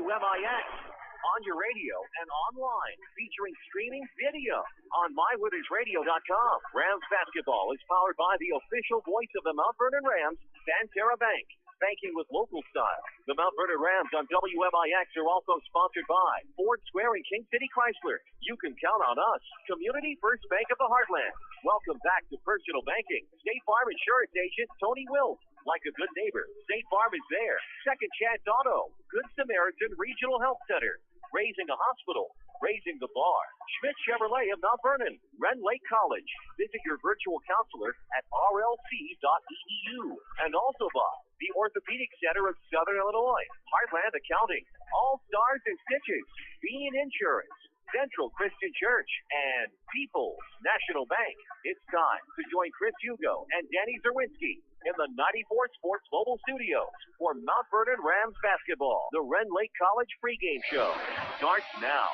WMIX, on your radio and online, featuring streaming video on mywithers.radio.com. Rams basketball is powered by the official voice of the Mount Vernon Rams, Santerra Bank. Banking with local style. The Mount Vernon Rams on WMIX are also sponsored by Ford Square and King City Chrysler. You can count on us. Community First Bank of the Heartland. Welcome back to personal banking. State Farm Insurance Agent Tony Wills. Like a good neighbor, State Farm is there. Second Chance Auto. Good Samaritan Regional Health Center. Raising a hospital. Raising the bar. Schmidt Chevrolet of Mount Vernon. Ren Lake College. Visit your virtual counselor at rlc.edu. And also by the Orthopedic Center of Southern Illinois. Heartland Accounting. All Stars and Stitches. Bean Insurance. Central Christian Church, and People's National Bank. It's time to join Chris Hugo and Danny Czerwinski in the 94 Sports Mobile Studios for Mount Vernon Rams basketball. The Ren Lake College pregame show starts now.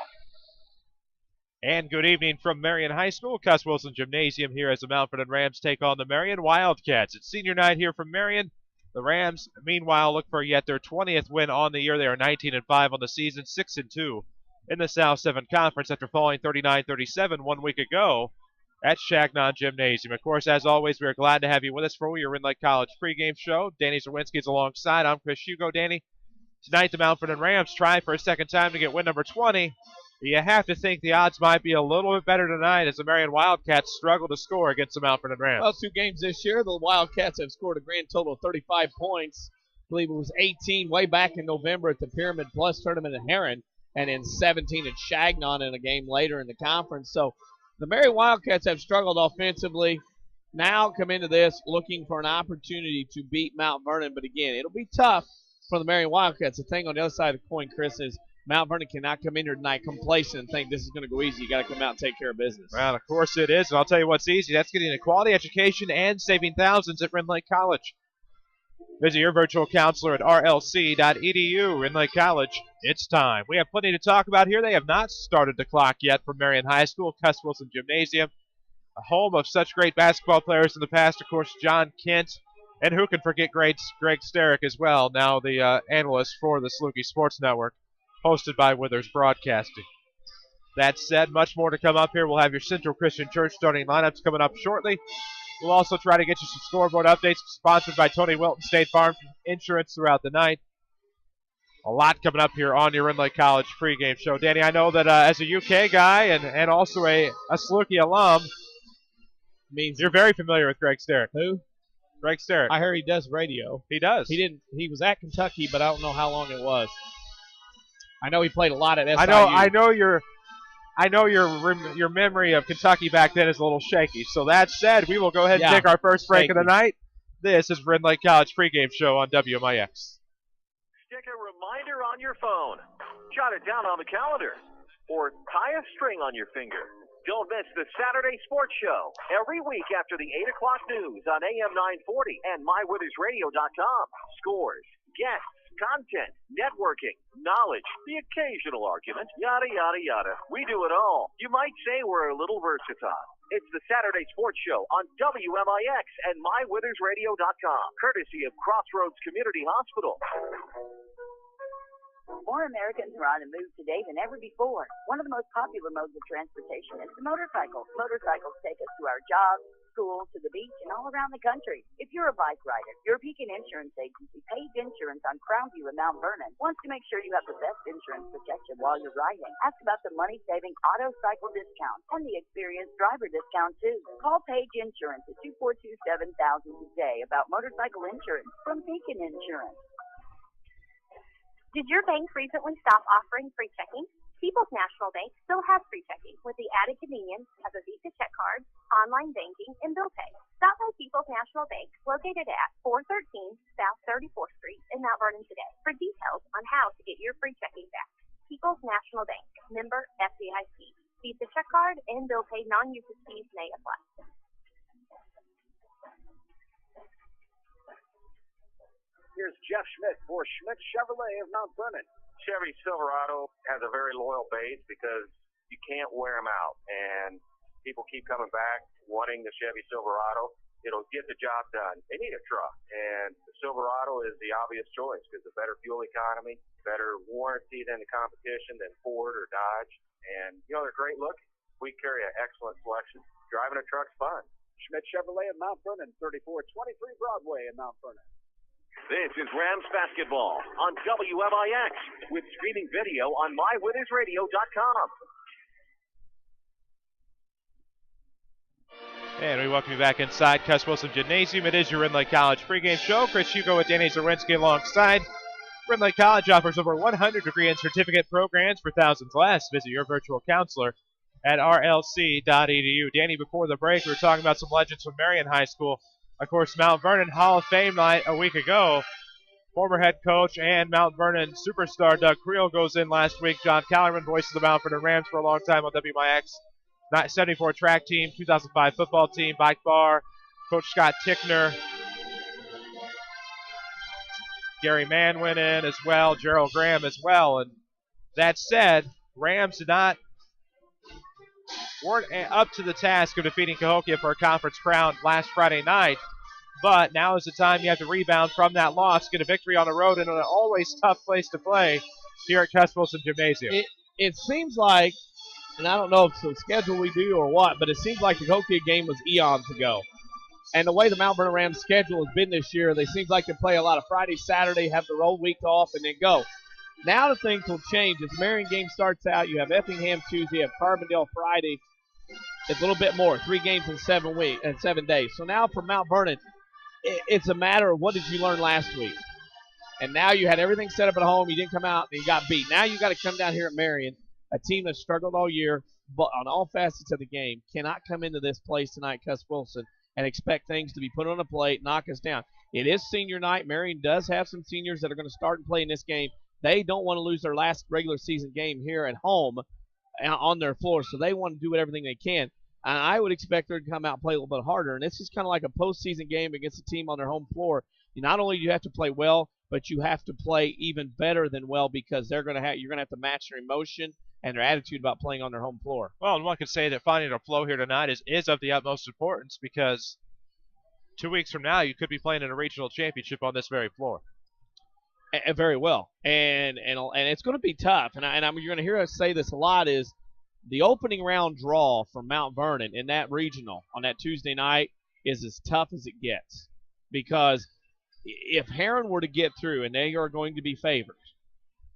And good evening from Marion High School, Cuss Wilson Gymnasium here as the Mount Vernon Rams take on the Marion Wildcats. It's senior night here from Marion. The Rams, meanwhile, look for yet their 20th win on the year. They are 19-5 on the season, 6-2. In the South 7 Conference after falling 39-37 1 week ago at Shagnon Gymnasium. Of course, as always, we are glad to have you with us for your Ren Lake College pregame show. Danny Czerwinski is alongside. I'm Chris Hugo. Danny, tonight the Mount Vernon Rams try for a second time to get win number 20. You have to think the odds might be a little bit better tonight as the Marion Wildcats struggle to score against the Mount Vernon Rams. Well, 2 games this year, the Wildcats have scored a grand total of 35 points. I believe it was 18 way back in November at the Pyramid Plus tournament at Heron, and in 17 at Shagnon in a game later in the conference. So the Marion Wildcats have struggled offensively. Now come into this looking for an opportunity to beat Mount Vernon. But again, it'll be tough for the Marion Wildcats. The thing on the other side of the coin, Chris, is Mount Vernon cannot come in here tonight complacent and think this is going to go easy. You got to come out and take care of business. Well, of course it is. And I'll tell you what's easy. That's getting a quality education and saving thousands at Ren Lake College. Visit your virtual counselor at rlc.edu. Ren Lake College, it's time. We have plenty to talk about here. They have not started the clock yet from Marion High School, Cuss Wilson Gymnasium, a home of such great basketball players in the past. Of course, John Kent, and who can forget Greg Sterick as well, now the analyst for the Saluki Sports Network, hosted by Withers Broadcasting. That said, much more to come up here. We'll have your Central Christian Church starting lineups coming up shortly. We'll also try to get you some scoreboard updates sponsored by Tony Wilton State Farm Insurance throughout the night. A lot coming up here on your Ren Lake College pregame show. Danny, I know that as a UK guy and also a Saluki alum, means you're very familiar with Greg Sterick. Who? Greg Sterick. I heard he does radio. He does. He was at Kentucky, but I don't know how long it was. I know he played a lot at SIU. I know your memory of Kentucky back then is a little shaky. So that said, we will go ahead and take our first break of the night. This is Ren Lake College pregame show on WMIX. Stick a reminder on your phone. Jot it down on the calendar. Or tie a string on your finger. Don't miss the Saturday Sports Show every week after the 8 o'clock news on AM 940 and mywithers.radio.com. Scores, guests, content, networking, knowledge, the occasional argument, yada, yada, yada. We do it all. You might say we're a little versatile. It's the Saturday Sports Show on WMIX and mywithers.radio.com, courtesy of Crossroads Community Hospital. More Americans are on the move today than ever before. One of the most popular modes of transportation is the motorcycle. Motorcycles take us to our jobs, school, to the beach, and all around the country. If you're a bike rider, your Beacon Insurance Agency, Page Insurance on Crownview in Mount Vernon, wants to make sure you have the best insurance protection while you're riding. Ask about the money-saving auto cycle discount and the experienced driver discount, too. Call Page Insurance at 242-7000 today about motorcycle insurance from Beacon Insurance. Did your bank recently stop offering free checking? People's National Bank still has free checking with the added convenience of a Visa check card, online banking, and bill pay. Stop by People's National Bank, located at 413 South 34th Street in Mount Vernon today for details on how to get your free checking back. People's National Bank, member FDIC. Visa check card and bill pay non-usage fees may apply. Here's Jeff Schmidt for Schmidt Chevrolet of Mount Vernon. Chevy Silverado has a very loyal base because you can't wear them out, and people keep coming back wanting the Chevy Silverado. it'll get the job done. They need a truck, and the Silverado is the obvious choice because the better fuel economy, better warranty than the competition, than Ford or Dodge, and they're great looking. We carry an excellent selection. Driving a truck's fun. Schmidt Chevrolet in Mount Vernon, 3423 Broadway in Mount Vernon. This is Rams basketball on WMIX with streaming video on mywinnersradio.com. And we welcome you back inside Cuss Wilson Gymnasium. It is your Ridley College pregame show. Chris Hugo with Danny Czerwinski alongside. Ridley College offers over 100 degree and certificate programs for thousands less. Visit your virtual counselor at rlc.edu. Danny, before the break, we were talking about some legends from Marion High School. Of course, Mount Vernon Hall of Fame night a week ago. Former head coach and Mount Vernon superstar Doug Creel goes in last week. John Callerman, voice of the Mount Vernon Rams for a long time on WMIX. 74 track team, 2005 football team, bike bar, Coach Scott Tickner. Gary Mann went in as well, Gerald Graham as well. And that said, Rams weren't up to the task of defeating Cahokia for a conference crown last Friday night. But now is the time you have to rebound from that loss, get a victory on the road in an always tough place to play here at Cuss Wilson Gymnasium. It seems like, and I don't know if it's the schedule we do or what, but it seems like the Cahokia game was eons ago. And the way the Mount Vernon Rams schedule has been this year, they seem like they play a lot of Friday, Saturday, have the roll week off, and then go. Now the things will change. As the Marion game starts out, you have Effingham Tuesday, you have Carbondale Friday. It's a little bit more, 3 games in 7 days. So now for Mount Vernon, it's a matter of what did you learn last week. And now you had everything set up at home. You didn't come out and you got beat. Now you got to come down here at Marion, a team that's struggled all year, but on all facets of the game, cannot come into this place tonight, Cuss Wilson, and expect things to be put on a plate, knock us down. It is senior night. Marion does have some seniors that are going to start and play in this game. They don't want to lose their last regular season game here at home on their floor, so they want to do everything they can. And I would expect them to come out and play a little bit harder. And this is kind of like a postseason game against a team on their home floor. Not only do you have to play well, but you have to play even better than well because you're going to have to match their emotion and their attitude about playing on their home floor. Well, and one could say that finding a flow here tonight is of the utmost importance because 2 weeks from now you could be playing in a regional championship on this very floor. Very well, and it's going to be tough. And you're going to hear us say this a lot is the opening round draw for Mount Vernon in that regional on that Tuesday night is as tough as it gets because if Heron were to get through and they are going to be favored,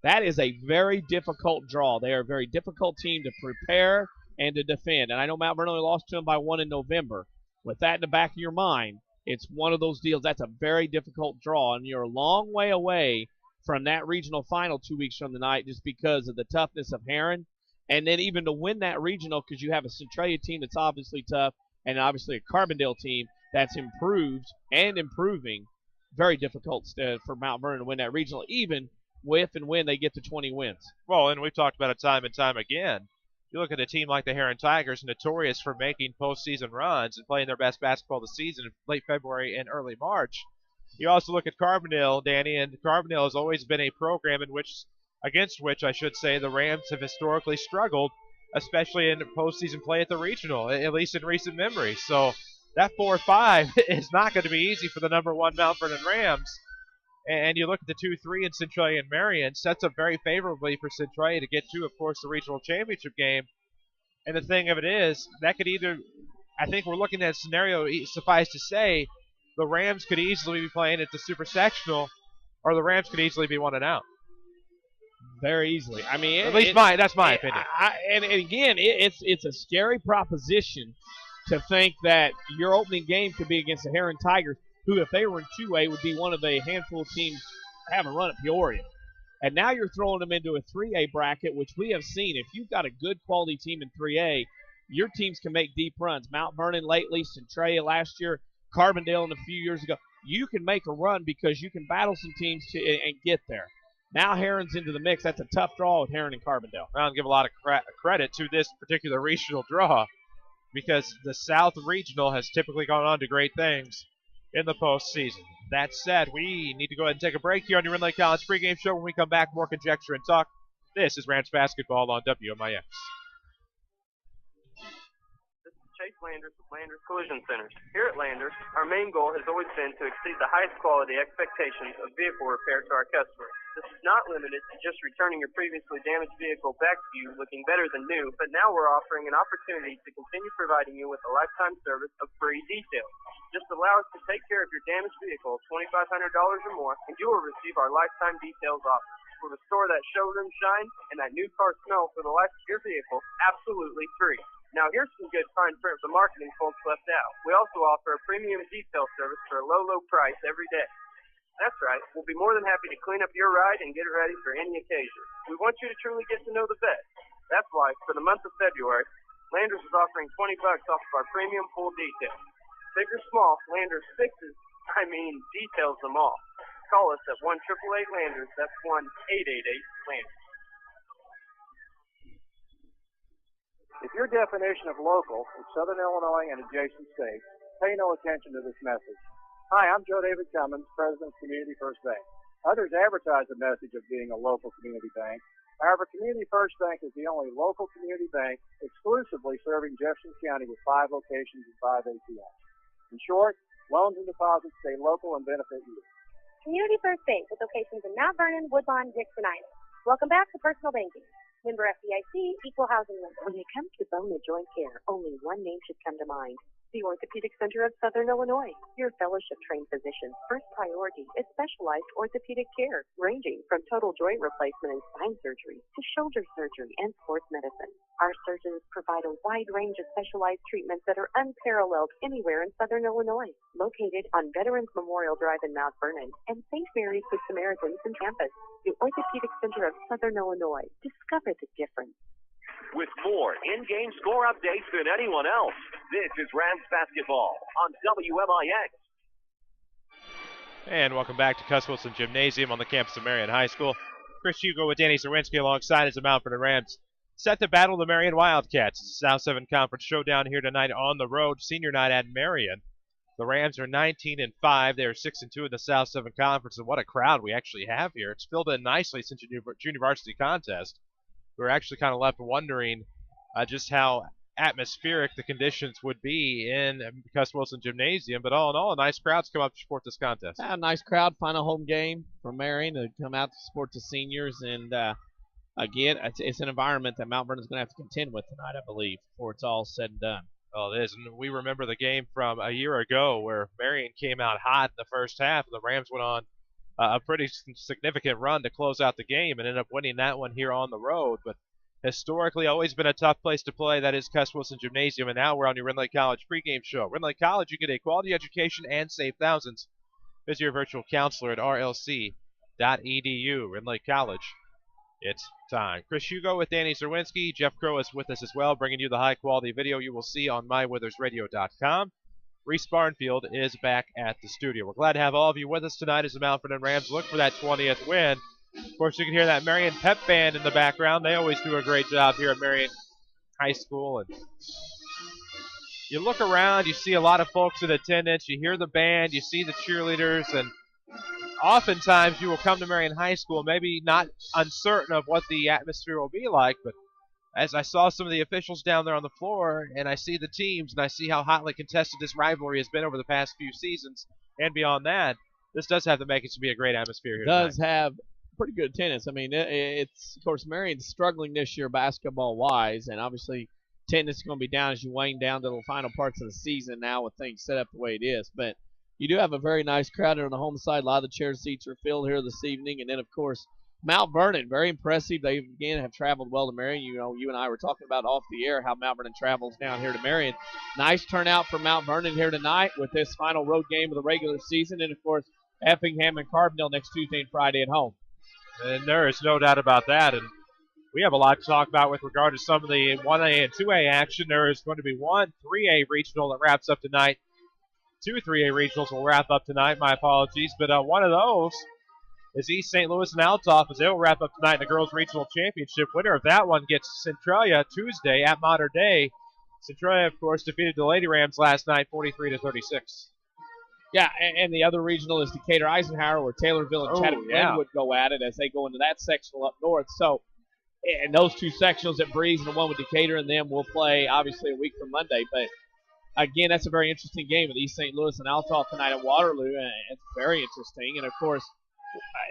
that is a very difficult draw. They are a very difficult team to prepare and to defend. And I know Mount Vernon only lost to them by 1 in November. With that in the back of your mind, it's one of those deals. That's a very difficult draw, and you're a long way away from that regional final 2 weeks from tonight just because of the toughness of Heron. And then even to win that regional because you have a Centralia team that's obviously tough and obviously a Carbondale team that's improved and improving. Very difficult for Mount Vernon to win that regional, even if and when they get to 20 wins. Well, and we've talked about it time and time again. You look at a team like the Heron Tigers, notorious for making postseason runs and playing their best basketball this season in late February and early March. You also look at Carbondale, Danny, and Carbondale has always been a program against which the Rams have historically struggled, especially in postseason play at the regional, at least in recent memory. So that 4-5 is not going to be easy for the number 1 Mount Vernon Rams. And you look at the 2-3 in Centralia and Marion, sets up very favorably for Centralia to get to, of course, the regional championship game. And the thing of it is, that could either, I think we're looking at a scenario, suffice to say, the Rams could easily be playing at the super sectional, or the Rams could easily be 1-out. Very easily. I mean, at least that's my opinion. And again, it's a scary proposition to think that your opening game could be against the Heron Tigers, who, if they were in 2A, would be one of a handful of teams having a run at Peoria. And now you're throwing them into a 3A bracket, which we have seen. If you've got a good quality team in 3A, your teams can make deep runs. Mount Vernon lately, Centralia last year, Carbondale a few years ago. You can make a run because you can battle some teams and get there. Now Heron's into the mix. That's a tough draw with Heron and Carbondale. I'll give a lot of credit to this particular regional draw because the South Regional has typically gone on to great things in the postseason. That said, we need to go ahead and take a break here on your Ridley College pregame show. When we come back, more conjecture and talk. This is Rams basketball on WMIX. This is Chase Landers with Landers Collision Centers. Here at Landers, our main goal has always been to exceed the highest quality expectations of vehicle repair to our customers. This is not limited to just returning your previously damaged vehicle back to you looking better than new, but now we're offering an opportunity to continue providing you with a lifetime service of free details. Just allow us to take care of your damaged vehicle, $2,500 or more, and you will receive our lifetime details offer. We'll restore that showroom shine and that new car smell for the life of your vehicle absolutely free. Now here's some good fine print the marketing folks left out. We also offer a premium detail service for a low price every day. That's right, we'll be more than happy to clean up your ride and get it ready for any occasion. We want you to truly get to know the best. That's why, for the month of February, Landers is offering $20 off of our premium full detail. Big or small, Landers fixes, details them all. Call us at 1-888-LANDERS. That's 1-888-LANDERS. If your definition of local is Southern Illinois and adjacent states, pay no attention to this message. Hi, I'm Joe David Cummins, President of Community First Bank. Others advertise the message of being a local community bank. However, Community First Bank is the only local community bank exclusively serving Jefferson County with 5 locations and 5 ATMs. In short, loans and deposits stay local and benefit you. Community First Bank with locations in Mount Vernon, Woodlawn, Dixon Island. Welcome back to Personal Banking. Member FDIC, Equal Housing Lender. When it comes to bone and joint care, only one name should come to mind. The Orthopedic Center of Southern Illinois. Your fellowship-trained physician's first priority is specialized orthopedic care, ranging from total joint replacement and spine surgery to shoulder surgery and sports medicine. Our surgeons provide a wide range of specialized treatments that are unparalleled anywhere in Southern Illinois. Located on Veterans Memorial Drive in Mount Vernon and St. Mary's Good Samaritans in campus, the Orthopedic Center of Southern Illinois. Discover the difference. With more in-game score updates than anyone else, this is Rams basketball on WMIX. And welcome back to Cuss Wilson Gymnasium on the campus of Marion High School. Chris Hugo with Danny Czerwinski alongside as the Mount Vernon Rams set to battle the Marion Wildcats. South 7 Conference showdown here tonight on the road, senior night at Marion. The Rams are 19-5. They are 6-2 in the South 7 Conference, and what a crowd we actually have here. It's filled in nicely since the junior varsity contest. We're actually kind of left wondering just how atmospheric the conditions would be in Cuss Wilson Gymnasium. But all in all, a nice crowd's come up to support this contest. A nice crowd, final home game from Marion to come out to support the seniors. And, again, it's an environment that Mount Vernon's going to have to contend with tonight, I believe, before it's all said and done. Well, it is. And we remember the game from a year ago where Marion came out hot in the first half, and the Rams went on a pretty significant run to close out the game and ended up winning that one here on the road. But historically, always been a tough place to play. That is Cuss Wilson Gymnasium, and now we're on your Ridley College pregame show. Ridley College, you get a quality education and save thousands. Visit your virtual counselor at rlc.edu. Ridley College, it's time. Chris Hugo with Danny Czerwinski. Jeff Crow is with us as well, bringing you the high-quality video you will see on mywithersradio.com. Reese Barnfield is back at the studio. We're glad to have all of you with us tonight as the Mount Vernon Rams look for that 20th win. Of course, you can hear that Marion Pep Band in the background. They always do a great job here at Marion High School. And you look around, you see a lot of folks in attendance. You hear the band, you see the cheerleaders, and oftentimes you will come to Marion High School maybe not uncertain of what the atmosphere will be like, but as I saw some of the officials down there on the floor, and I see the teams, and I see how hotly contested this rivalry has been over the past few seasons, and beyond that, this does have the makings to be a great atmosphere here tonight. Does have pretty good attendance. I mean, it's of course Marion's struggling this year basketball-wise, and obviously attendance is going to be down as you wane down to the final parts of the season now with things set up the way it is. But you do have a very nice crowd here on the home side. A lot of the chair seats are filled here this evening, and then of course Mount Vernon, very impressive. They, again, have traveled well to Marion. You know, you and I were talking about off the air how Mount Vernon travels down here to Marion. Nice turnout for Mount Vernon here tonight with this final road game of the regular season. And, of course, Effingham and Carbondale next Tuesday and Friday at home. And there is no doubt about that. And we have a lot to talk about with regard to some of the 1A and 2A action. There is going to be one 3A regional that wraps up tonight. 2 3A regionals will wrap up tonight. My apologies. But one of those is East St. Louis and Althoff, as they will wrap up tonight in the Girls Regional Championship. Winner of that one gets Centralia Tuesday at Mater Dei. Centralia, of course, defeated the Lady Rams last night 43-36. Yeah, and the other regional is Decatur Eisenhower, where Taylorville and Chatham Glenwood go at it as they go into that sectional up north. So, and those two sectionals at Breeze and the one with Decatur and them will play, obviously, a week from Monday. But again, that's a very interesting game with East St. Louis and Altha tonight at Waterloo. And it's very interesting. And, of course,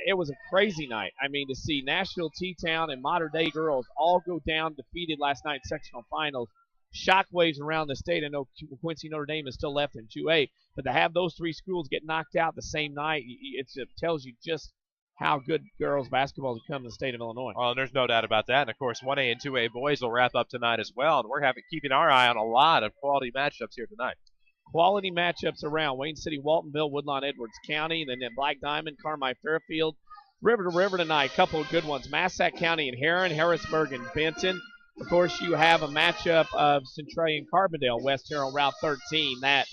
it was a crazy night. I mean, to see Nashville T-Town and Mater Dei girls all go down defeated last night in sectional finals. Shockwaves around the state. I know Quincy Notre Dame is still left in 2A, but to have those three schools get knocked out the same night, it tells you just how good girls basketball has become in the state of Illinois. Well, there's no doubt about that. And, of course, 1A and 2A boys will wrap up tonight as well, and we're keeping our eye on a lot of quality matchups here tonight. Quality matchups around Wayne City, Waltonville, Woodlawn, Edwards County, then Black Diamond, Carmi, Fairfield. River to River tonight, a couple of good ones. Massac County and Heron, Harrisburg and Benton. Of course, you have a matchup of Centralia and Carbondale West here on Route 13. That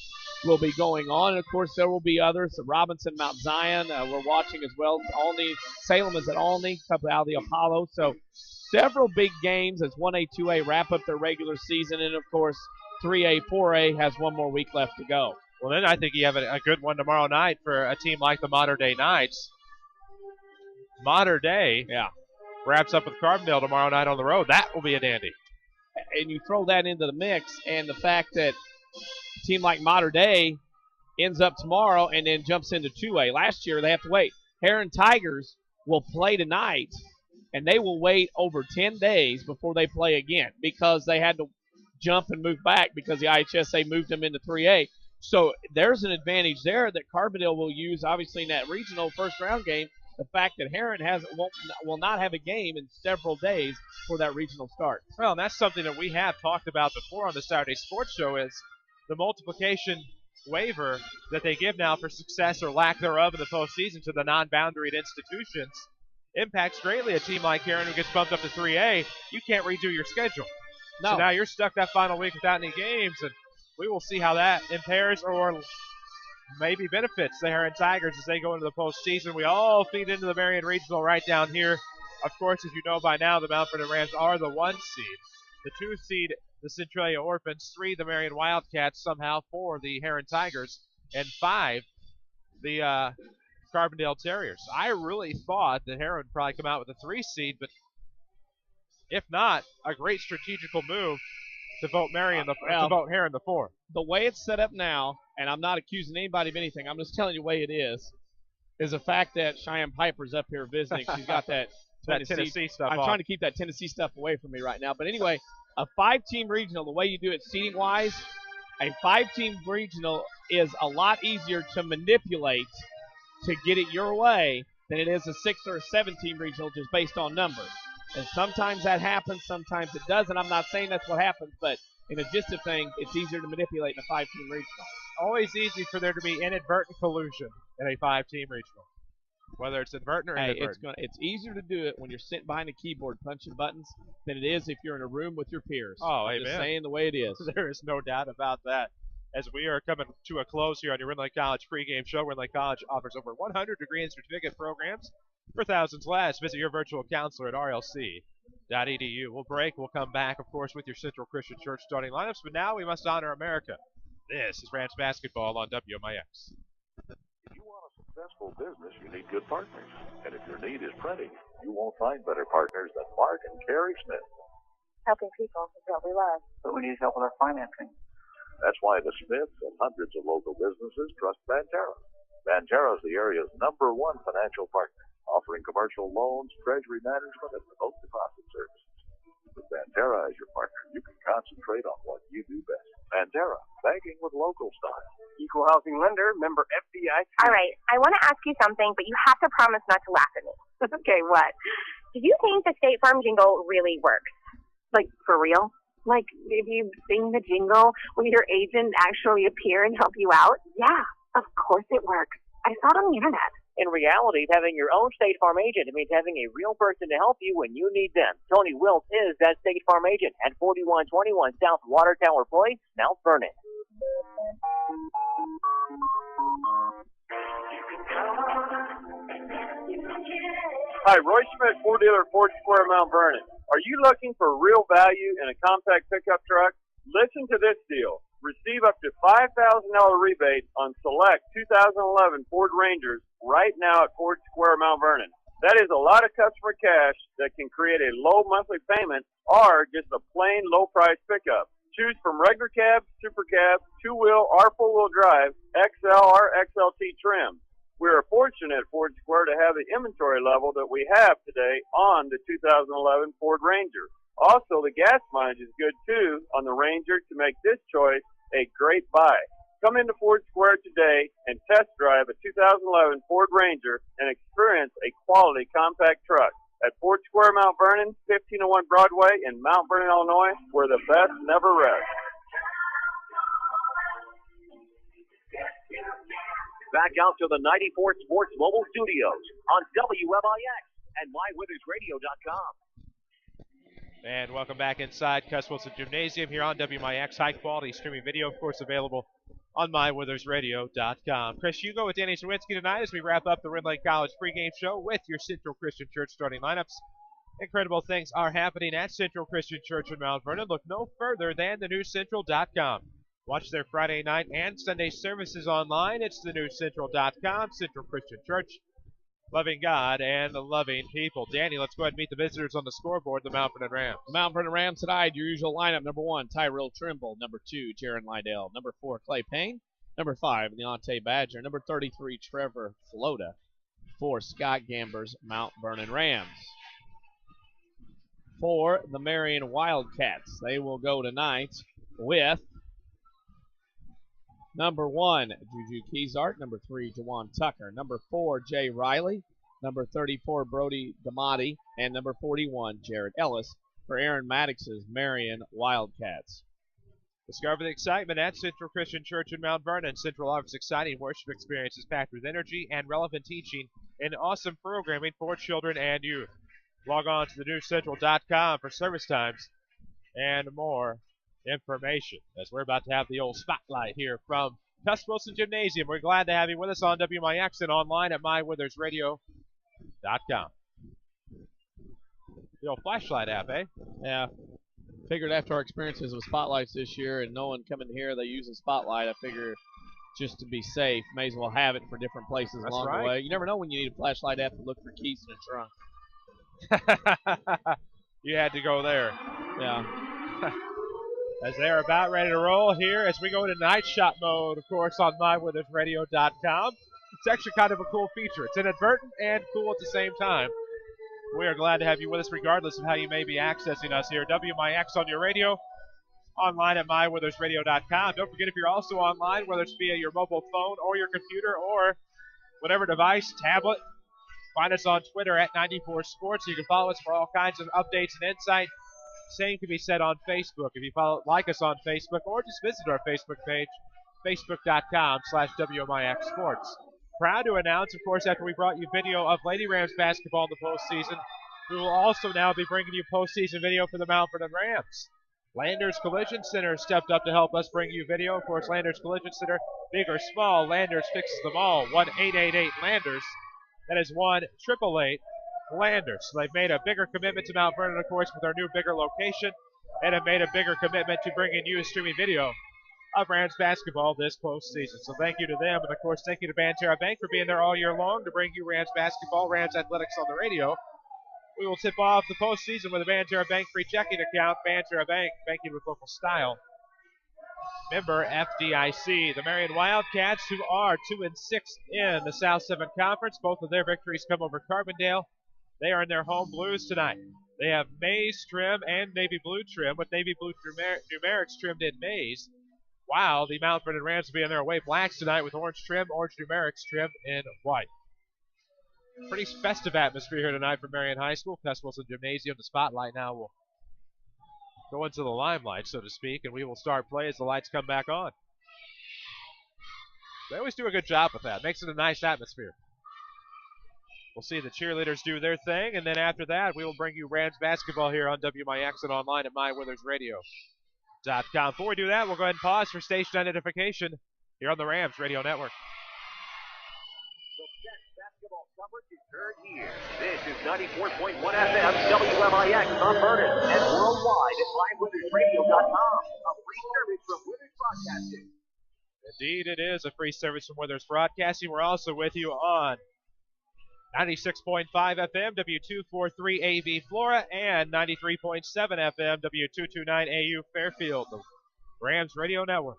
will be going on. And, of course, there will be others. Robinson, Mount Zion, we're watching as well. Alney, Salem is at Alney, a couple out of the Apollo. So several big games as 1A, 2A wrap up their regular season. And, of course, 3A, 4A has one more week left to go. Well, then I think you have a good one tomorrow night for a team like the Mater Dei Knights. Mater Dei wraps up with Carbondale tomorrow night on the road. That will be a dandy. And you throw that into the mix, and the fact that a team like Mater Dei ends up tomorrow and then jumps into 2A. Last year, they have to wait. Heron Tigers will play tonight, and they will wait over 10 days before they play again because they had to jump and move back because the IHSA moved them into 3A. So there's an advantage there that Carbondale will use, obviously, in that regional first-round game. The fact that Heron will not have a game in several days for that regional start. Well, and that's something that we have talked about before on the Saturday Sports Show is the multiplication waiver that they give now for success or lack thereof in the postseason to the non-boundaried institutions impacts greatly a team like Heron who gets bumped up to 3A. You can't redo your schedule. No. So now you're stuck that final week without any games, and we will see how that impairs or maybe benefits the Heron Tigers as they go into the postseason. We all feed into the Marion Regional right down here. Of course, as you know by now, the Mount Vernon Rams are the 1 seed. The 2 seed, the Centralia Orphans. 3, the Marion Wildcats. Somehow 4, the Heron Tigers. And 5, the Carbondale Terriers. I really thought that Heron would probably come out with a 3 seed, but if not, a great strategical move to vote Heron the 4. The way it's set up now, and I'm not accusing anybody of anything, I'm just telling you the way it is the fact that Cheyenne Piper's up here visiting. She's got that Tennessee stuff I'm trying to keep that Tennessee stuff away from me right now. But anyway, a 5-team regional, the way you do it seating-wise, a 5-team regional is a lot easier to manipulate to get it your way than it is a 6 or a 7-team regional just based on numbers. And sometimes that happens, sometimes it doesn't. I'm not saying that's what happens, but in a gist of thing, it's easier to manipulate in a 5-team regional. Always easy for there to be inadvertent collusion in a 5-team regional, whether it's inadvertent or inadvertent. It's easier to do it when you're sitting behind a keyboard punching buttons than it is if you're in a room with your peers. Oh, I'm amen. just saying the way it is. There is no doubt about that. As we are coming to a close here on your Ridley College pregame show, Ridley College offers over 100 degree and certificate programs for thousands less. Visit your virtual counselor at rlc.edu. We'll break. We'll come back, of course, with your Central Christian Church starting lineups. But now we must honor America. This is Rams basketball on WMIX. If you want a successful business, you need good partners. And if your need is printing, you won't find better partners than Mark and Carrie Smith. Helping people is what we love. But we need help with our financing. That's why the Smiths and hundreds of local businesses trust Banterra. Banterra is the area's #1 financial partner, offering commercial loans, treasury management, and remote deposit services. With Banterra as your partner, you can concentrate on what you do best. Banterra, banking with local style. Equal housing lender, member FDIC. All right, I want to ask you something, but you have to promise not to laugh at me. Okay, what? Do you think the State Farm jingle really works? Like, for real? Like, if you sing the jingle, will your agent actually appear and help you out? Yeah, of course it works. I saw it on the internet. In reality, having your own State Farm agent means having a real person to help you when you need them. Tony Wilt is that State Farm agent at 4121 South Water Tower Place, Mount Vernon. Hi, Roy Schmidt, Ford dealer, Ford Square, Mount Vernon. Are you looking for real value in a compact pickup truck? Listen to this deal. Receive up to $5,000 rebate on select 2011 Ford Rangers right now at Ford Square, Mount Vernon. That is a lot of customer cash that can create a low monthly payment or just a plain low price pickup. Choose from regular cab, super cab, two-wheel, or four-wheel drive, XL or XLT trim. We are fortunate at Ford Square to have the inventory level that we have today on the 2011 Ford Ranger. Also, the gas mileage is good, too, on the Ranger to make this choice a great buy. Come into Ford Square today and test drive a 2011 Ford Ranger and experience a quality compact truck. At Ford Square, Mount Vernon, 1501 Broadway in Mount Vernon, Illinois, where the best never rests. Back out to the 94 Sports Mobile Studios on WMIX and MyWinnersRadio.com. And welcome back inside Cuss Wilson Gymnasium here on WMIX. High-quality streaming video, of course, available on MyWinnersRadio.com. Chris Hugo with Danny Czerwinski tonight as we wrap up the Red Lake College pregame show with your Central Christian Church starting lineups. Incredible things are happening at Central Christian Church in Mount Vernon. Look no further than thenewcentral.com. Watch their Friday night and Sunday services online. It's thenewcentral.com. Central Christian Church. Loving God and loving people. Danny, let's go ahead and meet the visitors on the scoreboard, the Mount Vernon Rams. The Mount Vernon Rams tonight, your usual lineup. Number 1, Tyrell Trimble. Number 2, Jaron Lydell. Number 4, Clay Payne. Number 5, Leonte Badger. Number 33, Trevor Floda. For Scott Gamber's Mount Vernon Rams. For the Marion Wildcats, they will go tonight with number 1, Juju Keysart. Number 3, Jawan Tucker. Number 4, Jay Riley. Number 34, Brody Damati. And number 41, Jared Ellis for Aaron Maddox's Marion Wildcats. Discover the excitement at Central Christian Church in Mount Vernon. Central offers exciting worship experiences packed with energy and relevant teaching and awesome programming for children and youth. Log on to thenewcentral.com for service times and more information, as we're about to have the old spotlight here from Cuss Wilson Gymnasium. We're glad to have you with us on WMIX and online at MyWinnersRadio.com. The old flashlight app, eh? Yeah. Figured after our experiences with spotlights this year and no one coming here, they use a spotlight. I figure just to be safe, may as well have it for different places That's along right. the way. You never know when you need a flashlight app to look for keys in a trunk. You had to go there. Yeah. As they're about ready to roll here as we go into night shot mode, of course, on MyWinnersRadio.com. It's actually kind of a cool feature. It's inadvertent and cool at the same time. We are glad to have you with us regardless of how you may be accessing us here. WMIX on your radio, online at MyWinnersRadio.com. Don't forget, if you're also online, whether it's via your mobile phone or your computer or whatever device, tablet, find us on Twitter at 94Sports. You can follow us for all kinds of updates and insight. Same can be said on Facebook. If you like us on Facebook or just visit our Facebook page, facebook.com/WMIX Sports. Proud to announce, of course, after we brought you video of Lady Rams basketball in the postseason, we will also now be bringing you postseason video for the Mount Vernon Rams. Landers Collision Center stepped up to help us bring you video. Of course, Landers Collision Center, big or small, Landers fixes them all. 1-888-LANDERS. That is 1-888-LANDERS. So they've made a bigger commitment to Mount Vernon, of course, with our new bigger location, and have made a bigger commitment to bringing you a streaming video of Rams basketball this postseason. So thank you to them, and of course thank you to Banterra Bank for being there all year long to bring you Rams basketball, Rams athletics on the radio. We will tip off the postseason with a Banterra Bank free checking account. Banterra Bank, banking with local style. Member FDIC. The Marion Wildcats, who are 2-6 in the South 7 Conference. Both of their victories come over Carbondale. They are in their home blues tonight. They have maize trim and navy blue trim, with navy blue numerics trimmed in maize. Wow, the Mount Vernon Rams will be in their away blacks tonight with orange trim, orange numerics trimmed in white. Pretty festive atmosphere here tonight for Marion High School. Cuss Wilson Gymnasium, the spotlight now will go into the limelight, so to speak, and we will start play as the lights come back on. They always do a good job with that. Makes it a nice atmosphere. We'll see the cheerleaders do their thing, and then after that, we will bring you Rams basketball here on WMIX and online at MyWinnersRadio.com. Before we do that, we'll go ahead and pause for station identification here on the Rams Radio Network. The best basketball coverage is heard here. This is 94.1 FM WMIX on Vernon and worldwide at MyWinnersRadio.com. A free service from Winners Broadcasting. Indeed, it is a free service from Withers Broadcasting. We're also with you on 96.5 FM, W243 AV Flora, and 93.7 FM, W229 AU Fairfield. The Rams Radio Network.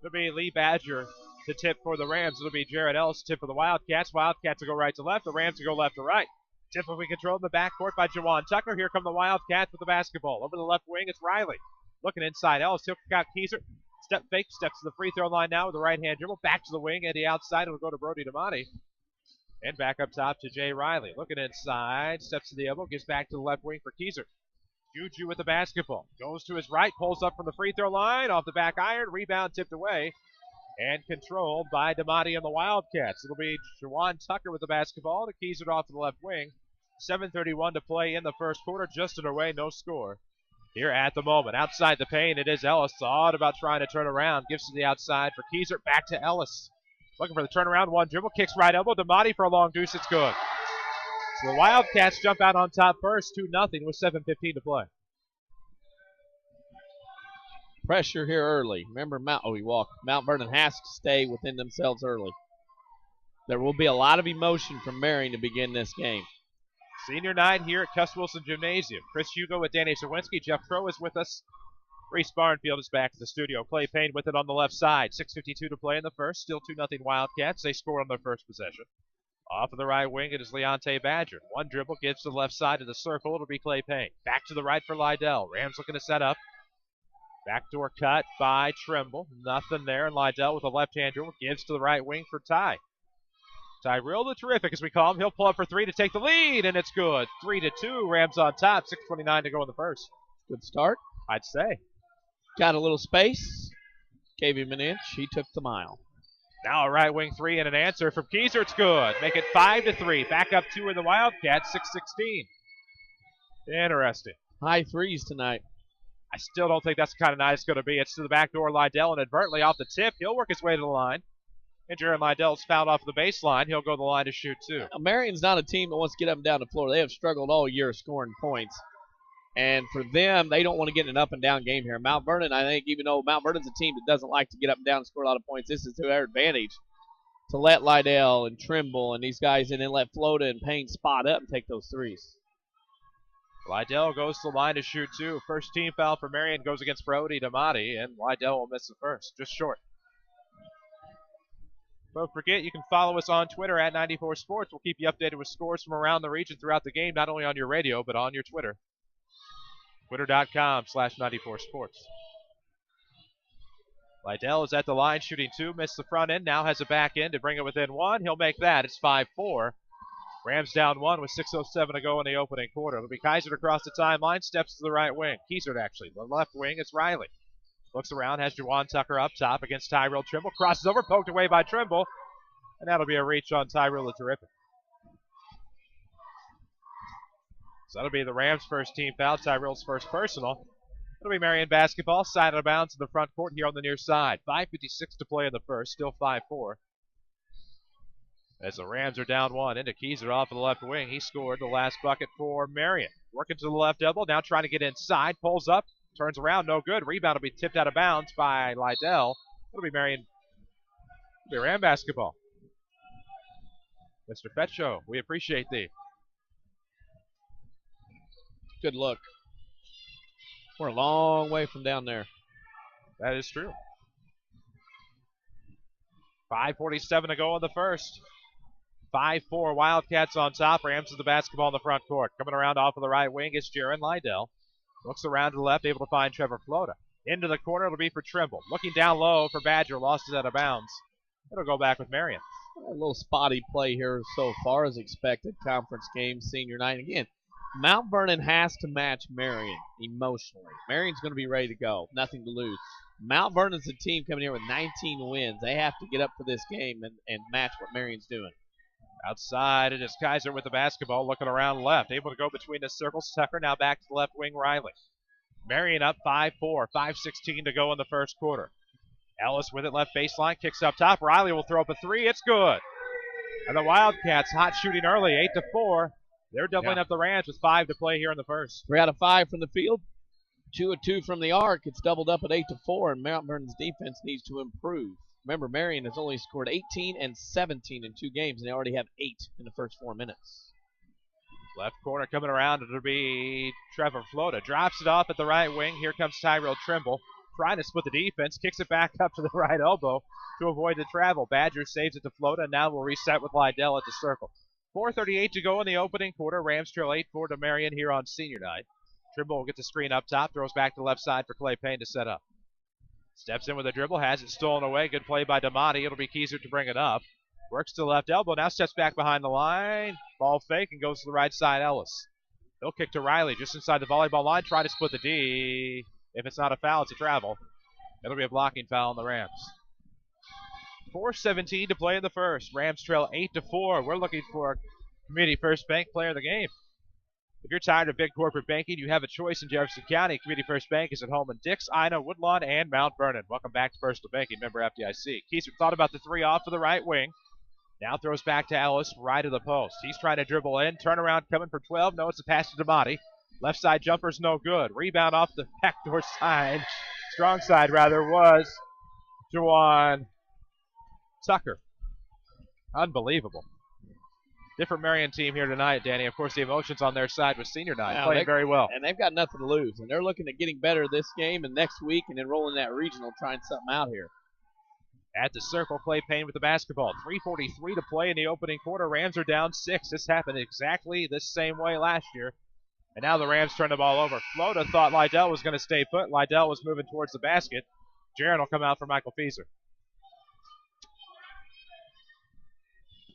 It'll be Lee Badger to tip for the Rams. It'll be Jared Ellis to tip for the Wildcats. Wildcats will go right to left. The Rams will go left to right. Tip will be controlled in the backcourt by Jawan Tucker. Here come the Wildcats with the basketball. Over the left wing, it's Riley. Looking inside, Ellis. He'll kick out Keyser. Step fake, steps to the free throw line now with the right-hand dribble. Back to the wing, and the outside. It'll go to Brody Damati. And back up top to Jay Riley. Looking inside, steps to the elbow, gives back to the left wing for Keyser. Juju with the basketball. Goes to his right, pulls up from the free throw line, off the back iron, rebound tipped away, and controlled by Damati and the Wildcats. It'll be Jawan Tucker with the basketball. The Keyser off to the left wing. 7:31 to play in the first quarter, just underway, no score. Here at the moment, outside the paint, it is Ellis. Thought about trying to turn around, gives to the outside for Keyser, back to Ellis. Looking for the turnaround, one dribble, kicks right elbow. Damati for a long deuce, it's good. So the Wildcats jump out on top first, 2-0 with 7:15 to play. Pressure here early. Remember, Mount Vernon has to stay within themselves early. There will be a lot of emotion from Marion to begin this game. Senior night here at Cuss Wilson Gymnasium. Chris Hugo with Danny Czerwinski. Jeff Crow is with us. Reese Barnfield is back to the studio. Clay Payne with it on the left side. 6:52 to play in the first. Still 2-0 Wildcats. They score on their first possession. Off of the right wing, it is Leonte Badger. One dribble, gives to the left side of the circle. It'll be Clay Payne. Back to the right for Lydell. Rams looking to set up. Backdoor cut by Trimble. Nothing there. And Lydell with a left-hand dribble gives to the right wing for Ty. Tyrell the Terrific, as we call him. He'll pull up for three to take the lead, and it's good. 3-2. Rams on top. 6:29 to go in the first. Good start, I'd say. Got a little space. Gave him an inch. He took the mile. Now a right wing three and an answer from Keyser. It's good. Make it 5-3. Back up two in the Wildcats. 6:16. Interesting. High threes tonight. I still don't think that's the kind of night it's going to be. It's to the back door. Lydell inadvertently off the tip. He'll work his way to the line. And Jaron Lydell's fouled off the baseline. He'll go to the line to shoot two. Marion's not a team that wants to get up and down the floor. They have struggled all year scoring points. And for them, they don't want to get in an up and down game here. Mount Vernon, I think, even though Mount Vernon's a team that doesn't like to get up and down and score a lot of points, this is to their advantage to let Lydell and Trimble and these guys in and let Flota and Payne spot up and take those threes. Lydell goes to the line to shoot two. First team foul for Marion goes against Brody Damati, and Lydell will miss the first, just short. Don't forget, you can follow us on Twitter at 94 Sports. We'll keep you updated with scores from around the region throughout the game, not only on your radio, but on your Twitter. Twitter.com/94 Sports. Lydell is at the line shooting two, missed the front end, now has a back end to bring it within one. He'll make that. It's 5-4. Rams down one with 6:07 to go in the opening quarter. It'll be Keyser across the timeline, steps to the right wing. Keyser actually. The left wing is Riley. Looks around, has Jawan Tucker up top against Tyrell Trimble. Crosses over, poked away by Trimble. And that'll be a reach on Tyrell the Terrific. So that'll be the Rams' first team foul, Tyrell's first personal. It'll be Marion basketball, side out of bounds in the front court here on the near side. 5:56 to play in the first, still 5-4. As the Rams are down one, into Keyser off of the left wing. He scored the last bucket for Marion. Working to the left elbow, now trying to get inside, pulls up, turns around, no good. Rebound will be tipped out of bounds by Lydell. It'll be Marion. It'll be Ram basketball. Mr. Fetcho, we appreciate thee. Good look. We're a long way from down there. That is true. 5:47 to go in the first. 5-4 Wildcats on top. Rams with the basketball in the front court. Coming around off of the right wing is Jaron Lydell. Looks around to the left, able to find Trevor Flota. Into the corner, it'll be for Trimble. Looking down low for Badger, lost it out of bounds. It'll go back with Marion. A little spotty play here so far as expected. Conference game, senior night. Again, Mount Vernon has to match Marion emotionally. Marion's going to be ready to go. Nothing to lose. Mount Vernon's a team coming here with 19 wins. They have to get up for this game and match what Marion's doing. Outside, it is Keyser with the basketball, looking around left. Able to go between the circles. Tucker now back to the left wing, Riley. Marion up 5-4, 5:16 to go in the first quarter. Ellis with it, left baseline, kicks up top. Riley will throw up a three. It's good. And the Wildcats hot shooting early, 8-4. They're doubling up the Rams with 5 to play here in the first. 3 out of 5 from the field. 2 of 2 from the arc. It's doubled up at 8-4, and Mount Vernon's defense needs to improve. Remember, Marion has only scored 18 and 17 in 2 games, and they already have 8 in the first 4 minutes. Left corner coming around. It'll be Trevor Flota. Drops it off at the right wing. Here comes Tyrell Trimble. trying to split the defense, kicks it back up to the right elbow to avoid the travel. Badger saves it to Flota. Now we'll reset with Lydell at the circle. 4:38 to go in the opening quarter. Rams trail 8-4 to Marion here on senior night. Trimble will get the screen up top, throws back to left side for Clay Payne to set up. Steps in with a dribble, has it stolen away. Good play by Damati. It'll be Keyser to bring it up. Works to the left elbow, now steps back behind the line. Ball fake and goes to the right side, Ellis. He'll kick to Riley just inside the volleyball line, try to split the D. If it's not a foul, it's a travel. It'll be a blocking foul on the Rams. 4:17 to play in the first. Rams trail 8-4. We're looking for Community First Bank Player of the Game. If you're tired of big corporate banking, you have a choice in Jefferson County. Community First Bank is at home in Dix, Ina, Woodlawn, and Mount Vernon. Welcome back to Personal Banking, member FDIC. Keyser thought about the three off to the right wing. Now throws back to Ellis, right of the post. He's trying to dribble in. Turnaround coming for 12. No, it's a pass to Damati. Left side jumper's no good. Rebound off the backdoor side. Strong side, rather, was Juwan Tucker. Unbelievable. Different Marion team here tonight, Danny. Of course, the emotions on their side with senior night. Playing very well. And they've got nothing to lose. And they're looking at getting better this game and next week and then rolling that regional, trying something out here. At the circle, Clay Payne with the basketball. 3:43 to play in the opening quarter. Rams are down 6. This happened exactly the same way last year. And now the Rams turn the ball over. Flota thought Lydell was going to stay put. Lydell was moving towards the basket. Jaron will come out for Michael Fieser.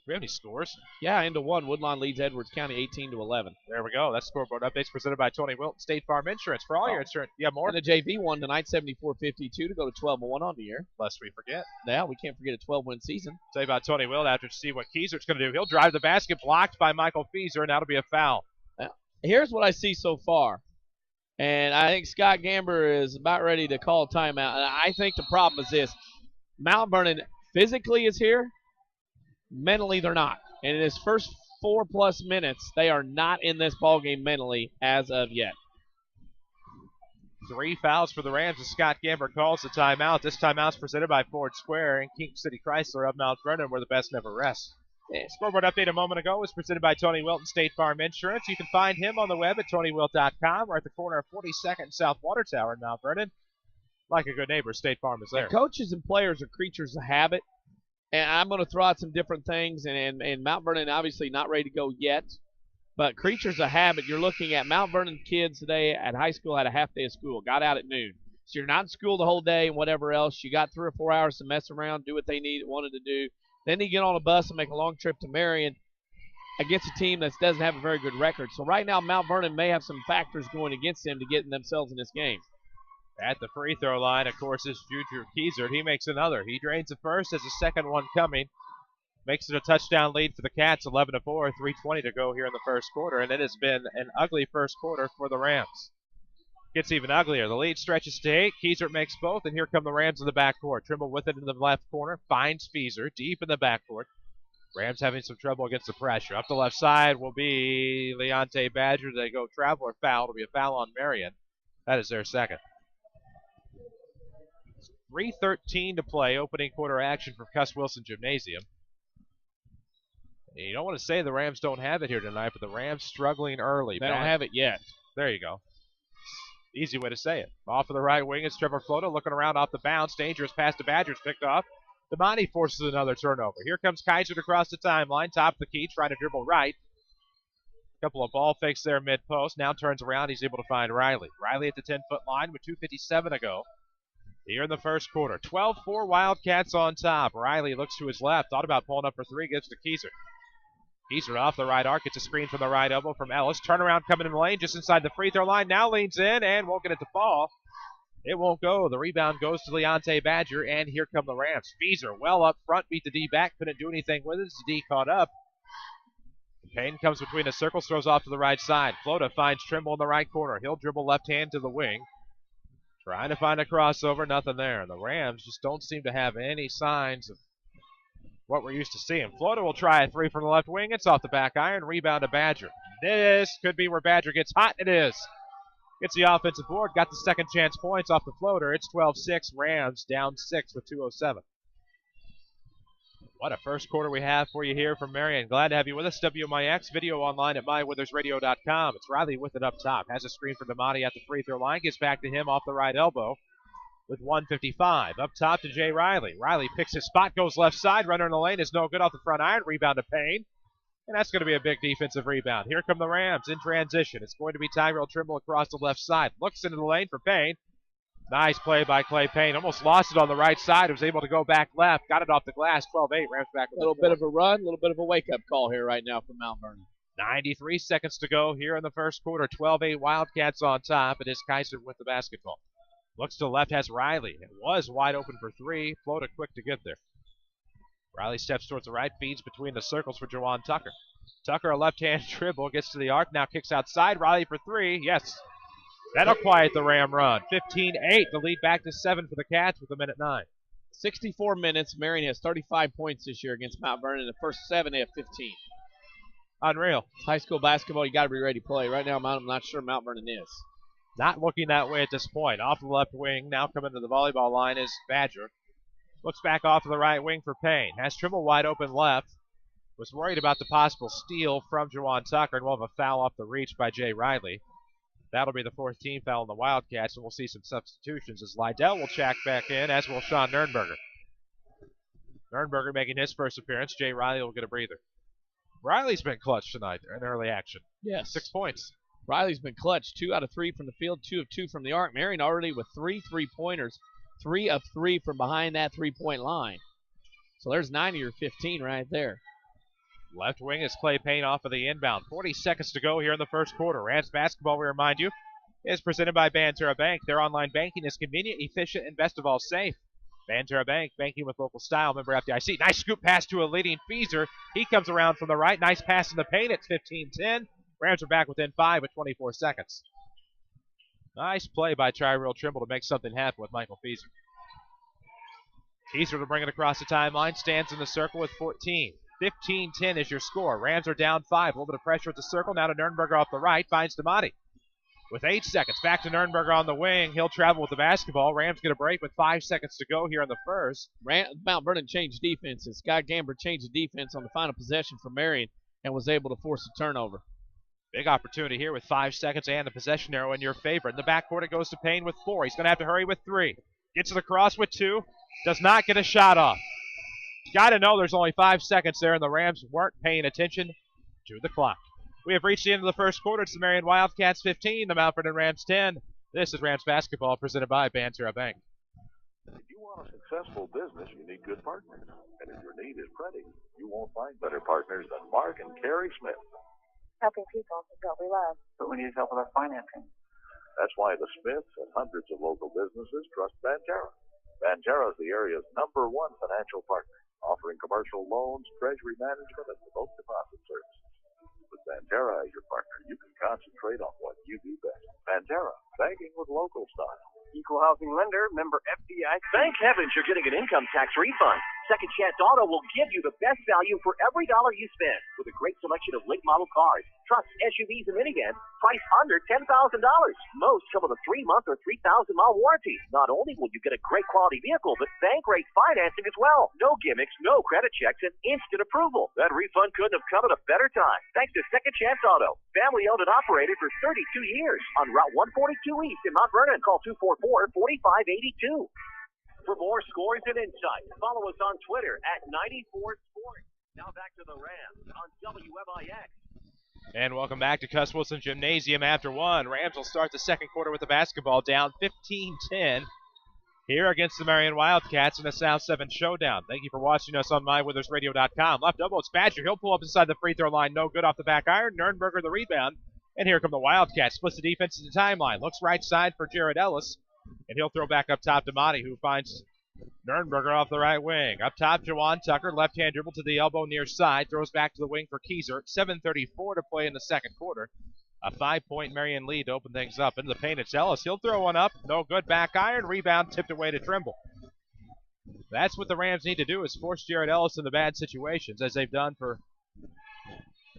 Do we have any scores? Yeah, into one. Woodlawn leads Edwards County 18-11. There we go. That's scoreboard updates presented by Tony Wilton, State Farm Insurance. For all your insurance. Yeah, more. And the JV won tonight, 74-52 to go to 12-1 on the year. Lest we forget. Yeah, we can't forget a 12-win season. Tell you about Tony Wilton after to see what Keyser's going to do. He'll drive the basket, blocked by Michael Fieser, and that'll be a foul. Now, here's what I see so far. And I think Scott Gamber is about ready to call timeout. And I think the problem is this. Mount Vernon physically is here. Mentally, they're not. And in his first 4+ minutes, they are not in this ballgame mentally as of yet. 3 fouls for the Rams as Scott Gamber calls the timeout. This timeout's presented by Ford Square and King City Chrysler of Mount Vernon, where the best never rests. Scoreboard update a moment ago was presented by Tony Wilton, State Farm Insurance. You can find him on the web at TonyWilt.com or at the corner of 42nd and South Water Tower in Mount Vernon. Like a good neighbor, State Farm is there. And coaches and players are creatures of habit. And I'm going to throw out some different things. And Mount Vernon obviously not ready to go yet. But creatures of habit, you're looking at Mount Vernon kids today at high school had a half day of school, got out at noon. So you're not in school the whole day and whatever else. You got 3 or 4 hours to mess around, do what they wanted to do. Then you get on a bus and make a long trip to Marion against a team that doesn't have a very good record. So right now Mount Vernon may have some factors going against them to getting themselves in this game. At the free throw line, of course, is Juju Keyser. He makes another. He drains the first as the second one coming. Makes it a touchdown lead for the Cats, 11-4, 3:20 to go here in the first quarter. And it has been an ugly first quarter for the Rams. Gets even uglier. The lead stretches to 8. Keyser makes both, and here come the Rams in the backcourt. Trimble with it in the left corner, finds Fieser deep in the backcourt. Rams having some trouble against the pressure. Up the left side will be Leonte Badger. They go travel or foul. It'll be a foul on Marion. That is their second. 3:13 to play, opening quarter action from Cuss Wilson Gymnasium. You don't want to say the Rams don't have it here tonight, but the Rams struggling early. They don't have it yet. There you go. Easy way to say it. Off of the right wing, it's Trevor Flota looking around off the bounce. Dangerous pass to Badgers, picked off. Damani forces another turnover. Here comes Kaiser across the timeline, top of the key, trying to dribble right. Couple of ball fakes there mid-post. Now turns around, he's able to find Riley. Riley at the 10-foot line with 2:57 to go. Here in the first quarter. 12-4 Wildcats on top. Riley looks to his left. Thought about pulling up for 3. Gives to Keyser. Keyser off the right arc. Gets a screen from the right elbow from Ellis. Turnaround coming in the lane just inside the free throw line. Now leans in and won't get it to fall. It won't go. The rebound goes to Leonte Badger, and here come the Rams. Fieser well up front. Beat the D back. Couldn't do anything with it as the D caught up. Payne comes between the circles. Throws off to the right side. Flota finds Trimble in the right corner. He'll dribble left hand to the wing. Trying to find a crossover, nothing there. The Rams just don't seem to have any signs of what we're used to seeing. Flota will try a 3 from the left wing. It's off the back iron. Rebound to Badger. This could be where Badger gets hot. It is. Gets the offensive board. Got the second chance points off the floater. It's 12-6. Rams down 6 with 2:07. What a first quarter we have for you here from Marion. Glad to have you with us. WMIX video online at mywithersradio.com. It's Riley with it up top. Has a screen for Damati at the free throw line. Gets back to him off the right elbow. with 1:55. Up top to Jay Riley. Riley picks his spot, goes left side. Runner in the lane is no good off the front iron. Rebound to Payne. And that's going to be a big defensive rebound. Here come the Rams in transition. It's going to be Tyrell Trimble across the left side. Looks into the lane for Payne. Nice play by Clay Payne. Almost lost it on the right side. Was able to go back left. Got it off the glass. 12-8. Rams back with a little bit of a run, a little bit of a wake-up call here right now from Mount Vernon. 93 seconds to go here in the first quarter. 12-8 Wildcats on top. It is Kaiser with the basketball. Looks to the left, has Riley. It was wide open for three. Floated quick to get there. Riley steps towards the right, feeds between the circles for Jawan Tucker. Tucker, a left-hand dribble, gets to the arc, now kicks outside. Riley for three. Yes. That'll quiet the Ram run. 15-8. The lead back to 7 for the Cats with 1:09. 64 minutes. Marion has 35 points this year against Mount Vernon. In the first 7, they have 15. Unreal. High school basketball, you got to be ready to play. Right now, I'm not sure Mount Vernon is. Not looking that way at this point. Off the left wing, now coming to the volleyball line is Badger. Looks back off to the right wing for Payne. Has Trimble wide open left. Was worried about the possible steal from Jawan Tucker, and we'll have a foul off the reach by Jay Riley. That'll be the 4th team foul on the Wildcats, and we'll see some substitutions as Lydell will check back in, as will Sean Nernberger. Nernberger making his first appearance. Jay Riley will get a breather. Riley's been clutch tonight in early action. Yes. 6 points. Riley's been clutch. 2 out of 3 from the field, 2 of 2 from the arc. Marion already with 3 3-pointers, 3 of 3 from behind that 3-point line. So there's 9 of your 15 right there. Left wing is Clay Payne off of the inbound. 40 seconds to go here in the first quarter. Rams basketball, we remind you, is presented by Banterra Bank. Their online banking is convenient, efficient, and best of all, safe. Banterra Bank, banking with local style. Member FDIC. Nice scoop pass to a leading Feeser. He comes around from the right. Nice pass in the paint. It's 15-10. Rams are back within 5 with 24 seconds. Nice play by Tyrell Trimble to make something happen with Michael Feeser. Feeser to bring it across the timeline. Stands in the circle with 14. 15-10 is your score. Rams are down 5. A little bit of pressure at the circle. Now to Nernberger off the right. Finds Damati. With 8 seconds. Back to Nernberger on the wing. He'll travel with the basketball. Rams get a break with 5 seconds to go here in the first. Mount Vernon changed defenses. Scott Gamber changed the defense on the final possession for Marion and was able to force a turnover. Big opportunity here with 5 seconds and the possession arrow in your favor. In the backcourt, it goes to Payne with 4. He's going to have to hurry with 3. Gets to the cross with 2. Does not get a shot off. Got to know there's only 5 seconds there, and the Rams weren't paying attention to the clock. We have reached the end of the first quarter. It's the Marion Wildcats 15, the Mount Vernon Rams 10. This is Rams basketball presented by Banterra Bank. If you want a successful business, you need good partners. And if your need is printing, you won't find better partners than Mark and Carrie Smith. Helping people is what we love. But we need help with our financing. That's why the Smiths and hundreds of local businesses trust Banterra. Banterra is the area's #1 financial partner, offering commercial loans, treasury management, and remote deposit services. With Banterra as your partner, you can concentrate on what you do best. Banterra, banking with local style. Equal housing lender, member FDIC. Thank heavens you're getting an income tax refund. Second Chance Auto will give you the best value for every dollar you spend with a great selection of late model cars, trucks, SUVs, and minivans priced under $10,000. Most come with a 3-month or 3,000-mile warranty. Not only will you get a great quality vehicle, but bank rate financing as well. No gimmicks, no credit checks, and instant approval. That refund couldn't have come at a better time. Thanks to Second Chance Auto, family owned and operated for 32 years on Route 142 East in Mount Vernon. Call 244-4582. For more scores and insights, follow us on Twitter at 94sports. Now back to the Rams on WMIX. And welcome back to Cuss Wilson Gymnasium after 1. Rams will start the second quarter with the basketball down 15-10 here against the Marion Wildcats in the South 7 showdown. Thank you for watching us on MyWithersRadio.com. Left double, it's Badger. He'll pull up inside the free throw line. No good off the back iron. Nernberger the rebound. And here come the Wildcats. Splits the defense to the timeline. Looks right side for Jared Ellis. And he'll throw back up top to Monty, who finds Nernberger off the right wing. Up top, Jawan Tucker, left-hand dribble to the elbow near side. Throws back to the wing for Keyser. 7:34 to play in the second quarter. A 5-point Marion lead to open things up. Into the paint, it's Ellis. He'll throw one up. No good. Back iron. Rebound tipped away to Trimble. That's what the Rams need to do, is force Jared Ellis into bad situations, as they've done for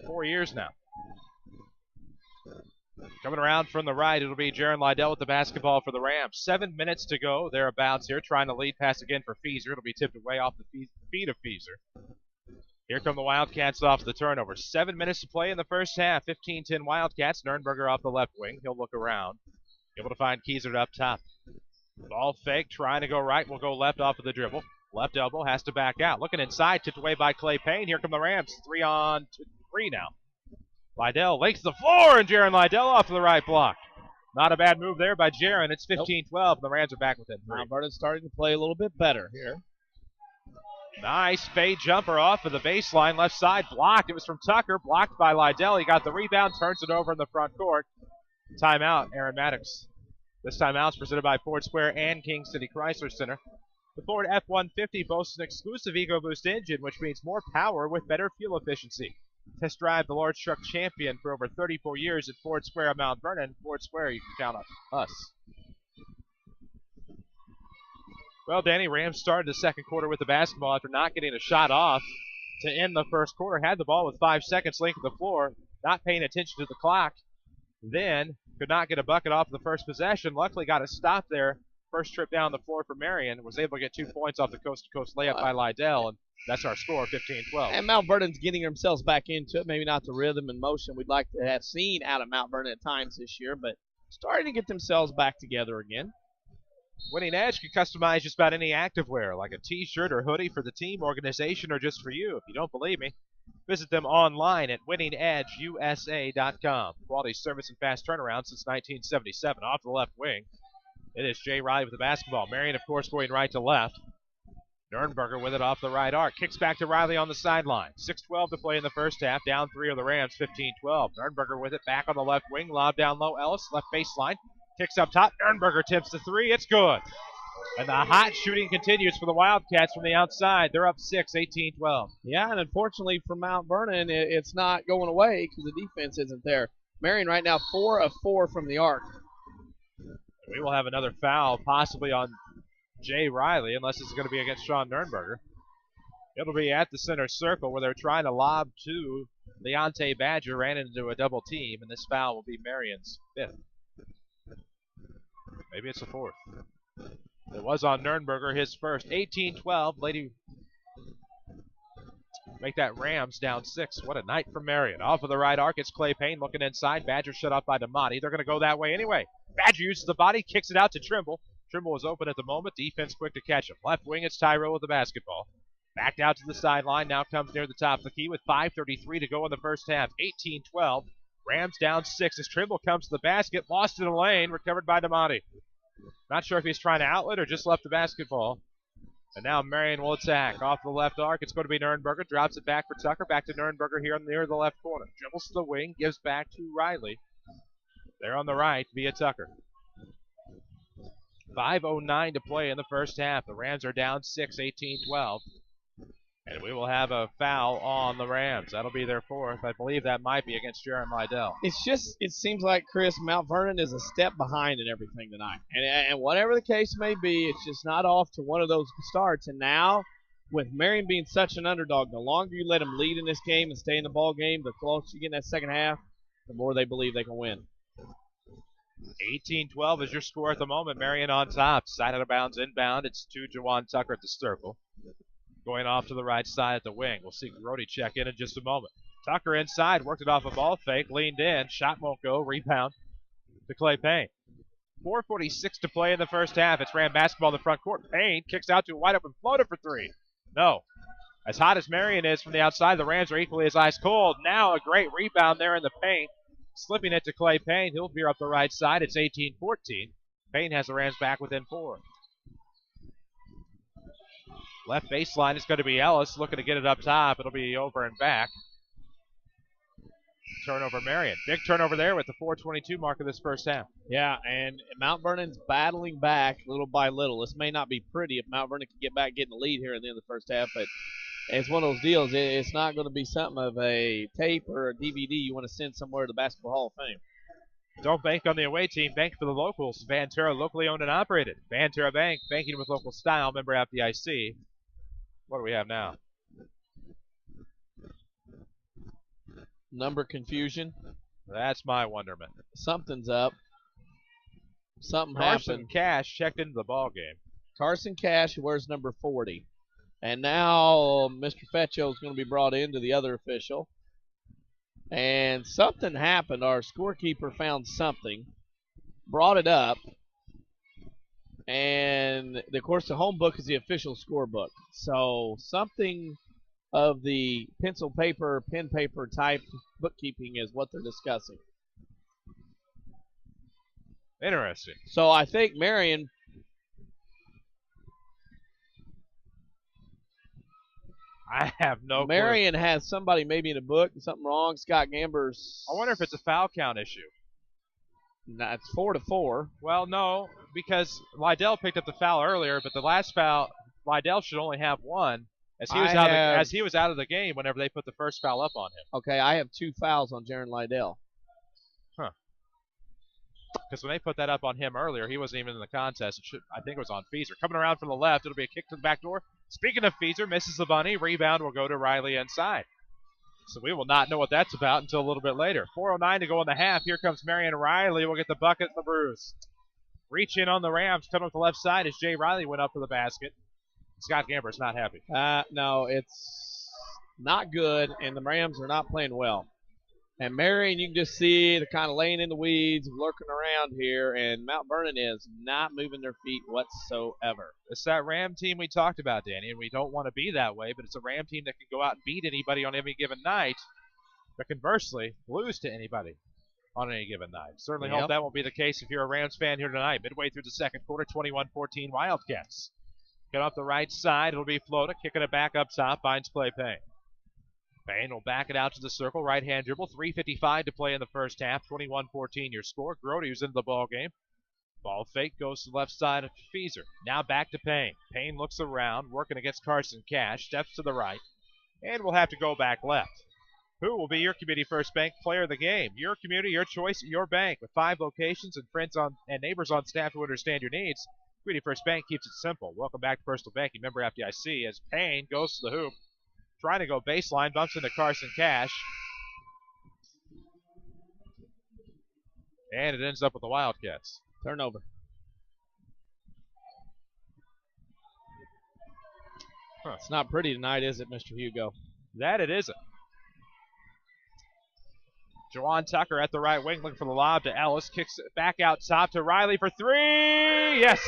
4 years now. Coming around from the right, it'll be Jaron Lydell with the basketball for the Rams. 7 minutes to go, thereabouts here, trying to lead pass again for Feeser. It'll be tipped away off the feet of Feeser. Here come the Wildcats off the turnover. 7 minutes to play in the first half. 15-10 Wildcats. Nernberger off the left wing. He'll look around. Able to find Keyser up top. Ball fake, trying to go right, will go left off of the dribble. Left elbow has to back out. Looking inside, tipped away by Clay Payne. Here come the Rams. 3-on-3 now. Liddell lakes the floor, and Jaron Liddell off to the right block. Not a bad move there by Jaron. It's 15-12. The Rams are back within 3. Mount Vernon's starting to play a little bit better here. Nice fade jumper off of the baseline, left side, blocked. It was from Tucker, blocked by Liddell. He got the rebound, turns it over in the front court. Timeout, Aaron Maddox. This timeout's presented by Ford Square and King City Chrysler Center. The Ford F-150 boasts an exclusive EcoBoost engine, which means more power with better fuel efficiency. Test drive the large truck champion for over 34 years at Ford Square, Mount Vernon. Ford Square, you can count on us. Well, Danny, Rams started the second quarter with the basketball after not getting a shot off to end the first quarter. Had the ball with 5 seconds length of the floor, not paying attention to the clock. Then could not get a bucket off the first possession. Luckily got a stop there. First trip down the floor for Marion. Was able to get 2 points off the coast-to-coast layup by Liddell, and that's our score, 15-12. And Mount Vernon's getting themselves back into it. Maybe not the rhythm and motion we'd like to have seen out of Mount Vernon at times this year, but starting to get themselves back together again. Winning Edge can customize just about any activewear, like a t-shirt or hoodie for the team, organization, or just for you. If you don't believe me, visit them online at winningedgeusa.com. Quality service and fast turnaround since 1977. Off the left wing, it is Jay Riley with the basketball. Marion, of course, going right to left. Nurnberger with it off the right arc. Kicks back to Riley on the sideline. 6:12 to play in the first half. Down 3 of the Rams, 15-12. Nurnberger with it back on the left wing. Lob down low. Ellis, left baseline. Kicks up top. Nurnberger tips the 3. It's good. And the hot shooting continues for the Wildcats from the outside. They're up 6, 18-12. Yeah, and unfortunately for Mount Vernon, it's not going away because the defense isn't there. Marion right now 4 of 4 from the arc. We will have another foul possibly on Jay Riley, unless it's going to be against Sean Nurnberger. It'll be at the center circle where they're trying to lob to Leonte Badger. Ran into a double team, and this foul will be Marion's 5th. Maybe it's the 4th. It was on Nurnberger, his first. 18-12. Lady make that Rams down 6. What a night for Marion. Off of the right arc, it's Clay Payne looking inside. Badger shut off by DeMotti. They're going to go that way anyway. Badger uses the body, kicks it out to Trimble. Trimble was open at the moment. Defense quick to catch him. Left wing, it's Tyrell with the basketball. Backed out to the sideline. Now comes near the top of the key with 5:33 to go in the first half. 18-12. Rams down 6 as Trimble comes to the basket. Lost in the lane. Recovered by DeMotti. Not sure if he's trying to outlet or just left the basketball. And now Marion will attack. Off the left arc, it's going to be Nurnberger. Drops it back for Tucker. Back to Nurnberger here near the left corner. Dribbles to the wing. Gives back to Riley. There on the right via Tucker. 5:09 to play in the first half. The Rams are down 6, 18-12. And we will have a foul on the Rams. That'll be their 4th. I believe that might be against Jaron Liddell. It seems like, Chris, Mount Vernon is a step behind in everything tonight. And whatever the case may be, it's just not off to one of those starts. And now, with Marion being such an underdog, the longer you let them lead in this game and stay in the ball game, the closer you get in that second half, the more they believe they can win. 18-12 is your score at the moment. Marion on top. Side out of bounds, inbound. It's to Jawan Tucker at the circle. Going off to the right side at the wing. We'll see Grody check in just a moment. Tucker inside, worked it off a ball fake, leaned in, shot won't go, rebound to Clay Payne. 4:46 to play in the first half. It's Ram basketball in the front court. Payne kicks out to a wide open floater for 3. No. As hot as Marion is from the outside, the Rams are equally as ice cold. Now a great rebound there in the paint. Slipping it to Clay Payne. He'll veer up the right side. It's 18-14. Payne has the Rams back within 4. Left baseline is going to be Ellis looking to get it up top. It'll be over and back. Turnover Marion. Big turnover there with the 4:22 mark of this first half. Yeah, and Mount Vernon's battling back little by little. This may not be pretty if Mount Vernon can get back, getting the lead here at the end of the first half, but it's one of those deals. It's not going to be something of a tape or a DVD you want to send somewhere to the Basketball Hall of Fame. Don't bank on the away team. Bank for the locals. Vanterra, locally owned and operated. Vanterra Bank, banking with local style. Member FDIC. What do we have now? Number confusion. That's my wonderment. Something's up. Something Carson happened. Cash checked into the ball game. Carson Cash, who wears number 40. And now Mr. Fetcho is going to be brought in to the other official. And something happened. Our scorekeeper found something, brought it up, And, of course, the home book is the official scorebook. So something of the pencil paper, pen paper type bookkeeping is what they're discussing. Interesting. So I think Marion I have no Marion has somebody maybe in a book, something wrong. Scott Gamber's. I wonder if it's a foul count issue. Nah, it's 4-4. Well, no, because Lydell picked up the foul earlier, but the last foul, Lydell should only have one, as he was out of the game whenever they put the first foul up on him. Okay, I have 2 fouls on Jaron Lydell. Huh. Because when they put that up on him earlier, he wasn't even in the contest. I think it was on Feeser. Coming around from the left, it'll be a kick to the back door. Speaking of Feeser, misses the bunny. Rebound will go to Riley inside. So we will not know what that's about until a little bit later. 4:09 to go in the half. Here comes Marion Riley. We'll get the bucket and the bruise. Reach in on the Rams. Coming with the left side as Jay Riley went up for the basket. Scott Gamber's not happy. No, it's not good, and the Rams are not playing well. And Marion, you can just see they're kind of laying in the weeds, lurking around here, and Mount Vernon is not moving their feet whatsoever. It's that Ram team we talked about, Danny, and we don't want to be that way, but it's a Ram team that can go out and beat anybody on any given night, but conversely, lose to anybody on any given night. Certainly hope that won't be the case if you're a Rams fan here tonight. Midway through the second quarter, 21-14 Wildcats. Get off the right side, it'll be Flota, kicking it back up top, finds Clay Payne. Payne will back it out to the circle, right-hand dribble, 3:55 to play in the first half, 21-14 your score. Grody's into the ball game. Ball fake goes to the left side of Feeser. Now back to Payne. Payne looks around, working against Carson Cash, steps to the right, and will have to go back left. Who will be your Community First Bank player of the game? Your community, your choice, your bank. With 5 locations and friends and neighbors on staff who understand your needs, Community First Bank keeps it simple. Welcome back to Personal Banking. Member FDIC as Payne goes to the hoop. Trying to go baseline, bumps into Carson Cash. And it ends up with the Wildcats. Turnover. It's not pretty tonight, is it, Mr. Hugo? That it isn't. Jawan Tucker at the right wing, looking for the lob to Ellis. Kicks it back out top to Riley for 3. Yes!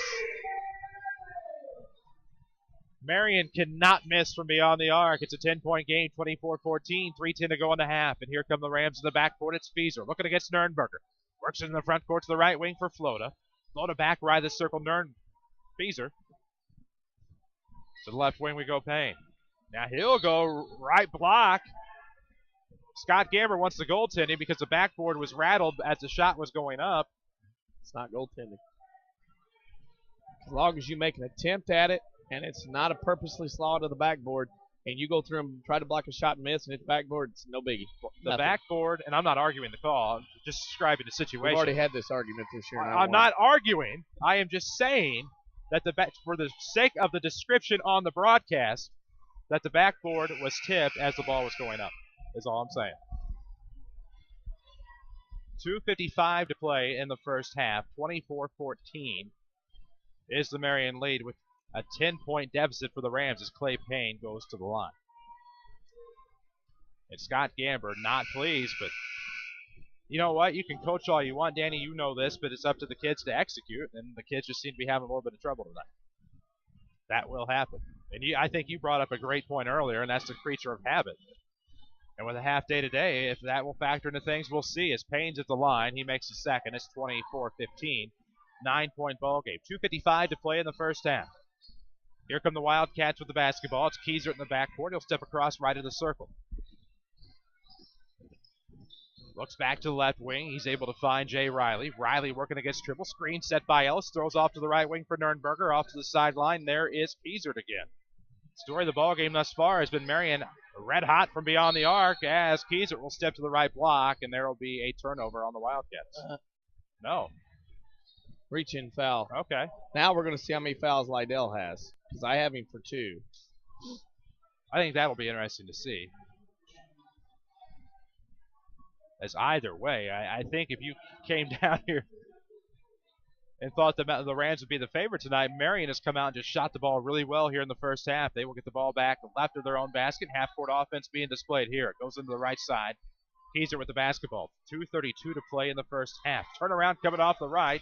Marion cannot miss from beyond the arc. It's a 10-point game, 24-14, 3:10 to go in the half. And here come the Rams in the backcourt. It's Feeser looking against Nernberger. Works it in the front court to the right wing for Flota. Flota back right the circle, Feeser. To the left wing we go Payne. Now he'll go right block. Scott Gamber wants the goaltending because the backboard was rattled as the shot was going up. It's not goaltending. As long as you make an attempt at it, and it's not a purposely slaw to the backboard, and you go through and try to block a shot and miss and hit the backboard, it's no biggie. The backboard, and I'm not arguing the call, I'm just describing the situation. We've already had this argument this year. I'm not arguing. I am just saying that for the sake of the description on the broadcast, that the backboard was tipped as the ball was going up, is all I'm saying. 2:55 to play in the first half, 24-14 is the Marion lead with a 10-point deficit for the Rams as Clay Payne goes to the line. And Scott Gamber not pleased, but you know what? You can coach all you want, Danny. You know this, but it's up to the kids to execute, and the kids just seem to be having a little bit of trouble tonight. That will happen. And I think you brought up a great point earlier, and that's the creature of habit. And with a half day today, if that will factor into things, we'll see. As Payne's at the line, he makes the second. It's 24-15. 9-point ball game. 2:55 to play in the first half. Here come the Wildcats with the basketball. It's Keyser in the backcourt. He'll step across right of the circle. Looks back to the left wing. He's able to find Jay Riley. Riley working against triple. Screen set by Ellis. Throws off to the right wing for Nernberger. Off to the sideline. There is Keyser again. Story of the ball game thus far has been Marion red hot from beyond the arc as Keyser will step to the right block, and there will be a turnover on the Wildcats. No. Reach-in foul. Okay. Now we're going to see how many fouls Lydell has, because I have him for 2. I think that'll be interesting to see. As either way, I think if you came down here and thought the Rams would be the favorite tonight, Marion has come out and just shot the ball really well here in the first half. They will get the ball back left of their own basket. Half-court offense being displayed here. It goes into the right side. Keyser with the basketball. 2:32 to play in the first half. Turnaround coming off the right.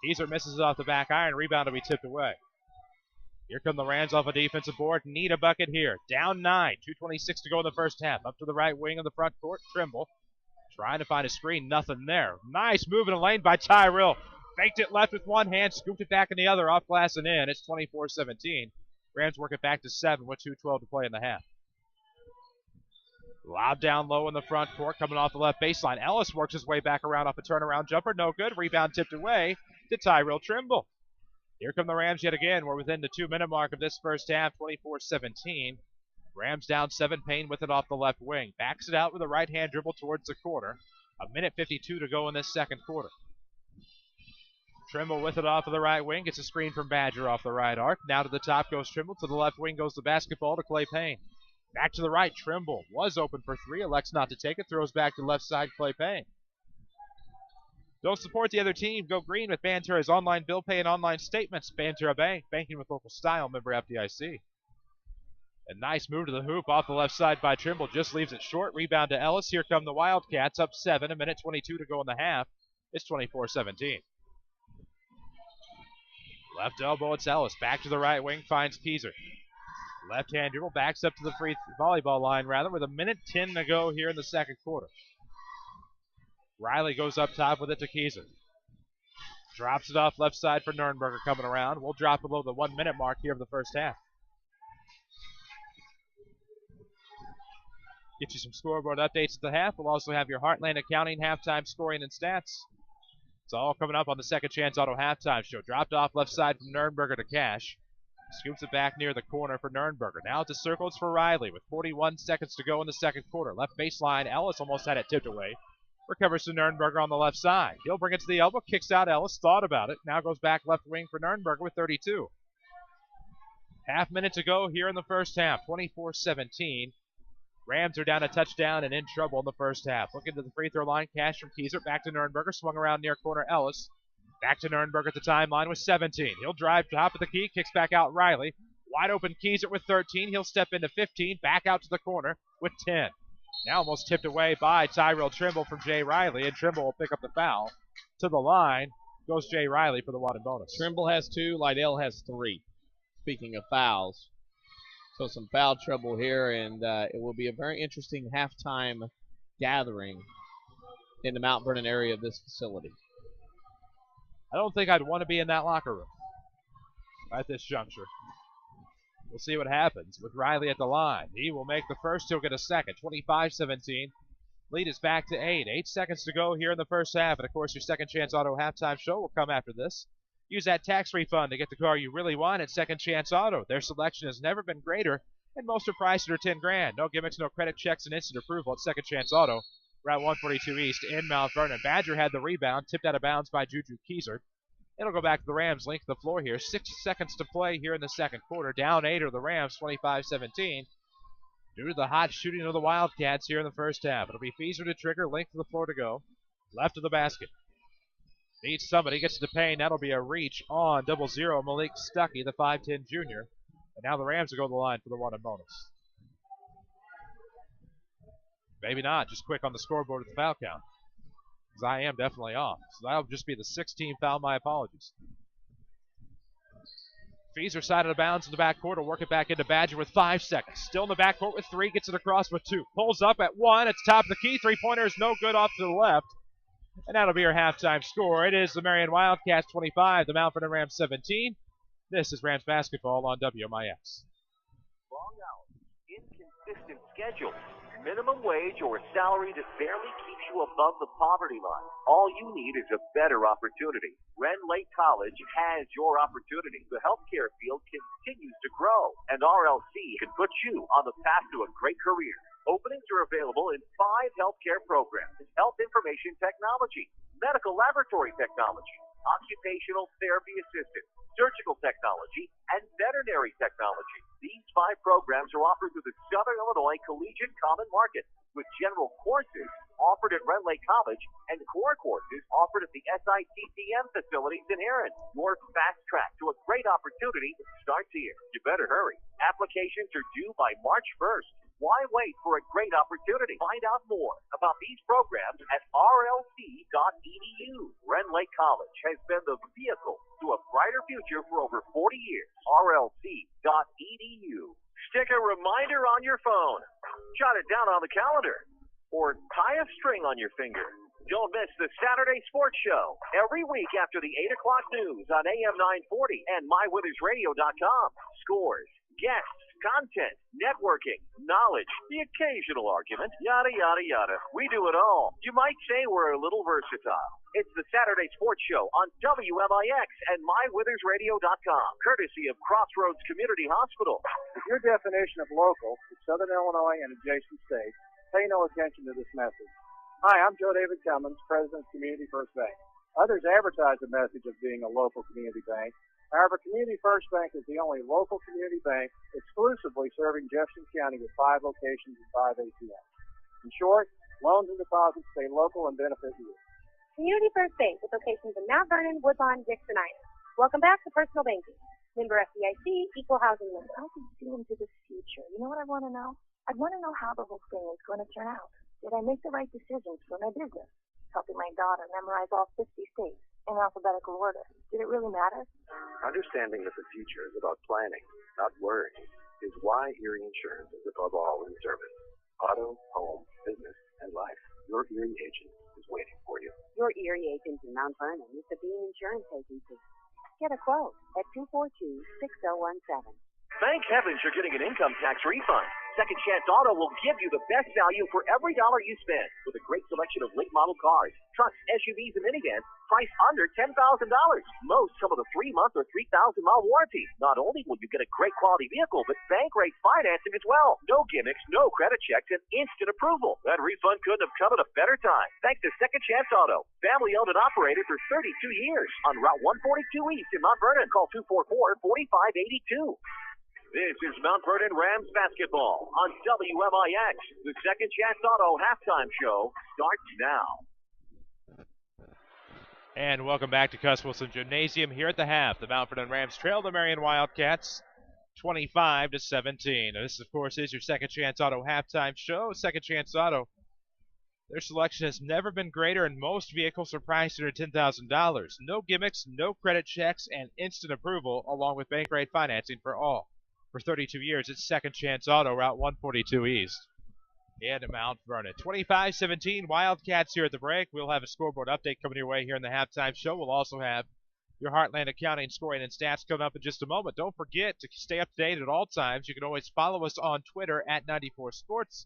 Keezer misses it off the back iron. Rebound will be tipped away. Here come the Rams off a defensive board. Need a bucket here. Down 9. 2:26 to go in the first half. Up to the right wing of the front court. Trimble trying to find a screen. Nothing there. Nice move in the lane by Tyrell. Faked it left with one hand. Scooped it back in the other. Off glass and in. It's 24-17. Rams work it back to 7 with 2:12 to play in the half. Lob down low in the front court. Coming off the left baseline. Ellis works his way back around off a turnaround jumper. No good. Rebound tipped away to Tyrell Trimble. Here come the Rams yet again. We're within the 2-minute mark of this first half, 24-17. Rams down 7. Payne with it off the left wing. Backs it out with a right-hand dribble towards the corner. 1:52 to go in this second quarter. Trimble with it off of the right wing. Gets a screen from Badger off the right arc. Now to the top goes Trimble. To the left wing goes the basketball to Clay Payne. Back to the right. Trimble was open for 3. Elects not to take it. Throws back to left side. Clay Payne. Don't support the other team. Go green with Banterra's online bill pay and online statements. Banterra Bank, banking with local style, member FDIC. A nice move to the hoop off the left side by Trimble. Just leaves it short. Rebound to Ellis. Here come the Wildcats up 7. 1:22 to go in the half. It's 24-17. Left elbow, it's Ellis. Back to the right wing, finds Keezer. Left hand dribble, backs up to the volleyball line with 1:10 to go here in the second quarter. Riley goes up top with it to Keezer. Drops it off left side for Nurnberger coming around. We'll drop below the 1-minute mark here of the first half. Get you some scoreboard updates at the half. We'll also have your Heartland Accounting halftime scoring and stats. It's all coming up on the Second Chance Auto halftime show. Dropped off left side from Nurnberger to Cash. Scoops it back near the corner for Nurnberger. Now it's a circle. It's for Riley with 41 seconds to go in the second quarter. Left baseline. Ellis almost had it tipped away. Recovers to Nurnberger on the left side. He'll bring it to the elbow. Kicks out Ellis. Thought about it. Now goes back left wing for Nurnberger with 32. Half minute to go here in the first half. 24-17. Rams are down a touchdown and in trouble in the first half. Looking to the free throw line. Cash from Keezer. Back to Nurnberger. Swung around near corner Ellis. Back to Nurnberger at the timeline with 17. He'll drive top of the key. Kicks back out Riley. Wide open Keezer with 13. He'll step into 15. Back out to the corner with 10. Now almost tipped away by Tyrell Trimble from Jay Riley, and Trimble will pick up the foul. To the line goes Jay Riley for the one and bonus. Trimble has 2, Lydell has 3. Speaking of fouls. So some foul trouble here, and it will be a very interesting halftime gathering in the Mount Vernon area of this facility. I don't think I'd want to be in that locker room at this juncture. We'll see what happens with Riley at the line. He will make the first. He'll get a second. 25-17. Lead is back to 8. 8 seconds to go here in the first half. And, of course, your Second Chance Auto halftime show will come after this. Use that tax refund to get the car you really want at Second Chance Auto. Their selection has never been greater, and most are priced under $10,000. No gimmicks, no credit checks, and instant approval at Second Chance Auto. Route 142 East in Mount Vernon. Badger had the rebound, tipped out of bounds by Juju Keezer. It'll go back to the Rams, length of the floor here. 6 seconds to play here in the second quarter. Down 8 are the Rams, 25-17. Due to the hot shooting of the Wildcats here in the first half. It'll be Feezer to trigger, length of the floor to go. Left of the basket. Beats somebody, gets to Payne. That'll be a reach on 0-0 Malik Stuckey, the 5'10 junior. And now the Rams will go to the line for the one and bonus. Maybe not, just quick on the scoreboard at the foul count. Because I am definitely off. So that'll just be the 16th foul. My apologies. Feezer side of the bounds in the backcourt. Will work it back into Badger with 5 seconds. Still in the backcourt with 3. Gets it across with 2. Pulls up at 1. It's top of the key. 3-pointer is no good off to the left. And that'll be your halftime score. It is the Marion Wildcats 25, the Mount Vernon Rams 17. This is Rams basketball on WMIX. Long hours, inconsistent schedules, minimum wage, or a salary that barely keeps you above the poverty line. All you need is a better opportunity. Ren Lake College has your opportunity. The healthcare field continues to grow, and RLC can put you on the path to a great career. Openings are available in 5 healthcare programs: health information technology, medical laboratory technology, occupational therapy assistant, surgical technology, and veterinary technology. These 5 programs are offered through the Southern Illinois Collegiate Common Market, with general courses offered at Ren Lake College and core courses offered at the SITTM facilities in Erin. Your fast track to a great opportunity starts here. You better hurry. Applications are due by March 1st. Why wait for a great opportunity? Find out more about these programs at rlc.edu. Ren Lake College has been the vehicle to a brighter future for over 40 years. rlc.edu. Stick a reminder on your phone. Jot it down on the calendar. Or tie a string on your finger. Don't miss the Saturday Sports Show every week after the 8 o'clock news on AM 940 and MyWithersRadio.com. Scores, guests, content, networking, knowledge, the occasional argument, yada, yada, yada. We do it all. You might say we're a little versatile. It's the Saturday Sports Show on WMIX and MyWithersRadio.com, courtesy of Crossroads Community Hospital. If your definition of local is Southern Illinois and adjacent states, pay no attention to this message. Hi, I'm Joe David Cummins, President of Community First Bank. Others advertise the message of being a local community bank. However, Community First Bank is the only local community bank exclusively serving Jefferson County with 5 locations and 5 ATMs. In short, loans and deposits stay local and benefit you. Community First Bank with locations in Mount Vernon, Woodlawn, Dixon, Ida. Welcome back to Personal Banking. Member FDIC, Equal Housing Lender. I can see into the future. You know what I want to know? I want to know how the whole thing is going to turn out. Did I make the right decisions for my business? Helping my daughter memorize all 50 states in alphabetical order. Did it really matter? Understanding that the future is about planning, not worrying, is why Erie Insurance is above all in service. Auto, home, business, and life. Your Erie agent is waiting for you. Your Erie agent in Mount Vernon is the Bean Insurance Agency. Get a quote at 242-6017. Thank heavens you're getting an income tax refund. Second Chance Auto will give you the best value for every dollar you spend with a great selection of late model cars, trucks, SUVs, and minivans priced under $10,000. Most come with a 3-month or 3,000-mile warranty. Not only will you get a great quality vehicle, but bank rate financing as well. No gimmicks, no credit checks, and instant approval. That refund couldn't have come at a better time. Thanks to Second Chance Auto, family owned and operated for 32 years on Route 142 East in Mount Vernon. Call 244-4582. This is Mount Vernon Rams basketball on WMIX. The Second Chance Auto halftime show starts now. And welcome back to Cuss Wilson Gymnasium here at the half. The Mount Vernon Rams trail the Marion Wildcats 25-17. This, of course, is your Second Chance Auto halftime show. Second Chance Auto, their selection has never been greater, and most vehicles are priced under $10,000. No gimmicks, no credit checks, and instant approval, along with bank rate financing for all. For 32 years, it's Second Chance Auto, Route 142 East in Mount Vernon. 25-17, Wildcats here at the break. We'll have a scoreboard update coming your way here in the halftime show. We'll also have your Heartland Accounting scoring and stats coming up in just a moment. Don't forget to stay up to date at all times. You can always follow us on Twitter at 94Sports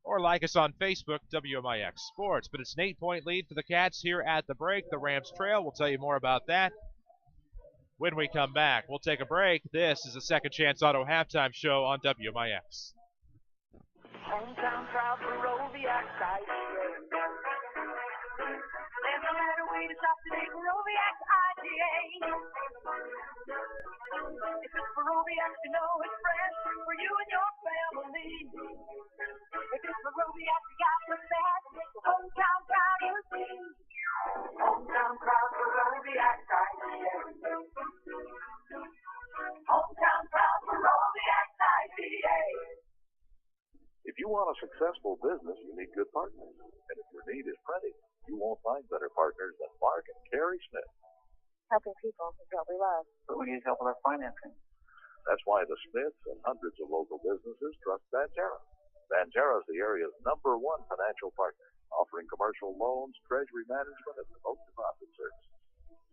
or like us on Facebook, WMIX Sports. But it's an 8-point lead for the Cats here at the break. The Rams trail. We'll tell you more about that when we come back. We'll take a break. This is the Second Chance Auto halftime show on WMIX. Hometown proud for Roviac side. There's no better way to shop today for Roviac IGA. If it's for Roviac, you know it's fresh for you and your family. If it's for Roviac, you got to that. Hometown proud is me. Hometown proud for Roviac IGA. Hometown proud for Roviac IGA. If you want a successful business, you need good partners. And if your need is plenty, you won't find better partners than Mark and Carrie Smith. Helping people is what we love. But we need help with our financing. That's why the Smiths and hundreds of local businesses trust Banterra. Banterra is the area's #1 financial partner, offering commercial loans, treasury management, and remote deposit services.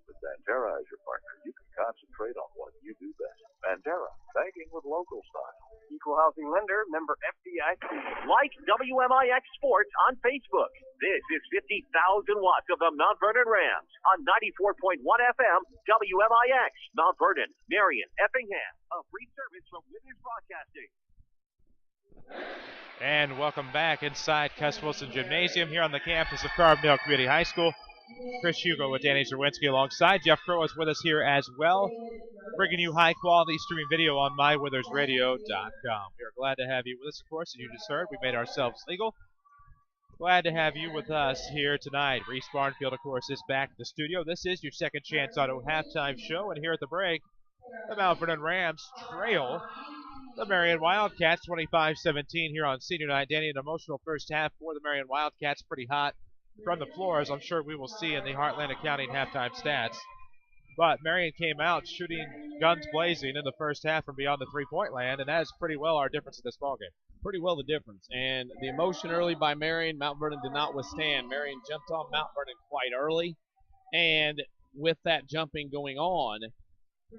With Banterra as your partner, you can concentrate on what you do best. Banterra, banking with local style. Equal housing lender, member FDIC. Like WMIX Sports on Facebook. This is 50,000 watts of the Mount Vernon Rams on 94.1 FM WMIX. Mount Vernon, Marion, Effingham. A free service from Withers Broadcasting. And welcome back inside Cuss Wilson Gymnasium here on the campus of Carbondale Community High School. Chris Hugo with Danny Czerwinski alongside. Jeff Crow is with us here as well, bringing you high-quality streaming video on MyWithersRadio.com. We are glad to have you with us, of course, as you just heard. We made ourselves legal. Glad to have you with us here tonight. Reese Barnfield, of course, is back in the studio. This is your Second Chance Auto halftime show, and here at the break, the Mount Vernon Rams trail the Marion Wildcats, 25-17 here on senior night. Danny, an emotional first half for the Marion Wildcats, pretty hot from the floor, as I'm sure we will see in the Heartland Accounting halftime stats. But Marion came out shooting guns blazing in the first half from beyond the three-point land, and that is pretty well our difference in this ballgame. Pretty well the difference. And the emotion early by Marion, Mount Vernon did not withstand. Marion jumped on Mount Vernon quite early, and with that jumping going on,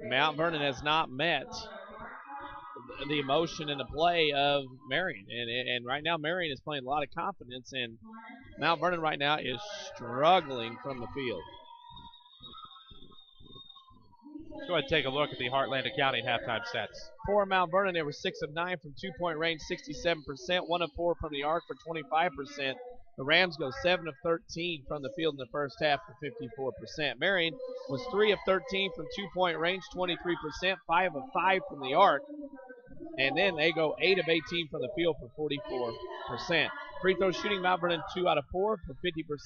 Mount Vernon has not met the emotion and the play of Marion. And right now, Marion is playing a lot of confidence, and Mount Vernon right now is struggling from the field. Let's go ahead and take a look at the Heartland Accounting halftime stats. For Mount Vernon, they were 6 of 9 from two-point range, 67%, 1 of 4 from the arc for 25%. The Rams go 7 of 13 from the field in the first half for 54%. Marion was 3 of 13 from two-point range, 23%, 5 of 5 from the arc. And then they go 8 of 18 from the field for 44%. Free throw shooting, Mount Vernon 2 out of 4 for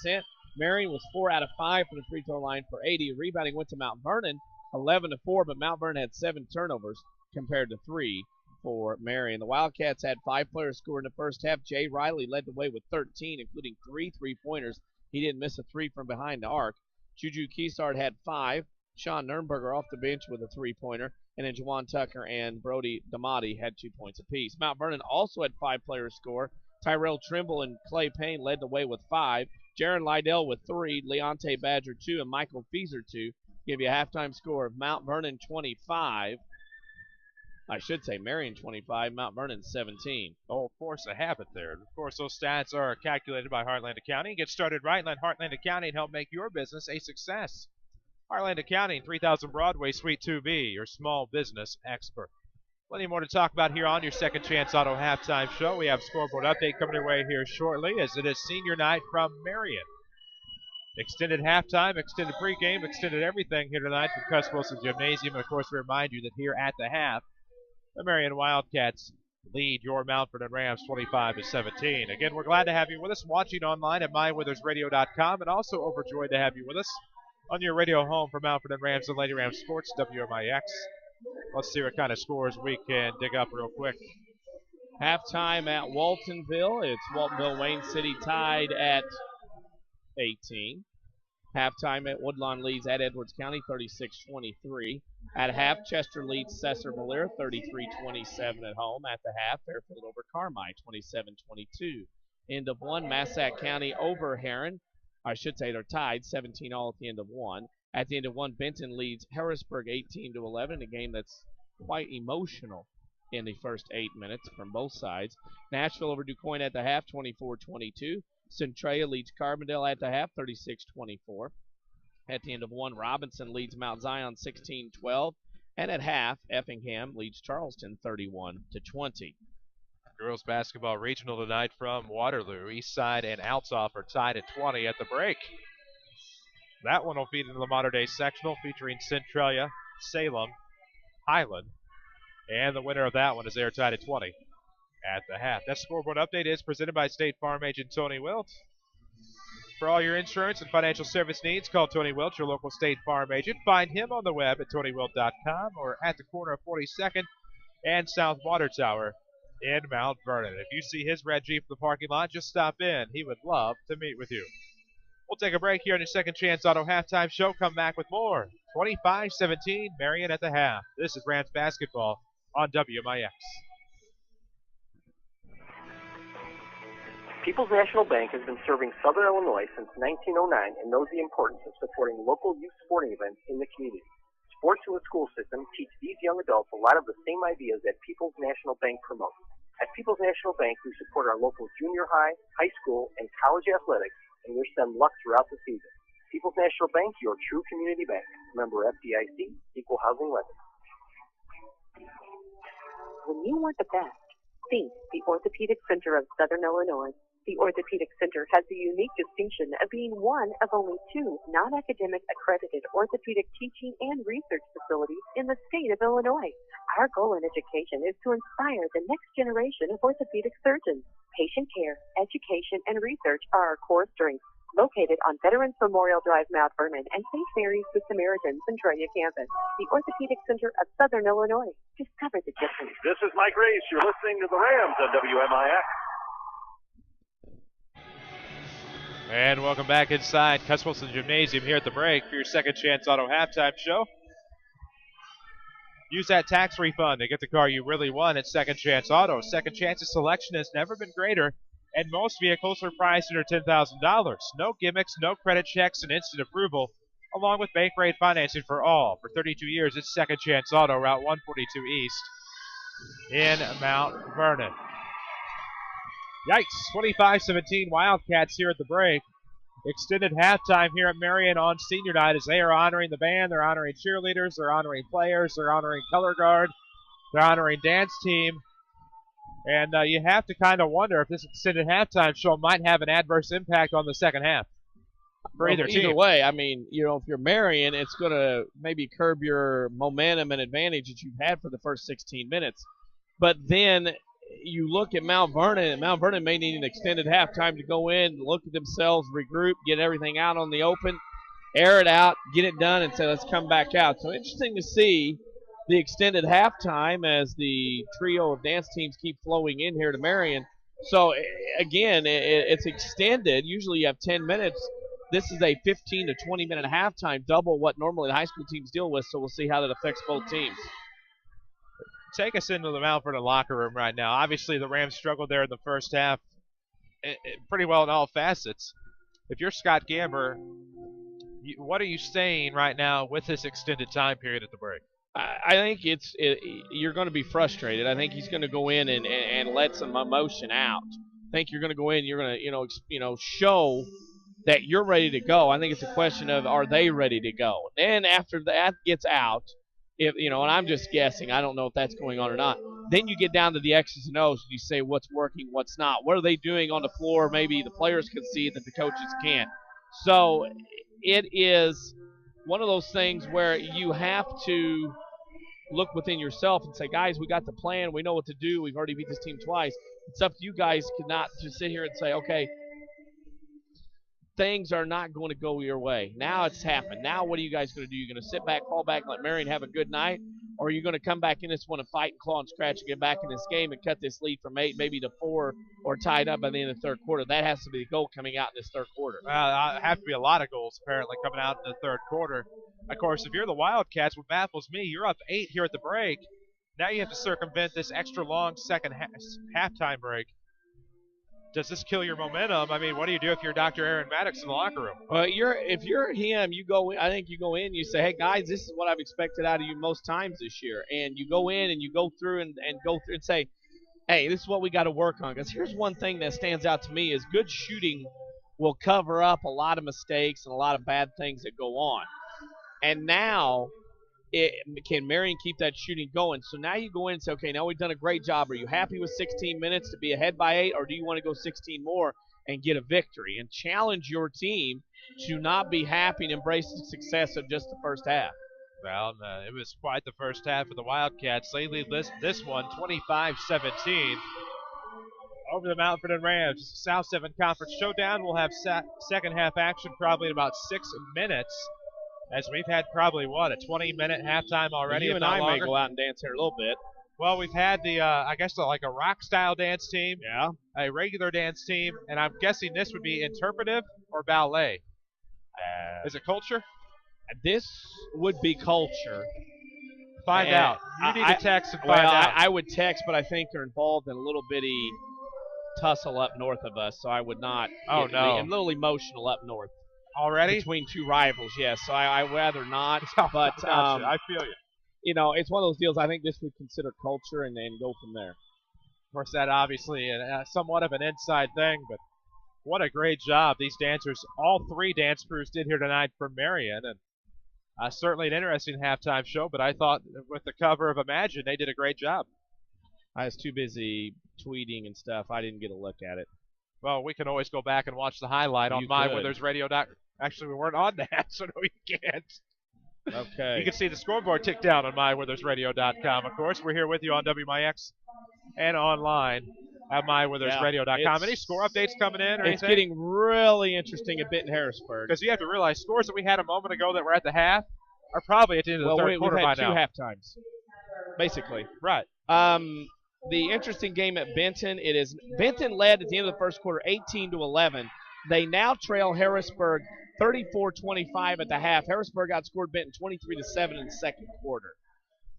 50%. Marion was 4 out of 5 from the free throw line for 80. Rebounding went to Mount Vernon, 11 to 4, but Mount Vernon had 7 turnovers compared to 3 for Marion. The Wildcats had 5 players score in the first half. Jay Riley led the way with 13, including 3 three-pointers. He didn't miss a 3 from behind the arc. Juju Keysard had 5. Sean Nurnberger off the bench with a 3-pointer. And then Juwan Tucker and Brody Damati had 2 points apiece. Mount Vernon also had 5 players score. Tyrell Trimble and Clay Payne led the way with 5. Jaron Lydell with 3. Leonte Badger 2. And Michael Feeser 2. Give you a halftime score of Mount Vernon 25. I should say Marion 25, Mount Vernon 17. Oh, force a habit there. Of course, those stats are calculated by Heartland Accounting. Get started right. Let Heartland Accounting help make your business a success. Heartland Accounting, 3000 Broadway, Suite 2B, your small business expert. Plenty more to talk about here on your Second Chance Auto halftime show. We have scoreboard update coming your way here shortly, as it is senior night from Marion. Extended halftime, extended pregame, extended everything here tonight from Cuss Wilson Gymnasium. And of course, we remind you that here at the half, the Marion Wildcats lead your Mount Vernon Rams 25-17. Again, we're glad to have you with us, watching online at mywithersradio.com, and also overjoyed to have you with us on your radio home for Mount Vernon Rams and Lady Rams Sports, WMIX. Let's see what kind of scores we can dig up real quick. Halftime at Waltonville. It's Waltonville Wayne City tied at 18. Halftime at Woodlawn leads at Edwards County 36-23. At half, Chester leads Cesar Valera 33-27 at home. At the half, Fairfield over Carmi 27-22. End of one, Massac County over Heron. I should say they're tied 17 all at the end of one. At the end of one, Benton leads Harrisburg 18-11, a game that's quite emotional in the first 8 minutes from both sides. Nashville over DuQuoin at the half 24-22. Centralia leads Carbondale at the half, 36-24. At the end of one, Robinson leads Mount Zion 16-12. And at half, Effingham leads Charleston 31-20. Girls basketball regional tonight from Waterloo. Eastside and Althoff are tied at 20 at the break. That one will feed into the modern-day sectional featuring Centralia, Salem, Highland. And the winner of that one is there tied at 20. At the half. That scoreboard update is presented by State Farm agent Tony Wilt. For all your insurance and financial service needs, call Tony Wilt, your local State Farm agent. Find him on the web at TonyWilt.com or at the corner of 42nd and South Water Tower in Mount Vernon. If you see his red Jeep in the parking lot, just stop in. He would love to meet with you. We'll take a break here on your Second Chance Auto halftime show. Come back with more. 25-17, Marion at the half. This is Rams basketball on WMIX. People's National Bank has been serving Southern Illinois since 1909 and knows the importance of supporting local youth sporting events in the community. Sports in the school system teach these young adults a lot of the same ideas that People's National Bank promotes. At People's National Bank, we support our local junior high, high school, and college athletics and wish them luck throughout the season. People's National Bank, your true community bank. Member FDIC, Equal Housing Lender. When you want the best, think the Orthopedic Center of Southern Illinois. The Orthopedic Center has the unique distinction of being one of only 2 non-academic accredited orthopedic teaching and research facilities in the state of Illinois. Our goal in education is to inspire the next generation of orthopedic surgeons. Patient care, education, and research are our core strengths. Located on Veterans Memorial Drive, Mount Vernon, and St. Mary's Good Samaritans Centralia campus, the Orthopedic Center of Southern Illinois. Discover the difference. This is Mike Reese. You're listening to the Rams on WMIX. And welcome back inside Cuss Wilson Gymnasium here at the break for your Second Chance Auto halftime show. Use that tax refund to get the car you really want at Second Chance Auto. Second Chance's selection has never been greater, and most vehicles are priced under $10,000. No gimmicks, no credit checks, and instant approval, along with bank rate financing for all. For 32 years, it's Second Chance Auto, Route 142 East in Mount Vernon. Yikes, 25-17 Wildcats here at the break. Extended halftime here at Marion on senior night as they are honoring the band, they're honoring cheerleaders, they're honoring players, they're honoring color guard, they're honoring dance team. And you have to kind of wonder if this extended halftime show might have an adverse impact on the second half for either team. Either way, I mean, you know, if you're Marion, it's going to maybe curb your momentum and advantage that you've had for the first 16 minutes. But then you look at Mount Vernon, and Mount Vernon may need an extended halftime to go in, look at themselves, regroup, get everything out on the open, air it out, get it done, and say, let's come back out. So interesting to see the extended halftime as the trio of dance teams keep flowing in here to Marion. So, again, it's extended. Usually you have 10 minutes. This is a 15 to 20-minute halftime, double what normally the high school teams deal with, so we'll see how that affects both teams. Take us into the Mount Vernon locker room right now. Obviously, the Rams struggled there in the first half pretty well in all facets. If you're Scott Gamber, what are you saying right now with this extended time period at the break? I think you're going to be frustrated. I think he's going to go in and let some emotion out. I think you're going to go in, you're going to show that you're ready to go. I think it's a question of, are they ready to go? And after that gets out, and I'm just guessing, I don't know if that's going on or not, then you get down to the X's and O's and you say what's working, what's not. What are they doing on the floor? Maybe the players can see that the coaches can't. So it is one of those things where you have to look within yourself and say, guys, we got the plan. We know what to do. We've already beat this team twice. It's up to you guys not to sit here and say, okay, things are not going to go your way. Now it's happened. Now what are you guys going to do? You're going to sit back, fall back, and let Marion have a good night? Or are you going to come back in this one and fight and claw and scratch and get back in this game and cut this lead from 8 maybe to 4 or tied up by the end of the third quarter? That has to be the goal coming out in this third quarter. Well, it have to be a lot of goals apparently coming out in the third quarter. Of course, if you're the Wildcats, what baffles me, you're up 8 here at the break. Now you have to circumvent this extra long second halftime break. Does this kill your momentum? I mean, what do you do if you're Dr. Aaron Maddox in the locker room? Well, if you're him, you go in. I think you go in. You say, "Hey guys, this is what I've expected out of you most times this year." And you go in and you go through and go through and say, "Hey, this is what we got to work on." Because here's one thing that stands out to me: is good shooting will cover up a lot of mistakes and a lot of bad things that go on. And now, can Marion keep that shooting going? So now you go in and say, okay, now we've done a great job. Are you happy with 16 minutes to be ahead by 8, or do you want to go 16 more and get a victory and challenge your team to not be happy and embrace the success of just the first half? Well, it was quite the first half for the Wildcats. They lead this one 25-17 over the Mount Vernon Rams. South 7 Conference Showdown. We'll have second half action probably in about 6 minutes. As we've had probably, a 20-minute halftime already. You and I may go out and dance here a little bit. Well, we've had like a rock-style dance team. Yeah. A regular dance team. And I'm guessing this would be interpretive or ballet. Is it culture? This would be culture. Find out. You need to text and find out. I would text, but I think they're involved in a little bitty tussle up north of us, so I would not. Oh, no. A little emotional up north. Already? Between two rivals, yes. So I'd rather not. But I feel you. It's one of those deals. I think this would consider culture and then go from there. Of course, that obviously somewhat of an inside thing, but what a great job these dancers, all 3 dance crews did here tonight for Marion. And certainly an interesting halftime show, but I thought with the cover of Imagine, they did a great job. I was too busy tweeting and stuff. I didn't get a look at it. Well, we can always go back and watch the highlight on MyWithersRadio. Actually, we weren't on that, so no, you can't. Okay. You can see the scoreboard tick down on MyWithersRadio.com. Of course, we're here with you on WMIX and online. at mywithersradio.com. Any score updates coming in? Or It's anything? getting really interesting at Benton Harrisburg. Because you have to realize scores that we had a moment ago that were at the half are probably at the end of the third quarter we've by had now. two halftimes, basically. Right. The interesting game at Benton, Benton led at the end of the first quarter 18-11. They now trail Harrisburg 34-25 at the half. Harrisburg outscored Benton 23-7 in the second quarter.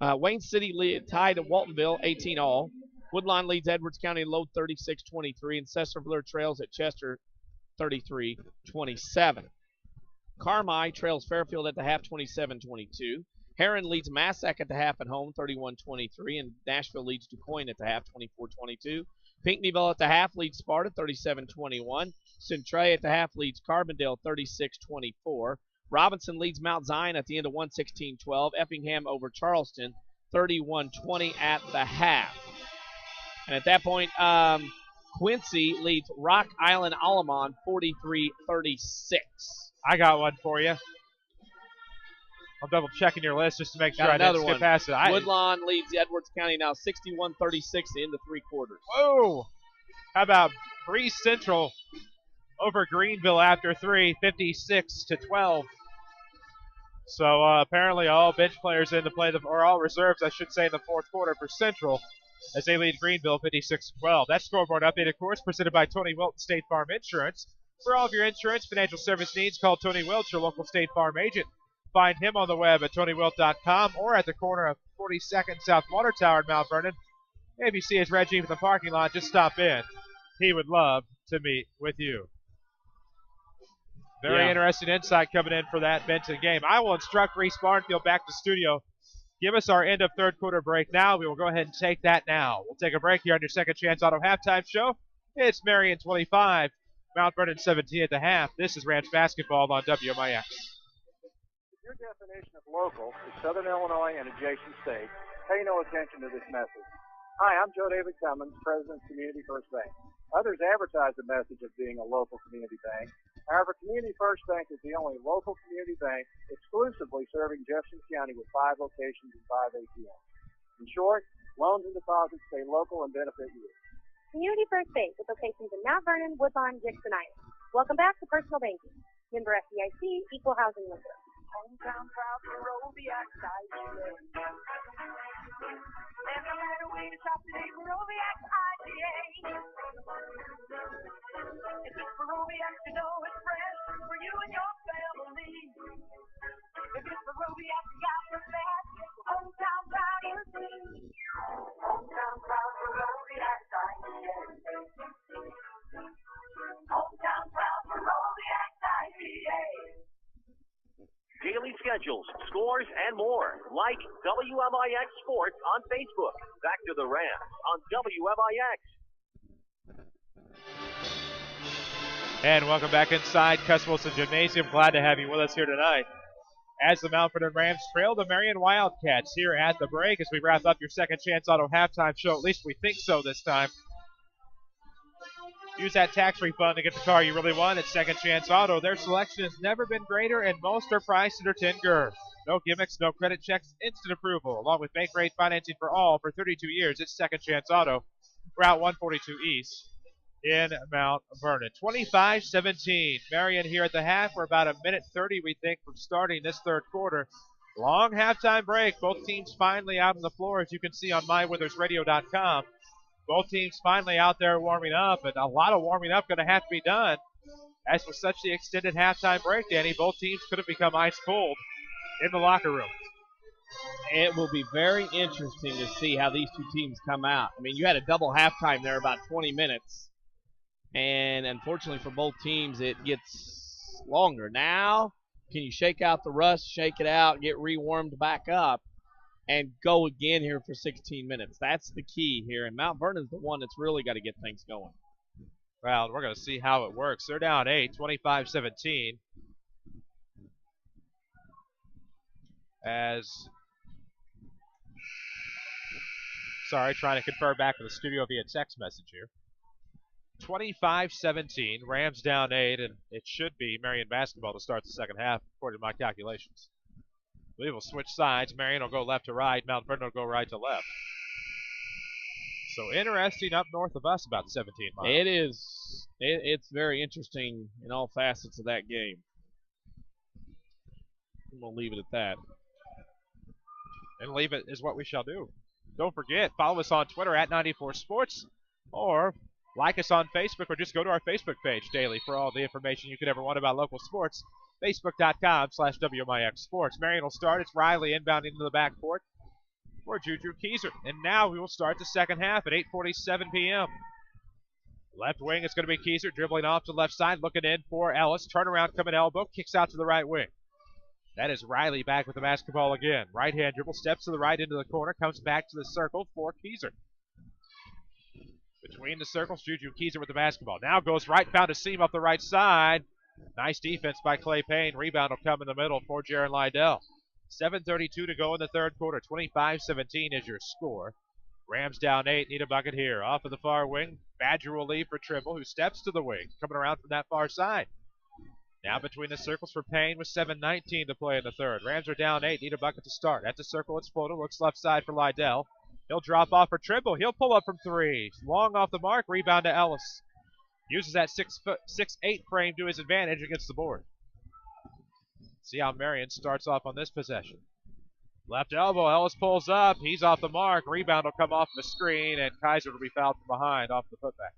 Wayne City tied at Waltonville 18-all. Woodlawn leads Edwards County low 36-23, and Cessna trails at Chester 33-27. Carmi trails Fairfield at the half 27-22. Heron leads Massac at the half at home 31-23, and Nashville leads DuQuoin at the half 24-22. Pinckneyville at the half leads Sparta 37-21. Centray at the half leads Carbondale 36-24. Robinson leads Mount Zion at the end of 116-12. Effingham over Charleston 31-20 at the half. And at that point, Quincy leads Rock Island Alamon 43-36. I got one for you. I'm double checking your list just to make sure I didn't skip past it. Woodlawn leads Edwards County now 61-36 in the three quarters. Whoa! How about Breeze Central over Greenville after 3, 56-12. So apparently all bench players in to play, or all reserves, I should say, in the fourth quarter for Central as they lead Greenville 56-12. That scoreboard update, of course, presented by Tony Wilton State Farm Insurance. For all of your insurance, financial service needs, call Tony Wilt, your local State Farm agent. Find him on the web at TonyWilt.com or at the corner of 42nd South Water Tower in Mount Vernon. If you see his red Jeep in the parking lot, just stop in. He would love to meet with you. Very interesting insight coming in for that Benton game. I will instruct Reese Barnfield back to studio. Give us our end of third quarter break now. We will go ahead and take that now. We'll take a break here on your Second Chance Auto halftime show. It's Marion 25, Mount Vernon 17 at the half. This is Rams basketball on WMIX. Your definition of local is Southern Illinois and adjacent states. Pay no attention to this message. Hi, I'm Joe David Cummins, President of Community First Bank. Others advertise the message of being a local community bank. However, Community First Bank is the only local community bank exclusively serving Jefferson County with 5 locations and 5 ATMs. In short, loans and deposits stay local and benefit you. Community First Bank with locations in Mount Vernon, Woodlawn, Dixon Island. Welcome back to Personal Banking. Member FDIC, Equal Housing Lender. Hometown proud for Roviac IGA. There's no better way to shop today for Roviac IGA. If it's for Roviac, you know it's fresh for you and your family. If it's for Roviac, you got the best. Hometown proud is me. Hometown proud for Roviac IGA. Hometown proud for Roviac IGA. Daily schedules, scores, and more. Like WMIX Sports on Facebook. Back to the Rams on WMIX. And welcome back inside Cuss Wilson Gymnasium. Glad to have you with us here tonight. As the Mount Vernon Rams trail the Marion Wildcats here at the break as we wrap up your Second Chance Auto halftime show. At least we think so this time. Use that tax refund to get the car you really want at Second Chance Auto. Their selection has never been greater, and most are priced under 10 GER. No gimmicks, no credit checks, instant approval, along with bank rate financing for all for 32 years. It's Second Chance Auto, Route 142 East in Mount Vernon. 25-17. Marion here at the half. We're about a minute 30, we think, from starting this third quarter. Long halftime break. Both teams finally out on the floor, as you can see on mywithersradio.com. Both teams finally out there warming up, and a lot of warming up going to have to be done. As for such the extended halftime break, Danny, both teams could have become ice cold in the locker room. It will be very interesting to see how these two teams come out. I mean, you had a double halftime there, about 20 minutes. And unfortunately for both teams, it gets longer. Now, can you shake out the rust, shake it out, get rewarmed back up, and go again here for 16 minutes? That's the key here. And Mount Vernon's the one that's really got to get things going. Well, we're going to see how it works. They're down 8, 25-17. Trying to confer back to the studio via text message here. 25-17. Rams down 8, and it should be Marion basketball to start the second half, according to my calculations. We will switch sides. Marion will go left to right. Mount Vernon will go right to left. So interesting up north of us, about 17 miles. It is. It's very interesting in all facets of that game. I'm going to leave it at that. And leave it is what we shall do. Don't forget, follow us on Twitter at 94Sports, or like us on Facebook, or just go to our Facebook page daily for all the information you could ever want about local sports. Facebook.com/WMIX Sports. Marion will start. It's Riley inbounding into the backcourt for Juju Keyser. And now we will start the second half at 8:47 p.m. Left wing, it's going to be Keyser dribbling off to the left side, looking in for Ellis. Turnaround coming elbow, kicks out to the right wing. That is Riley back with the basketball again. Right-hand dribble, steps to the right into the corner, comes back to the circle for Keyser. Between the circles, Juju Keyser with the basketball. Now goes right, found a seam up the right side. Nice defense by Clay Payne. Rebound will come in the middle for Jaron Lydell. 7:32 to go in the third quarter. 25-17 is your score. Rams down 8, need a bucket here. Off of the far wing, Badger will leave for Trimble, who steps to the wing, coming around from that far side. Now between the circles for Payne with 7:19 to play in the third. Rams are down 8, need a bucket to start. At the circle, it's Floater, looks left side for Lydell. He'll drop off for Trimble. He'll pull up from 3. Long off the mark, rebound to Ellis. Uses that 6'8" frame to his advantage against the board. See how Marion starts off on this possession. Left elbow, Ellis pulls up. He's off the mark. Rebound will come off the screen, and Kaiser will be fouled from behind off the putback.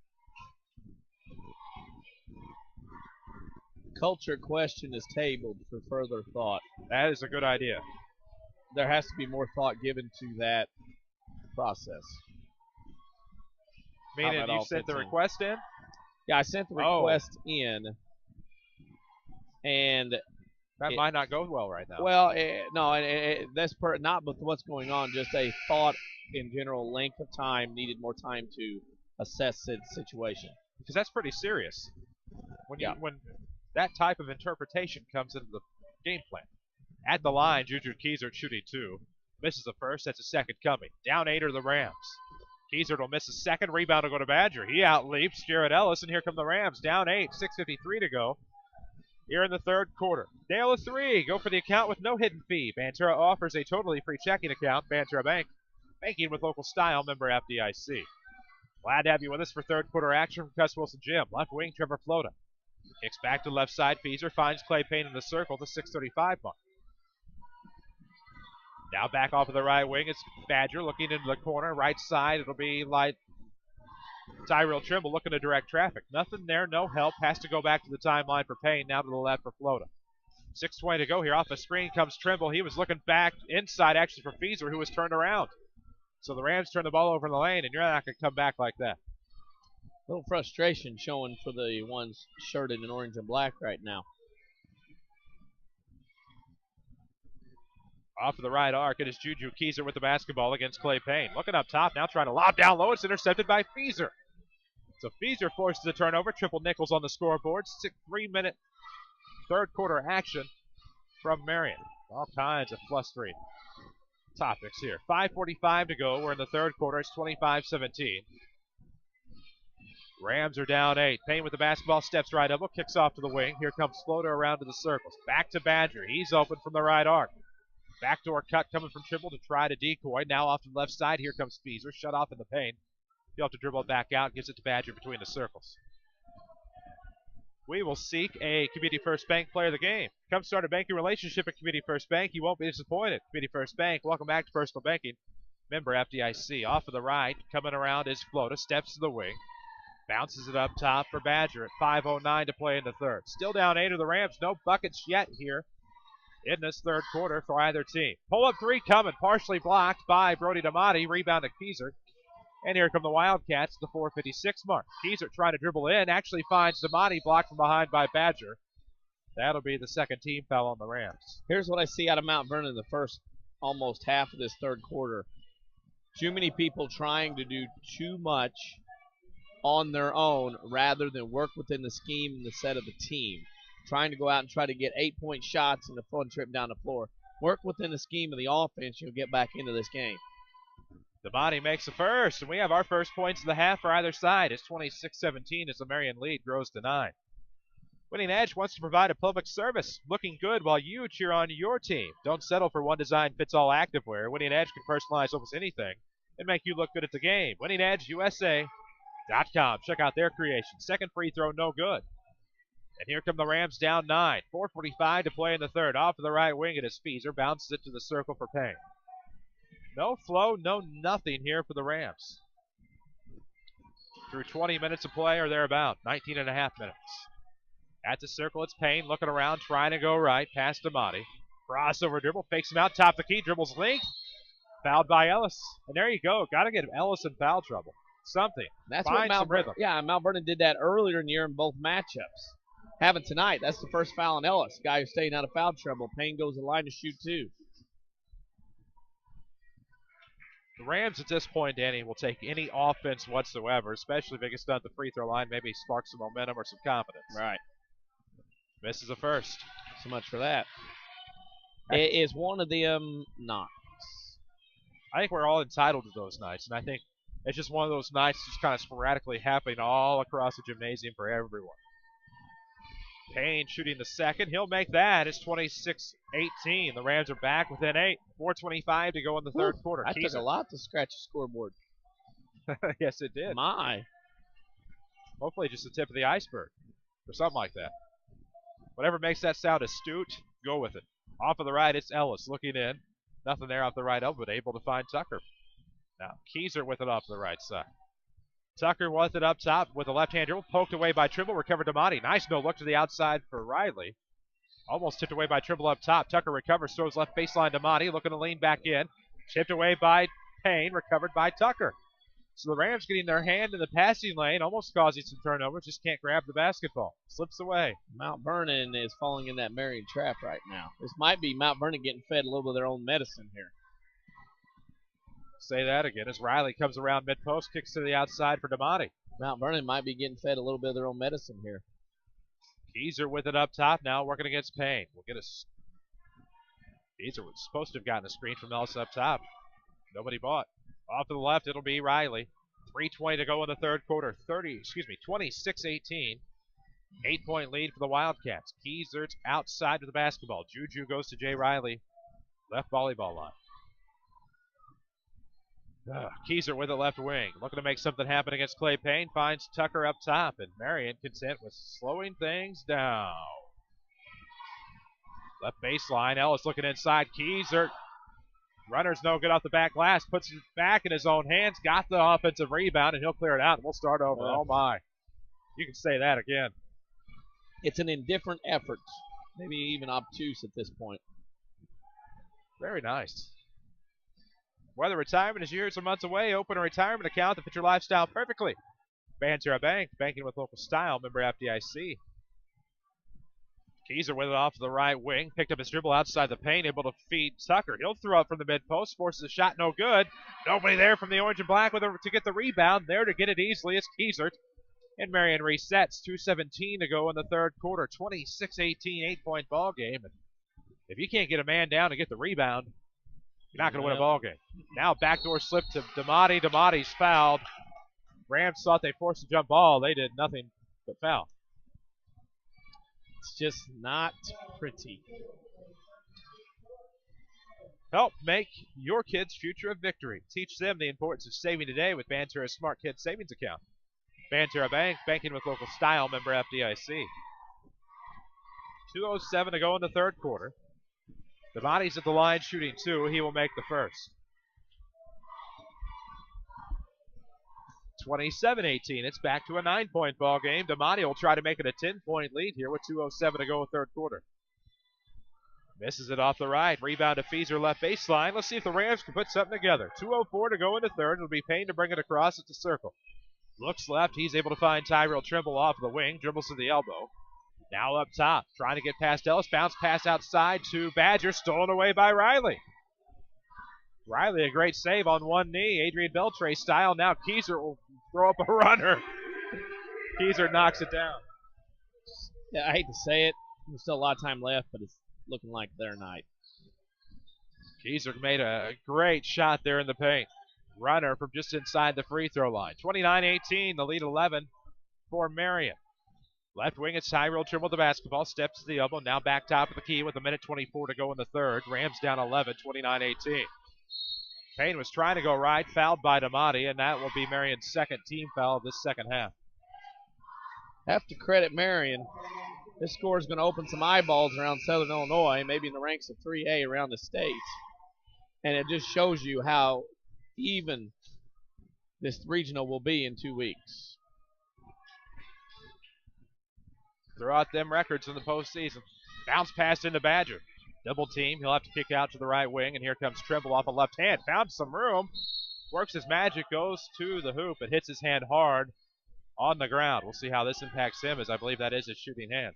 Culture question is tabled for further thought. That is a good idea. There has to be more thought given to that process. Meaning you sent the request in? Yeah, I sent the request in, and that might not go well right now. Well, that's not with what's going on. Just a thought in general. Length of time, needed more time to assess the situation. Because that's pretty serious. When that type of interpretation comes into the game plan. At the line, Juju Keyser shooting 2. Misses the first, that's a second coming. Down 8 are the Rams. Keyser will miss a second. Rebound will go to Badger. He outleaps Jared Ellis, and here come the Rams. Down 8, 6:53 to go. Here in the third quarter. Dale of 3. Go for the account with no hidden fee. Banterra offers a totally free checking account. Banterra Bank. Banking with local style. Member FDIC. Glad to have you with us for third quarter action from Cuss Wilson Gym. Left wing, Trevor Flota. Kicks back to left side. Feeser finds Clay Payne in the circle to 6:35 mark. Now back off of the right wing. It's Badger looking into the corner. Right side, it'll be like Tyrell Trimble looking to direct traffic. Nothing there, no help. Has to go back to the timeline for Payne. Now to the left for Flota. 6:20 to go here. Off the screen comes Trimble. He was looking back inside actually for Feeser, who was turned around. So the Rams turn the ball over in the lane, and you're not going to come back like that. A little frustration showing for the ones shirted in orange and black right now. Off of the right arc, it is Juju Keyser with the basketball against Clay Payne. Looking up top, now trying to lob down low. It's intercepted by Feeser. So Feeser forces a turnover. Triple nickels on the scoreboard. 3-minute third quarter action from Marion. All kinds of flustering topics here. 5:45 to go. We're in the third quarter. It's 25-17. Rams are down 8. Payne with the basketball, steps right elbow, kicks off to the wing. Here comes Floater around to the circles. Back to Badger. He's open from the right arc. Backdoor cut coming from Trimble to try to decoy. Now off to the left side. Here comes Feeser. Shut off in the paint. He'll have to dribble it back out. Gives it to Badger between the circles. We will seek a Community First Bank player of the game. Come start a banking relationship at Community First Bank. You won't be disappointed. Community First Bank, welcome back to personal banking. Member FDIC. Off of the right, coming around is Flota. Steps to the wing. Bounces it up top for Badger at 5:09 to play in the third. Still down 8 of the Rams. No buckets yet here in this third quarter for either team. Pull-up 3 coming. Partially blocked by Brody Damati. Rebound to Keyser. And here come the Wildcats at the 4:56 mark. Keyser trying to dribble in. Actually finds Damati blocked from behind by Badger. That'll be the second team foul on the Rams. Here's what I see out of Mount Vernon the first almost half of this third quarter. Too many people trying to do too much on their own rather than work within the scheme and the set of the team. Trying to go out and try to get 8-point shots in a fun trip down the floor. Work within the scheme of the offense, you'll get back into this game. Damati makes the first, and we have our first points of the half for either side. It's 26-17 as the Marion lead grows to 9. Winning Edge wants to provide a public service, looking good while you cheer on your team. Don't settle for one design fits all activewear. Winning Edge can personalize almost anything and make you look good at the game. WinningEdgeUSA.com. Check out their creation. Second free throw, no good. And here come the Rams down 9. 4:45 to play in the third. Off to the right wing, it is Feaser. Bounces it to the circle for Payne. No flow, no nothing here for the Rams. Through 20 minutes of play or thereabout. 19 and a half minutes. At the circle, it's Payne looking around, trying to go right. Pass to Monty. Crossover dribble, fakes him out, top the key, dribbles length. Fouled by Ellis. And there you go. Got to get Ellis in foul trouble. Something. That's Find what some rhythm. Yeah, Mount Vernon did that earlier in the year in both matchups. Having tonight, that's the first foul on Ellis. Guy who's staying out of foul trouble. Payne goes to the line to shoot 2. The Rams at this point, Danny, will take any offense whatsoever, especially if it gets done at the free throw line, maybe spark some momentum or some confidence. Right. Misses a first. So much for that. It is one of them knocks. I think we're all entitled to those nights, and I think it's just one of those nights just kind of sporadically happening all across the gymnasium for everyone. Payne shooting the second. He'll make that. It's 26-18. The Rams are back within 8. 4:25 to go in the third quarter. That took a lot to scratch the scoreboard. Yes, it did. My. Hopefully just the tip of the iceberg or something like that. Whatever makes that sound astute, go with it. Off of the right, it's Ellis looking in. Nothing there off the right elbow, but able to find Tucker. Now, Keyser with it off the right side. Tucker with it up top with a left-hand dribble. Poked away by Trimble. Recovered to Monty. Nice no look to the outside for Riley. Almost tipped away by Trimble up top. Tucker recovers. Throws left baseline to Monty. Looking to lean back in. Chipped away by Payne. Recovered by Tucker. So the Rams getting their hand in the passing lane. Almost causing some turnovers. Just can't grab the basketball. Slips away. Mount Vernon is falling in that Marion trap right now. This might be Mount Vernon getting fed a little bit of their own medicine here. Say that again as Riley comes around mid-post, kicks to the outside for DeMonte. Mount Vernon might be getting fed a little bit of their own medicine here. Keyser with it up top now, working against Payne. We'll get Keyser was supposed to have gotten a screen from Ellis up top. Nobody bought. Off to the left, it'll be Riley. 3:20 to go in the third quarter. 26-18. 8-point lead for the Wildcats. Keyser's outside with the basketball. Juju goes to Jay Riley. Left volleyball line. Keyser with the left wing. Looking to make something happen against Clay Payne. Finds Tucker up top. And Marion content with slowing things down. Left baseline. Ellis looking inside. Keyser. Runner's no good off the back glass. Puts it back in his own hands. Got the offensive rebound. And he'll clear it out. And we'll start over. Oh, my. You can say that again. It's an indifferent effort. Maybe even obtuse at this point. Very nice. Whether retirement is years or months away, open a retirement account to fit your lifestyle perfectly. Banterra Bank, banking with local style, member FDIC. Keyser with it off to the right wing. Picked up his dribble outside the paint, able to feed Tucker. He'll throw up from the mid-post, forces a shot, no good. Nobody there from the orange and black to get the rebound. There to get it easily is Keyser. And Marion resets. 2:17 to go in the third quarter. 26-18, 8-point ball game. And if you can't get a man down and get the rebound, you're not going to win a ball game. Now backdoor slip to DeMonte. DeMonte's fouled. Rams thought they forced a jump ball. They did nothing but foul. It's just not pretty. Help make your kids' future a victory. Teach them the importance of saving today with Banterra's Smart Kids Savings Account. Banterra Bank, banking with local style, member FDIC. 2:07 to go in the third quarter. DeMonte's at the line shooting 2. He will make the first. 27-18. It's back to a 9-point ball game. DeMonte will try to make it a 10-point lead here with 2:07 to go in the third quarter. Misses it off the right. Rebound to Feaser left baseline. Let's see if the Rams can put something together. 2:04 to go in the third. It'll be Payne to bring it across at the circle. Looks left. He's able to find Tyrell Trimble off the wing. Dribbles to the elbow. Now up top. Trying to get past Ellis. Bounce pass outside to Badger. Stolen away by Riley. Riley, a great save on one knee. Adrian Beltre style. Now Keyser will throw up a runner. Keyser knocks it down. Yeah, I hate to say it. There's still a lot of time left, but it's looking like their night. Keyser made a great shot there in the paint. Runner from just inside the free throw line. 29-18, the lead 11 for Marion. Left wing, it's Tyrell Trimble the basketball. Steps to the elbow. Now back top of the key with 1:24 to go in the third. Rams down 11, 29-18. Payne was trying to go right, fouled by Damati, and that will be Marion's second team foul of this second half. Have to credit Marion. This score is going to open some eyeballs around Southern Illinois, maybe in the ranks of 3A around the state. And it just shows you how even this regional will be in 2 weeks. Throw out them records in the postseason. Bounce pass into Badger. Double team. He'll have to kick out to the right wing, and here comes Trimble off a left hand. Found some room. Works his magic, goes to the hoop, and hits his hand hard on the ground. We'll see how this impacts him, as I believe that is his shooting hand.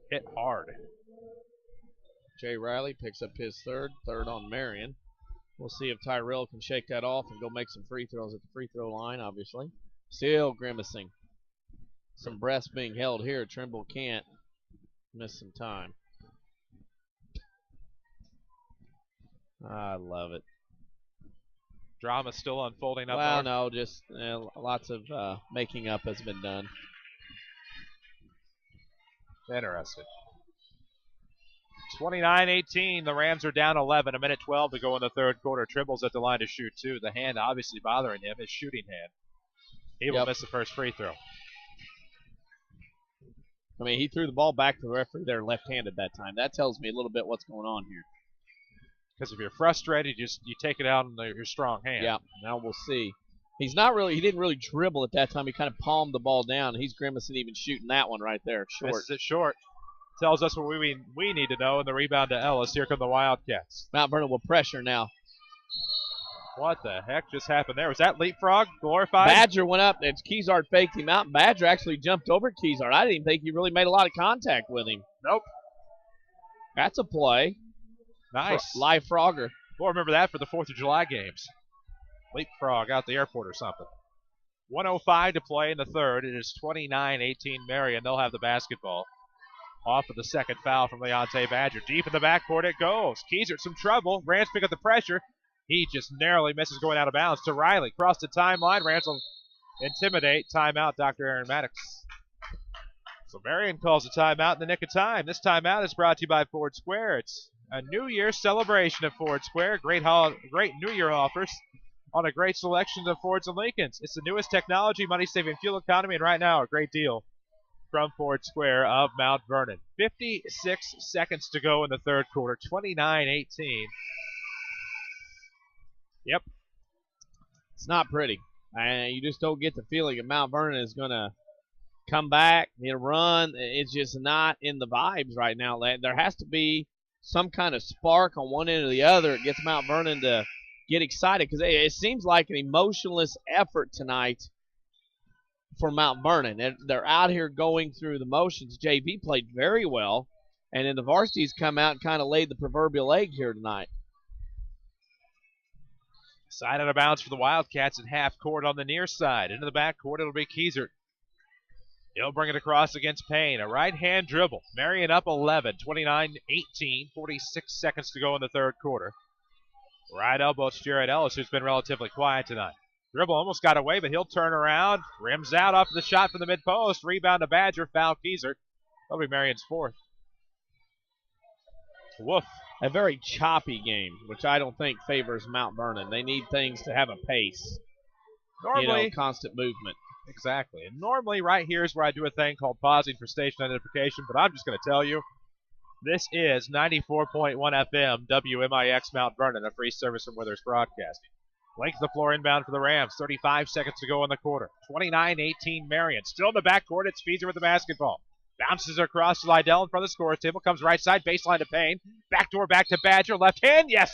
Hit hard. Jay Riley picks up his third on Marion. We'll see if Tyrell can shake that off and go make some free throws at the free throw line, obviously. Still grimacing. Some breaths being held here. Trimble can't miss some time. I love it. Drama still unfolding up Well, north. no, just lots of making up has been done. Interesting. 29-18. The Rams are down 11. A minute 12 to go in the third quarter. Trimble's at the line to shoot two. The hand obviously bothering him, his shooting hand. He will miss the first free throw. I mean, he threw the ball back to the referee there left-handed that time. That tells me a little bit what's going on here. Because if you're frustrated, you take it out in your strong hand. Yeah, now we'll see. He didn't really dribble at that time. He kind of palmed the ball down. He's grimacing even shooting that one right there, short. Misses it short. Tells us what we need to know, and the rebound to Ellis. Here come the Wildcats. Mount Vernon will pressure now. What the heck just happened there? Was that leapfrog glorified? Badger went up, and Keysart faked him out, and Badger actually jumped over Keysart. I didn't even think he really made a lot of contact with him. Nope. That's a play. Nice. Live frogger. We'll remember that for the 4th of July games. Leapfrog out the airport or something. 1:05 to play in the third. It is 29-18 Marion. They'll have the basketball. Off of the second foul from Leonte Badger. Deep in the backcourt it goes. Keysert some trouble. Rams pick up the pressure. He just narrowly misses going out of bounds to Riley. Cross the timeline. Rams will intimidate. Timeout, Dr. Aaron Maddox. So Marion calls a timeout in the nick of time. This timeout is brought to you by Ford Square. It's a New Year celebration at Ford Square. Great New Year offers on a great selection of Fords and Lincolns. It's the newest technology, money-saving fuel economy, and right now a great deal from Ford Square of Mount Vernon. 56 seconds to go in the third quarter. 29-18. Yep. It's not pretty. And you just don't get the feeling that Mount Vernon is going to come back, run. It's just not in the vibes right now. There has to be some kind of spark on one end or the other. It gets Mount Vernon to get excited because it seems like an emotionless effort tonight for Mount Vernon. They're out here going through the motions. JV played very well, and then the varsities come out and kind of laid the proverbial egg here tonight. Side out of bounds for the Wildcats at half court on the near side. Into the back court, it'll be Keysert. He'll bring it across against Payne. A right-hand dribble. Marion up 11, 29-18, 46 seconds to go in the third quarter. Right elbow, it's Jared Ellis, who's been relatively quiet tonight. Dribble almost got away, but he'll turn around. Rims out off the shot from the mid-post. Rebound to Badger, foul Keysert. That'll be Marion's fourth. Woof. A very choppy game, which I don't think favors Mount Vernon. They need things to have a pace. Normally, constant movement. Exactly. And normally right here is where I do a thing called pausing for station identification, but I'm just going to tell you, this is 94.1 FM WMIX Mount Vernon, a free service from Withers Broadcasting. Length of the floor inbound for the Rams. 35 seconds to go in the quarter. 29-18 Marion. Still in the backcourt. It's Feezer with the basketball. Bounces across to Lydell in front of the scorer's table. Comes right side, baseline to Payne. Backdoor back to Badger. Left hand, yes!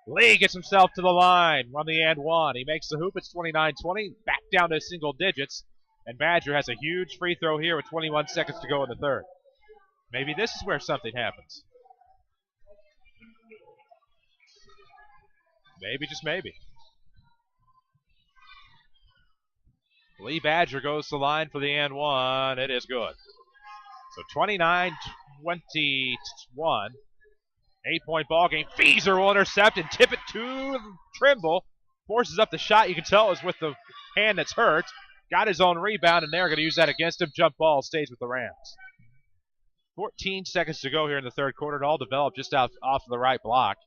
Lee gets himself to the line on the and one. He makes the hoop. It's 29-20. Back down to single digits. And Badger has a huge free throw here with 21 seconds to go in the third. Maybe this is where something happens. Maybe, just maybe. Lee Badger goes to the line for the and one. It is good. So 29-21. 8-point ball game. Feezer will intercept and tip it to Trimble. Forces up the shot. You can tell it was with the hand that's hurt. Got his own rebound, and they're going to use that against him. Jump ball stays with the Rams. 14 seconds to go here in the third quarter. It all developed just off of the right block.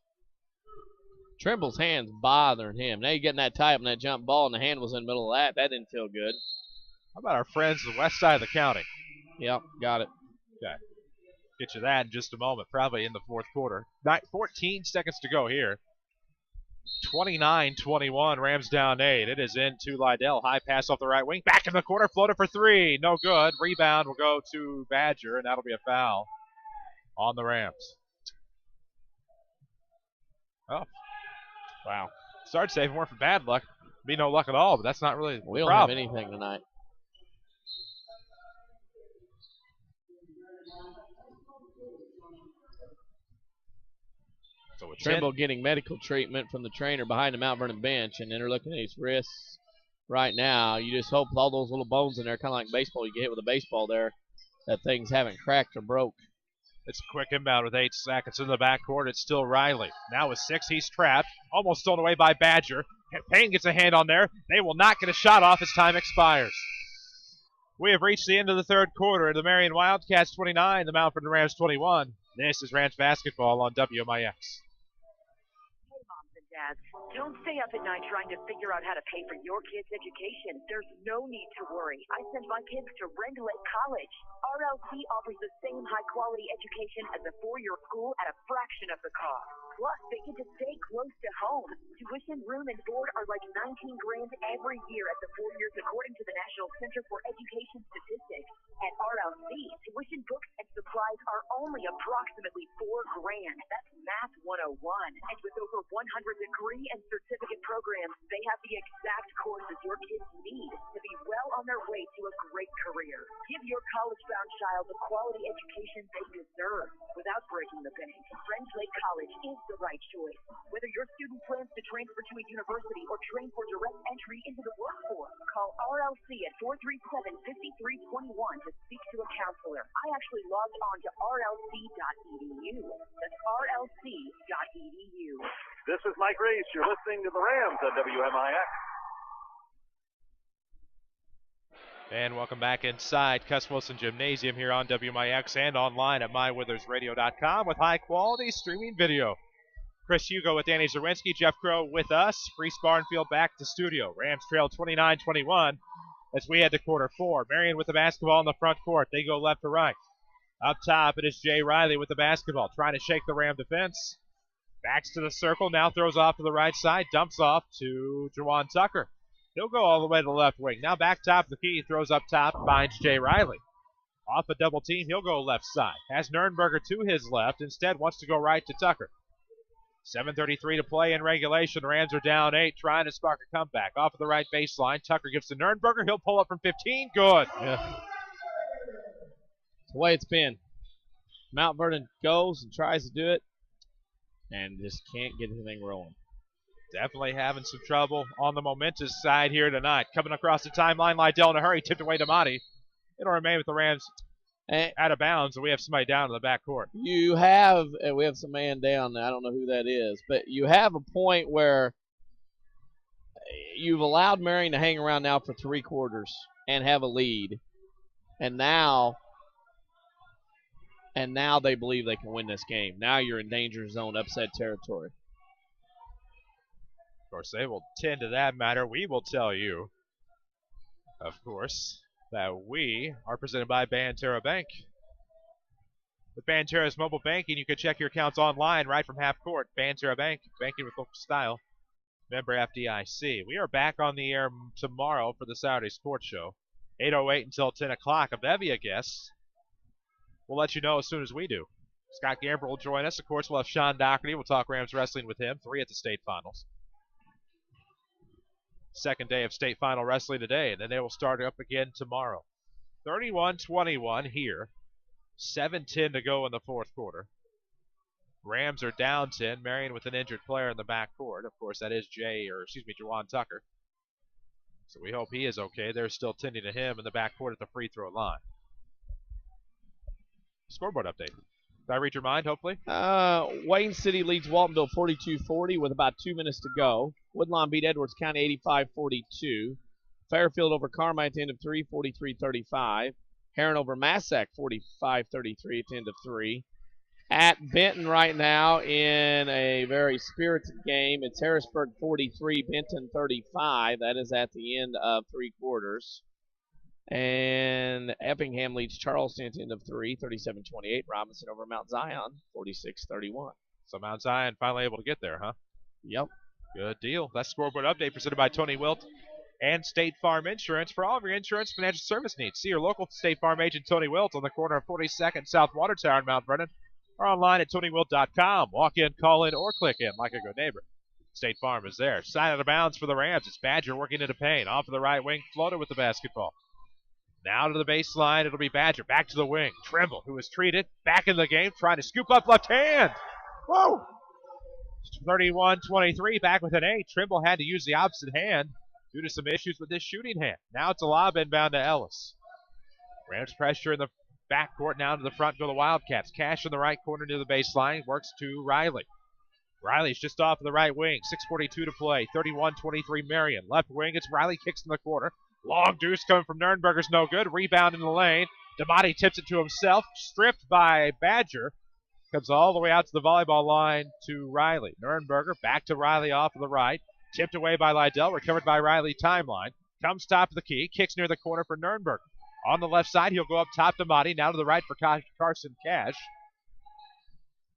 Trimble's hand's bothering him. Now you're getting that tie up in that jump ball, and the hand was in the middle of that. That didn't feel good. How about our friends the west side of the county? Yep, got it. Okay. Get you that in just a moment, probably in the fourth quarter. 14 seconds to go here. 29-21, Rams down 8. It is into Lydell. High pass off the right wing. Back in the corner, floater for 3. No good. Rebound will go to Badger, and that'll be a foul on the Rams. Oh. Wow. Start saving more for bad luck. Be no luck at all, but that's not really We the don't have problem. anything tonight. So with Trimble getting medical treatment from the trainer behind the Mount Vernon bench, and then they're looking at his wrists right now. You just hope with all those little bones in there, kind of like baseball, you get hit with a baseball there, that things haven't cracked or broke. It's a quick inbound with 8 seconds in the backcourt. It's still Riley. Now with 6, he's trapped. Almost stolen away by Badger. Payne gets a hand on there. They will not get a shot off as time expires. We have reached the end of the third quarter. The Marion Wildcats 29, the Mount Vernon Rams 21. This is Rams basketball on WMIX. Dads, don't stay up at night trying to figure out how to pay for your kids' education. There's no need to worry. I sent my kids to Rendlake College. RLC offers the same high-quality education as a four-year school at a fraction of the cost. Plus, they get to stay close to home. Tuition, room, and board are like $19 grand every year at the 4 years, according to the National Center for Education Statistics. At RLC, tuition, books, and supplies are only approximately $4 grand. That's Math 101. And with over 100 degree and certificate programs, they have the exact courses your kids need to be well on their way to a great career. Give your college-bound child the quality education they deserve without breaking the bank. Friends Lake College is the right choice. Whether your student plans to transfer to a university or train for direct entry into the workforce, call RLC at 437-5321 to speak to a counselor. I actually logged on to rlc.edu. That's rlc.edu. This is Mike Reese. You're listening to the Rams on WMIX. And welcome back inside Cuss Wilson Gymnasium here on WMIX and online at mywithersradio.com with high-quality streaming video. Chris Hugo with Danny Czerwinski, Jeff Crow with us. Reese Barnfield back to studio. Rams trail 29-21 as we head to quarter 4. Marion with the basketball in the front court. They go left to right. Up top, it is Jay Riley with the basketball, trying to shake the Ram defense. Backs to the circle, now throws off to the right side, dumps off to Jawan Tucker. He'll go all the way to the left wing. Now back top of the key, throws up top, finds Jay Riley. Off a double team, he'll go left side. Has Nurnberger to his left, instead wants to go right to Tucker. 7:33 to play in regulation. The Rams are down 8, trying to spark a comeback. Off of the right baseline, Tucker gives to Nurnberger. He'll pull up from 15. Good. Yeah. It's the way it's been. Mount Vernon goes and tries to do it and just can't get anything rolling. Definitely having some trouble on the momentous side here tonight. Coming across the timeline, Lydell in a hurry, tipped away to Monty. It'll remain with the Rams out of bounds, and we have somebody down in the backcourt. You have, and we have some man down there. I don't know who that is, but you have a point where you've allowed Marion to hang around now for 3 quarters and have a lead, and now they believe they can win this game. Now you're in danger zone, upset territory. Of course, they will tend to that matter. We will tell you, of course, that we are presented by Banterra Bank. With Banterra's mobile banking, you can check your accounts online right from half court. Banterra Bank, banking with local style. Member FDIC. We are back on the air tomorrow for the Saturday Sports Show. 8:08 until 10 o'clock. A bevy of guests. We'll let you know as soon as we do. Scott Gamble will join us. Of course, we'll have Sean Doherty. We'll talk Rams wrestling with him. 3 at the state finals. Second day of state final wrestling today, and then they will start up again tomorrow. 31-21 here. 7:10 to go in the fourth quarter. Rams are down 10. Marion with an injured player in the backcourt. Of course, that is Jawan Tucker. So we hope he is okay. They're still tending to him in the backcourt at the free throw line. Scoreboard update. Did I read your mind, hopefully? Wayne City leads Waltonville 42-40 with about 2 minutes to go. Woodlawn beat Edwards County 85-42. Fairfield over Carmine at the end of 3, 43-35. Heron over Massac 45-33 at the end of 3. at Benton right now in a very spirited game. It's Harrisburg 43, Benton 35. That is at the end of 3 quarters. And Effingham leads Charleston at the end of 3, 37-28. Robinson over Mount Zion, 46-31. So Mount Zion finally able to get there, huh? Yep. Good deal. That's scoreboard update presented by Tony Wilt and State Farm Insurance. For all of your insurance financial service needs, see your local State Farm agent Tony Wilt on the corner of 42nd South Water Tower in Mount Vernon, or online at TonyWilt.com. Walk in, call in, or click in like a good neighbor. State Farm is there. Side out of bounds for the Rams. It's Badger working into paint. Off of the right wing, Floater with the basketball. Now to the baseline, it'll be Badger. Back to the wing. Trimble, who is treated, back in the game, trying to scoop up left hand. Whoa! 31-23, back with an 8. Trimble had to use the opposite hand due to some issues with his shooting hand. Now it's a lob inbound to Ellis. Rams pressure in the backcourt, now to the front go the Wildcats. Cash in the right corner near the baseline, works to Riley. Riley's just off of the right wing, 6:42 to play, 31-23 Marion. Left wing, it's Riley, kicks in the corner. Long deuce coming from Nurnberger's no good. Rebound in the lane. Damati tips it to himself, stripped by Badger. Comes all the way out to the volleyball line to Riley. Nurnberger back to Riley off of the right. Tipped away by Lydell, recovered by Riley timeline. Comes top of the key, kicks near the corner for Nurnberger. On the left side, he'll go up top to Motti. Now to the right for Carson Cash,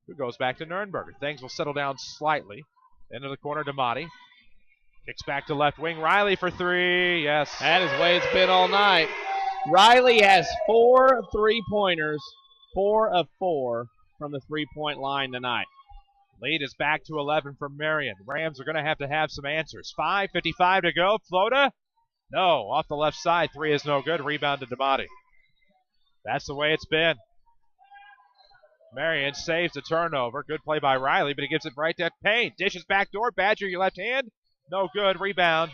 who goes back to Nurnberger. Things will settle down slightly. Into the corner to Motti. Kicks back to left wing. Riley for 3. Yes. That is the way it's been all night. Riley has 4 3-pointers, 4 of 4 from the 3-point line tonight. Lead is back to 11 for Marion. Rams are going to have some answers. 5:55 to go. Flota? No. Off the left side. 3 is no good. Rebound to Damati. That's the way it's been. Marion saves the turnover. Good play by Riley, but he gives it right to Payne. Dishes back door. Badger, your left hand. No good. Rebound.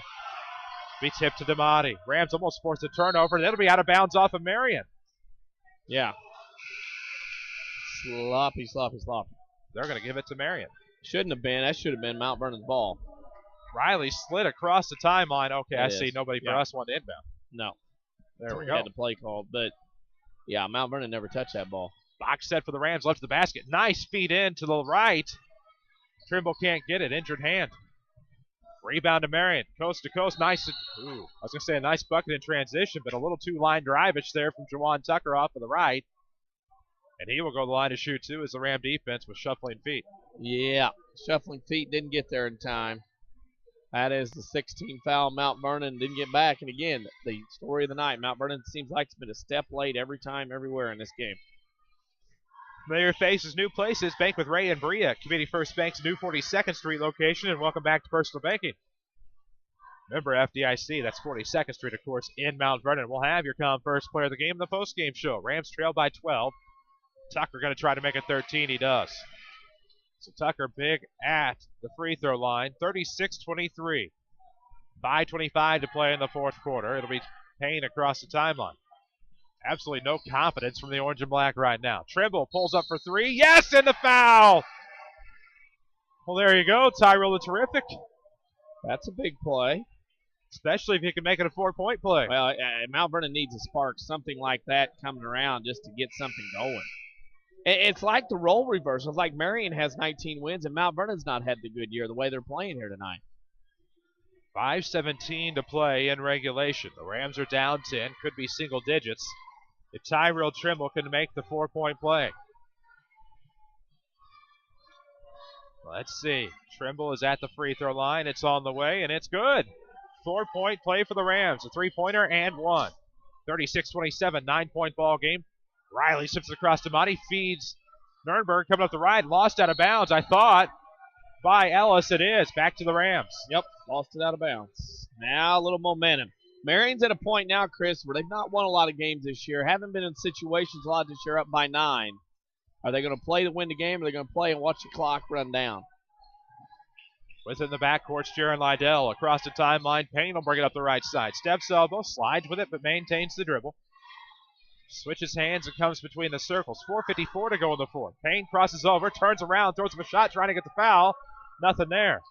Be tipped to Damati. Rams almost forced a turnover. That'll be out of bounds off of Marion. Yeah. Sloppy. They're going to give it to Marion. Shouldn't have been. That should have been Mount Vernon's ball. Riley slid across the timeline. Okay, I see. Nobody for us wanted inbound. No. There we We go. had the play called, but yeah, Mount Vernon never touched that ball. Box set for the Rams, left of the basket. Nice feed in to the right. Trimble can't get it. Injured hand. Rebound to Marion. Coast to coast. Nice. Ooh, I was going to say a nice bucket in transition, but a little two-line drive-ish there from Jawan Tucker off of the right. And he will go to the line to shoot, too, as the Ram defense with shuffling feet. Yeah, shuffling feet didn't get there in time. That is the 16th foul. Mount Vernon didn't get back. And again, the story of the night. Mount Vernon seems like it's been a step late every time, everywhere in this game. Familiar faces, new places. Bank with Ray and Bria. Community First Bank's new 42nd Street location. And welcome back to Personal Banking. Remember FDIC, that's 42nd Street, of course, in Mount Vernon. We'll have your first player of the game in the postgame show. Rams trail by 12. Tucker going to try to make it 13. He does. So Tucker big at the free throw line. 36-23. 5:25 to play in the fourth quarter. It'll be Payne across the timeline. Absolutely no confidence from the orange and black right now. Trimble pulls up for 3. Yes, and the foul! Well, there you go. Tyrell the Terrific. That's a big play. Especially if you can make it a 4-point play. Well, Mount Vernon needs a spark, something like that coming around just to get something going. It's like the role reversal. It's like Marion has 19 wins and Mount Vernon's not had the good year the way they're playing here tonight. 5:17 to play in regulation. The Rams are down 10, could be single digits if Tyrell Trimble can make the 4-point play. Let's see. Trimble is at the free throw line. It's on the way, and it's good. 4-point play for the Rams. A 3-pointer and 1. 36-27, 9-point ball game. Riley sips it across to Monty, feeds Nurnberg coming up the right, lost out of bounds, I thought, by Ellis. It is. Back to the Rams. Yep, lost it out of bounds. Now a little momentum. Marion's at a point now, Chris, where they've not won a lot of games this year, haven't been in situations a lot this year up by 9. Are they going to play to win the game, or are they going to play and watch the clock run down? Within the backcourt, Jaron Lydell across the timeline. Payne will bring it up the right side. Steps elbow, slides with it, but maintains the dribble. Switches hands and comes between the circles. 4:54 to go in the fourth. Payne crosses over, turns around, throws up a shot, trying to get the foul. Nothing there.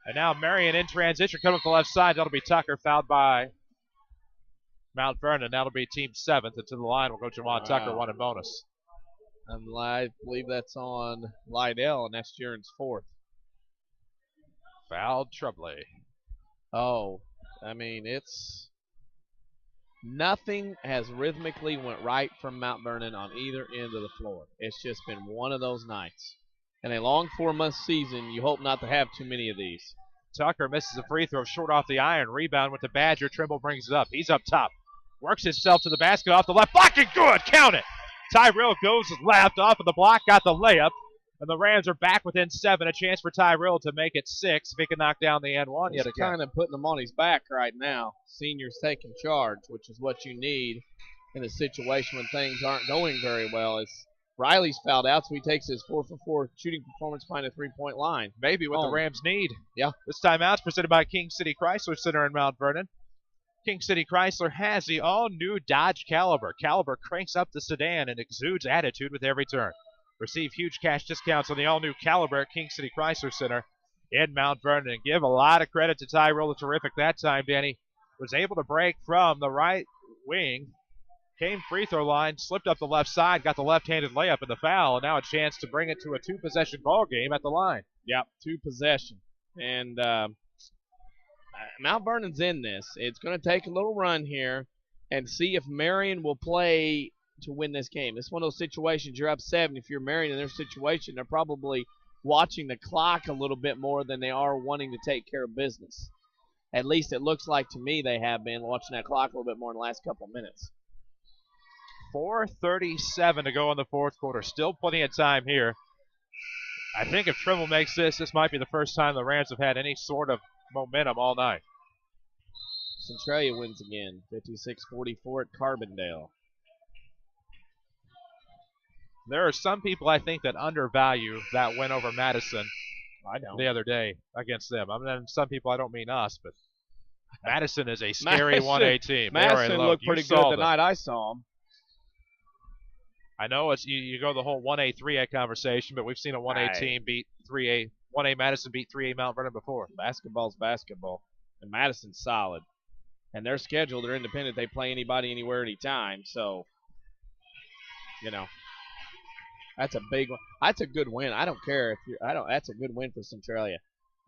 And now Marion in transition, coming up the left side. That'll be Tucker, fouled by Mount Vernon. That'll be team 7th. And to the line will go Jawan Tucker, 1 in bonus. I believe that's on Lydell, and that's Jaren's fourth. Fouled Trubley. Oh, I mean, nothing has rhythmically went right from Mount Vernon on either end of the floor. It's just been one of those nights. In a long 4-month season, you hope not to have too many of these. Tucker misses a free throw short off the iron. Rebound with the Badger. Trimble brings it up. He's up top. Works himself to the basket off the left. Blocking good. Count it. Tyrell goes left off of the block. Got the layup. And the Rams are back within 7. A chance for Tyrell to make it 6. If he can knock down the N1 yet again. He's kind of putting them on his back right now. Senior's taking charge, which is what you need in a situation when things aren't going very well. Riley's fouled out, so he takes his 4-for-4 shooting performance behind the 3-point line. Maybe what the Rams need. Yeah. This timeout's presented by King City Chrysler Center in Mount Vernon. King City Chrysler has the all-new Dodge Caliber. Caliber cranks up the sedan and exudes attitude with every turn. Receive huge cash discounts on the all-new Caliber at King City Chrysler Center in Mount Vernon. And give a lot of credit to Tyrell, the terrific that time, Danny. Was able to break from the right wing. Came free throw line, slipped up the left side, got the left-handed layup in the foul, and now a chance to bring it to a 2-possession ball game at the line. Yep, 2 possession. And Mount Vernon's in this. It's going to take a little run here and see if Marion will play to win this game. It's one of those situations you're up 7. If you're Marion in their situation, they're probably watching the clock a little bit more than they are wanting to take care of business. At least it looks like to me they have been watching that clock a little bit more in the last couple of minutes. 4:37 to go in the fourth quarter. Still plenty of time here. I think if Trimble makes this might be the first time the Rams have had any sort of momentum all night. Centralia wins again, 56-44 at Carbondale. There are some people, I think, that undervalue that win over Madison the other day against them. I mean, some people, I don't mean us, but Madison is a scary 1A team. Madison looked pretty good the night I saw them. I know it's you go the whole 1A, 3A conversation, but we've seen a 1A team beat 3A. 1A Madison beat 3A Mount Vernon before. Basketball's basketball. And Madison's solid. And their schedule, they're independent. They play anybody, anywhere, anytime. So, you know, that's a big one. That's a good win. I don't care if you're. That's a good win for Centralia.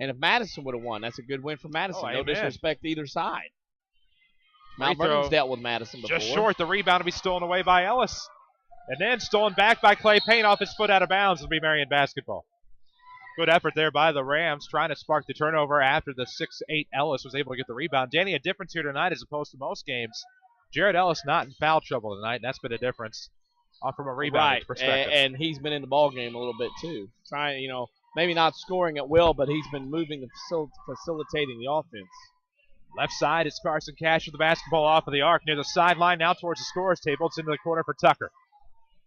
And if Madison would have won, that's a good win for Madison. No disrespect to either side. Mount Vernon's dealt with Madison before. Just short. The rebound will be stolen away by Ellis. And then stolen back by Clay Payne off his foot out of bounds. It'll be Marion basketball. Good effort there by the Rams, trying to spark the turnover after the 6'8 Ellis was able to get the rebound. Danny, a difference here tonight as opposed to most games. Jared Ellis not in foul trouble tonight, and that's been a difference from a rebound perspective. And he's been in the ball game a little bit too. Trying, maybe not scoring at will, but he's been moving and facilitating the offense. Left side is Carson Cash with the basketball off of the arc near the sideline, now towards the scorer's table. It's into the corner for Tucker.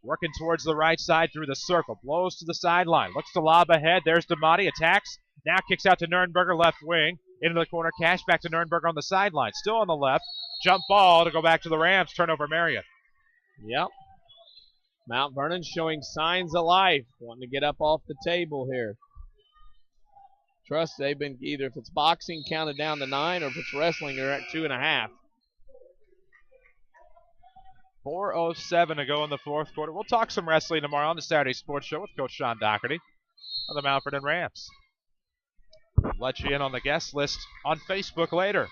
Working towards the right side through the circle. Blows to the sideline. Looks to lob ahead. There's DeMotti. Attacks. Now kicks out to Nurnberger, left wing. Into the corner. Cash back to Nurnberger on the sideline. Still on the left. Jump ball to go back to the Rams. Turnover Marion. Yep. Mount Vernon showing signs of life. Wanting to get up off the table here. Trust they've been either if it's boxing counted down to 9 or if it's wrestling they're at 2.5. 4:07 to go in the fourth quarter. We'll talk some wrestling tomorrow on the Saturday Sports Show with Coach Sean Doherty of the Mount Vernon Rams. Let you in on the guest list on Facebook later.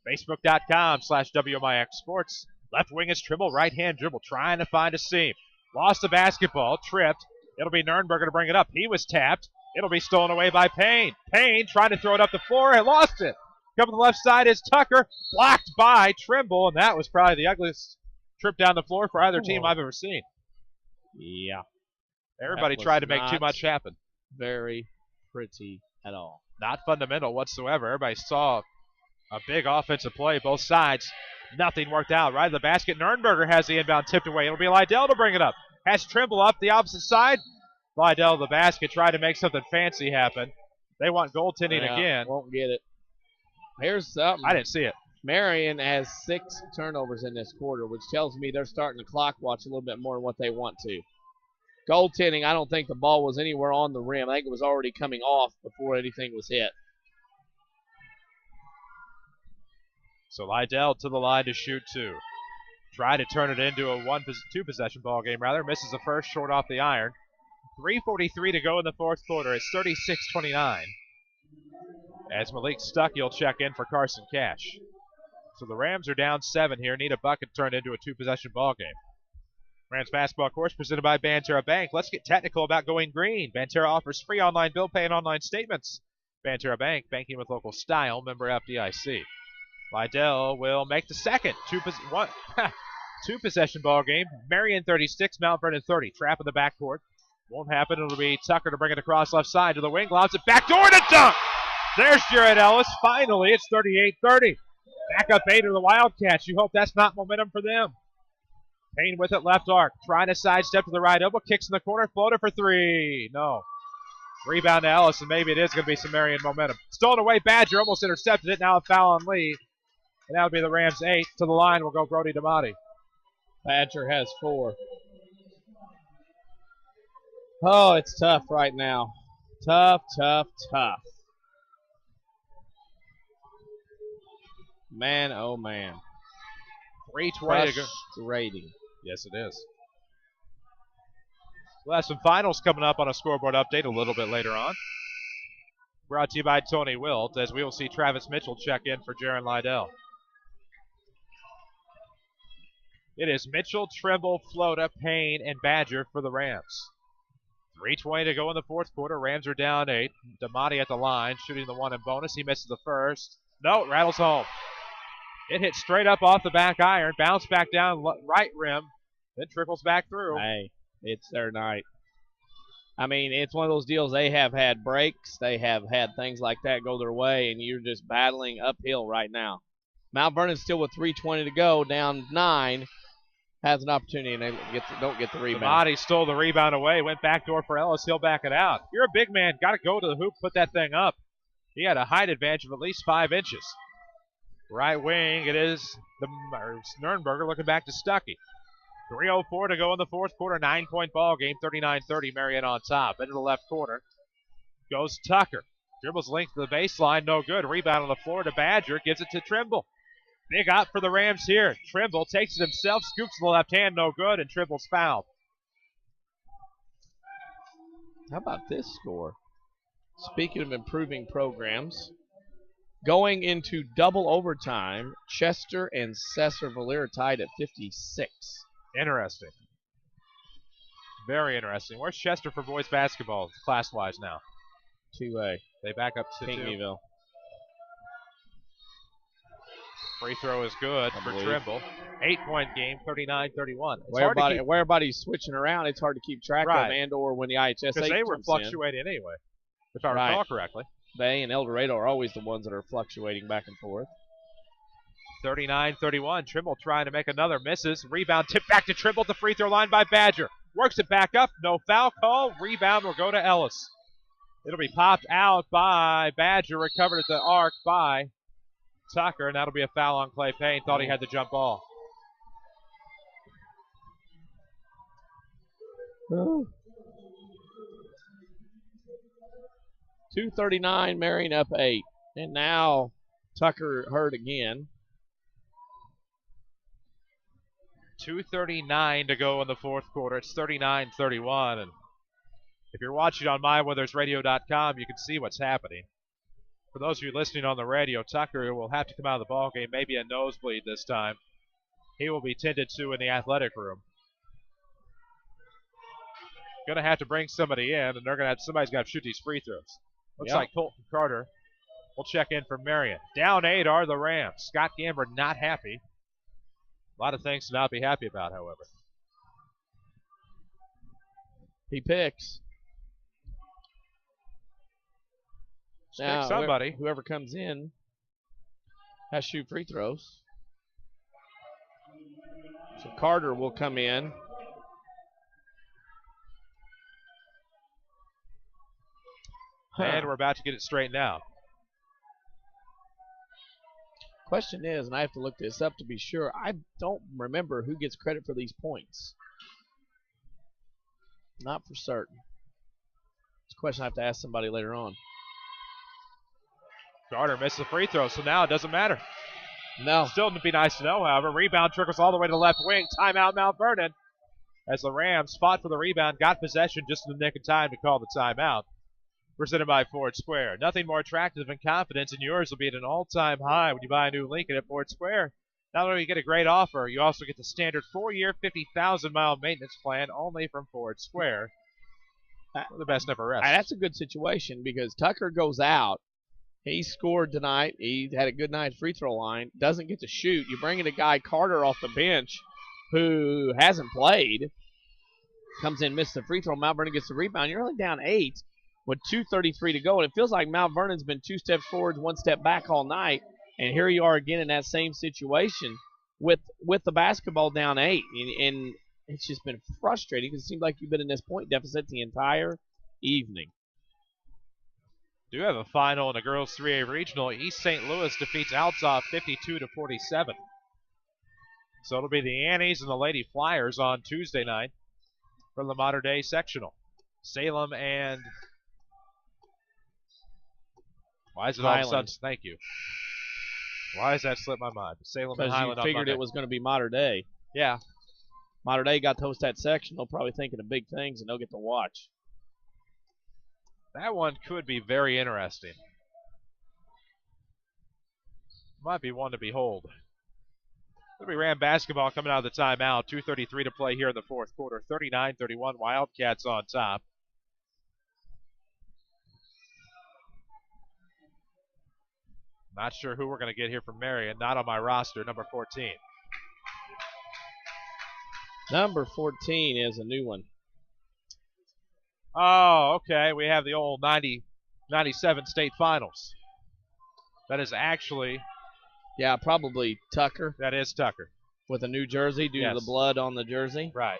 Facebook.com/WMIX Sports. Left wing is Trimble, right hand dribble, trying to find a seam. Lost the basketball, tripped. It'll be Nurnberger to bring it up. He was tapped. It'll be stolen away by Payne. Payne trying to throw it up the floor and lost it. Coming to the left side is Tucker, blocked by Trimble, and that was probably the ugliest trip down the floor for either team I've ever seen. Yeah. Everybody tried to make too much happen. Very pretty at all. Not fundamental whatsoever. Everybody saw a big offensive play, both sides. Nothing worked out. Right to the basket. Nurnberger has the inbound tipped away. It'll be Lydell to bring it up. Has Trimble up the opposite side. Lydell to the basket, tried to make something fancy happen. They want goaltending again. Won't get it. Here's something. I didn't see it. Marion has 6 turnovers in this quarter, which tells me they're starting to clock watch a little bit more than what they want to. Goaltending, I don't think the ball was anywhere on the rim. I think it was already coming off before anything was hit. So Lydell to the line to shoot 2. Tried to turn it into a two-possession ball game, rather. Misses the first, short off the iron. 3:43 to go in the fourth quarter. It's 36-29. As Malik Stuckey will check in for Carson Cash. So the Rams are down 7 here. Need a bucket turned into a two-possession ball game. Rams basketball course presented by Banterra Bank. Let's get technical about going green. Banterra offers free online bill pay and online statements. Banterra Bank, banking with local style, member FDIC. Lydell will make the second. Two-possession ball game. Marion 36, Mount Vernon 30. Trap in the backcourt. Won't happen. It'll be Tucker to bring it across left side to the wing. Lobs it back door to dunk. There's Jared Ellis. Finally, it's 38-30. Back up 8 of the Wildcats. You hope that's not momentum for them. Payne with it, left arc. Trying to sidestep to the right elbow. Kicks in the corner. Floater for 3. No. Rebound to Ellis, and maybe it is going to be some Marion momentum. Stolen away. Badger almost intercepted it. Now a foul on Lee. And that would be the Rams' 8. To the line will go Brody Damati. Badger has 4. Oh, it's tough right now. Tough. Man, oh man. 3:20 to go. Frustrating. Yes, it is. We'll have some finals coming up on a scoreboard update a little bit later on. Brought to you by Tony Wilt, as we will see Travis Mitchell check in for Jaron Lydell. It is Mitchell, Trimble, Flota, Payne, and Badger for the Rams. 3:20 to go in the fourth quarter. Rams are down 8. Damati at the line, shooting the one in bonus. He misses the first. No, it rattles home. It hits straight up off the back iron, bounced back down right rim, then trickles back through. Hey, it's their night. I mean, it's one of those deals. They have had breaks. They have had things like that go their way, and you're just battling uphill right now. Mount Vernon's still with 3:20 to go, down 9. Has an opportunity, and they don't get the rebound. Damati stole the rebound away, went backdoor for Ellis. He'll back it out. You're a big man. Got to go to the hoop, put that thing up. He had a height advantage of at least 5 inches. Right wing, it is Nurnberger looking back to Stuckey. 3:04 to go in the fourth quarter. 9-point ball game. 39-30. Marion on top. Into the left corner goes Tucker. Dribbles length to the baseline. No good. Rebound on the floor to Badger. Gives it to Trimble. Big out for the Rams here. Trimble takes it himself. Scoops the left hand. No good. And Trimble's fouled. How about this score? Speaking of improving programs, going into double overtime, Chester and Cesar-Valera tied at 56. Interesting. Very interesting. Where's Chester for boys basketball, class-wise now? 2A. They back up to 2. Pinckneyville. Free throw is good for Trimble. 8-point game, 39-31. Where everybody's switching around, it's hard to keep track of, and/or when the IHSA because they were fluctuating anyway, if I recall correctly. They and El Dorado are always the ones that are fluctuating back and forth. 39-31. Trimble trying to make another. Misses. Rebound tipped back to Trimble at the free throw line by Badger. Works it back up. No foul call. Rebound will go to Ellis. It'll be popped out by Badger. Recovered at the arc by Tucker, and that'll be a foul on Clay Payne. Thought he had the jump ball. Ooh. 2:39, Marion up 8. And now Tucker hurt again. 2:39 to go in the fourth quarter. It's 39-31. And if you're watching on myweathersradio.com, you can see what's happening. For those of you listening on the radio, Tucker will have to come out of the ball game, maybe a nosebleed this time. He will be tended to in the athletic room. Going to have to bring somebody in, and somebody's got to shoot these free throws. Looks like Colton Carter will check in for Marion. Down 8 are the Rams. Scott Gamber not happy. A lot of things to not be happy about, however. He picks. Now, somebody. Whoever comes in has to shoot free throws. So Carter will come in. And we're about to get it straightened out. Question is, and I have to look this up to be sure, I don't remember who gets credit for these points. Not for certain. It's a question I have to ask somebody later on. Carter missed the free throw, so now it doesn't matter. No. Still would be nice to know, however. Rebound trickles all the way to the left wing. Timeout, Mount Vernon. As the Rams fought for the rebound, got possession just in the nick of time to call the timeout. Presented by Ford Square. Nothing more attractive than confidence, and yours will be at an all-time high when you buy a new Lincoln at Ford Square. Not only do you get a great offer, you also get the standard 4-year, 50,000-mile maintenance plan only from Ford Square. The best never rests. That's a good situation because Tucker goes out. He scored tonight. He had a good night free throw line. Doesn't get to shoot. You bring in a guy, Carter, off the bench who hasn't played. Comes in, misses the free throw. Mount Vernon gets the rebound. You're only down 8 with 2:33 to go. And it feels like Mount Vernon's been 2 steps forward, 1 step back all night. And here you are again in that same situation with the basketball down 8. And it's just been frustrating because it seems like you've been in this point deficit the entire evening. Do have a final in the girls 3A regional. East St. Louis defeats Althoff 52-47. So it'll be the Annies and the Lady Flyers on Tuesday night from the Modern Day sectional. Salem and why is it all of a sudden? Thank you. Why does that slip my mind? Salem and Highland. Because you figured it was going to be Modern Day. Yeah. Modern Day got to host that sectional, probably thinking of big things, and they'll get to watch. That one could be very interesting. Might be one to behold. It'll be Ram basketball coming out of the timeout. 2:33 to play here in the fourth quarter. 39-31, Wildcats on top. Not sure who we're going to get here from Marion. Not on my roster, number 14. Number 14 is a new one. Oh, okay. We have the old 97 state finals. That is actually... Yeah, probably Tucker. That is Tucker. With a new jersey due to the blood on the jersey. Right.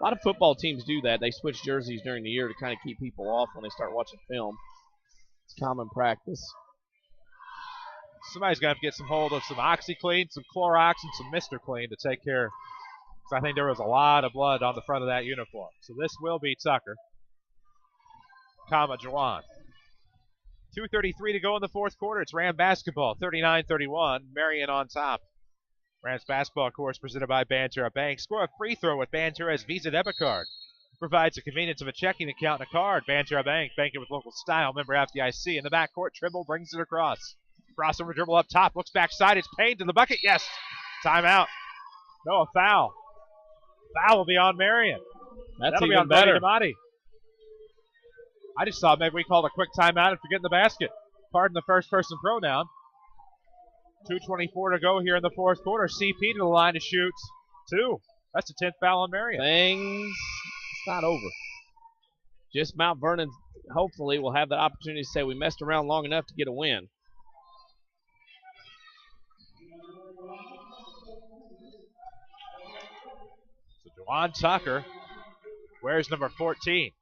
A lot of football teams do that. They switch jerseys during the year to kind of keep people off when they start watching film. It's common practice. Somebody's going to get some hold of some OxyClean, some Clorox, and some Mr. Clean to take care. Because I think there was a lot of blood on the front of that uniform. So this will be Tucker, Jawan. 2:33 to go in the fourth quarter. It's Ram basketball, 39-31. Marion on top. Rams basketball, of course, presented by Banterra Bank. Score a free throw with Banterra's Visa debit card. Provides the convenience of a checking account and a card. Banterra Bank, banking with local style. Member FDIC. In the backcourt, Trimble brings it across. Crossover dribble up top. Looks backside. It's Payne to the bucket. Yes. Timeout. No, a foul. Foul will be on Marion. That'll be even on better. Damati. I just thought maybe we called a quick timeout and forget in the basket. Pardon the first person pronoun. 2:24 to go here in the fourth quarter. CP to the line to shoot 2. That's the 10th foul on Marion. It's not over. Just Mount Vernon hopefully will have the opportunity to say we messed around long enough to get a win. So Juwan Tucker wears number 14.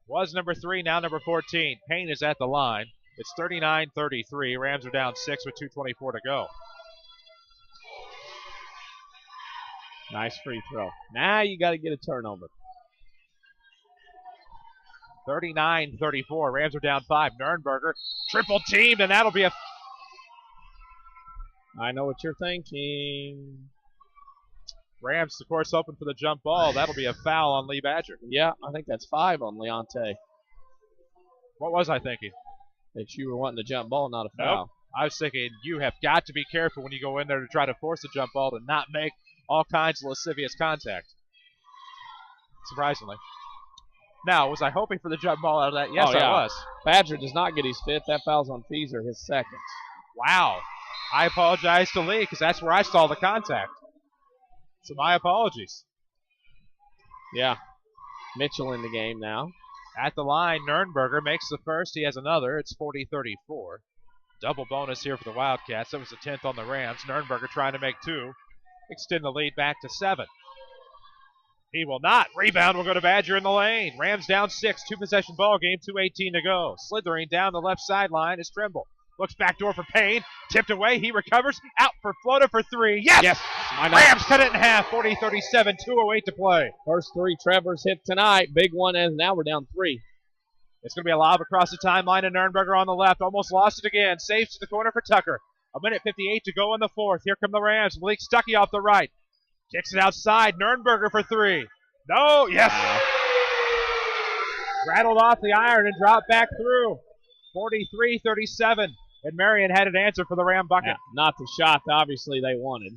Was number 3, now number 14. Payne is at the line. It's 39-33. Rams are down 6 with 2:24 to go. Nice free throw. Now you got to get a turnover. 39-34. Rams are down 5. Nurnberger triple teamed, and that'll be a... I know what you're thinking. Rams, of course, open for the jump ball. That'll be a foul on Lee Badger. Yeah, I think that's 5 on Leonte. What was I thinking? That you were wanting the jump ball, not a foul. Nope. I was thinking you have got to be careful when you go in there to try to force a jump ball to not make all kinds of lascivious contact. Surprisingly. Now, was I hoping for the jump ball out of that? Yes, oh, yeah. I was. Badger does not get his 5th. That foul's on Feeser, his 2nd. Wow. I apologize to Lee because that's where I saw the contact. So my apologies. Yeah. Mitchell in the game now. At the line, Nurnberger makes the first. He has another. It's 40-34. Double bonus here for the Wildcats. That was the 10th on the Rams. Nurnberger trying to make 2. Extend the lead back to 7. He will not. Rebound will go to Badger in the lane. Rams down 6. 2-possession ball game. 2:18 to go. Slithering down the left sideline is Trimble. Looks backdoor for Payne. Tipped away. He recovers. Out for floater for 3. Yes! Rams cut it in half. 40-37. 2:08 to play. First 3 Trevor's hit tonight. Big one, and now we're down 3. It's going to be a lob across the timeline, and Nurnberger on the left. Almost lost it again. Safe to the corner for Tucker. A minute 58 to go in the fourth. Here come the Rams. Malik Stuckey off the right. Kicks it outside. Nurnberger for three. No, yes. Rattled off the iron and dropped back through. 43-37. And Marion had an answer for the Ram bucket. Yeah, not the shot, obviously, they wanted.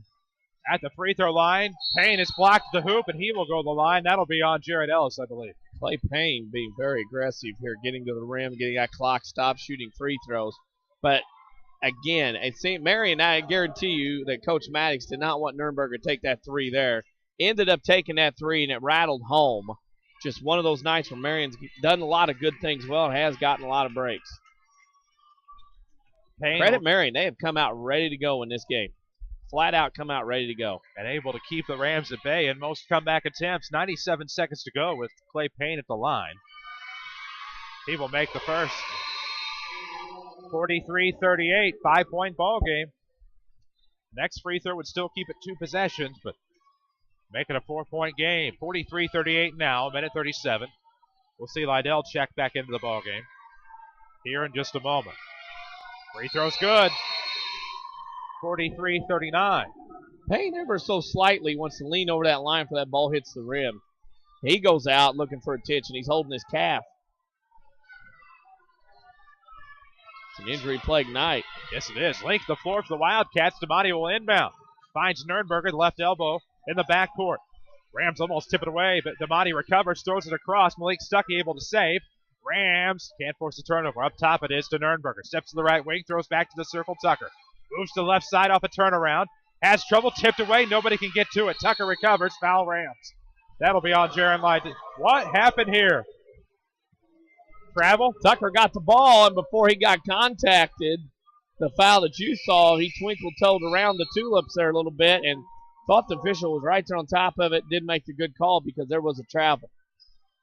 At the free throw line, Payne is blocked the hoop, and he will go to the line. That'll be on Jared Ellis, I believe. Clay Payne being very aggressive here, getting to the rim, getting that clock stopped, shooting free throws. But, again, it seemed Marion, I guarantee you that Coach Maddox did not want Nurnberger to take that three there. Ended up taking that three, and it rattled home. Just one of those nights where Marion's done a lot of good things well and has gotten a lot of breaks. Payne Credit Marion. They have come out ready to go in this game. Flat out come out ready to go. And able to keep the Rams at bay in most comeback attempts. 97 seconds to go with Clay Payne at the line. He will make the first. 43-38, 5-point ball game. Next free throw would still keep it 2 possessions, but make it a 4-point game. 43-38 now, minute 37. We'll see Lydell check back into the ball game here in just a moment. Free throw's good. 43-39. Payne ever so slightly wants to lean over that line for that ball hits the rim. He goes out looking for attention. He's holding his calf. It's an injury-plagued night. Yes, it is. Length the floor for the Wildcats. Damati will inbound. Finds Nurnberger, the left elbow, in the backcourt. Rams almost tip it away, but Damati recovers, throws it across. Malik Stuckey able to save. Rams can't force a turnover. Up top it is to Nurnberger. Steps to the right wing, throws back to the circle. Tucker moves to the left side off a turnaround. Has trouble, tipped away. Nobody can get to it. Tucker recovers. Foul Rams. That'll be on Jaron Lydell. What happened here? Travel? Tucker got the ball, and before he got contacted, the foul that you saw, he twinkle-toed around the tulips there a little bit and thought the official was right there on top of it. Didn't make the good call because there was a travel.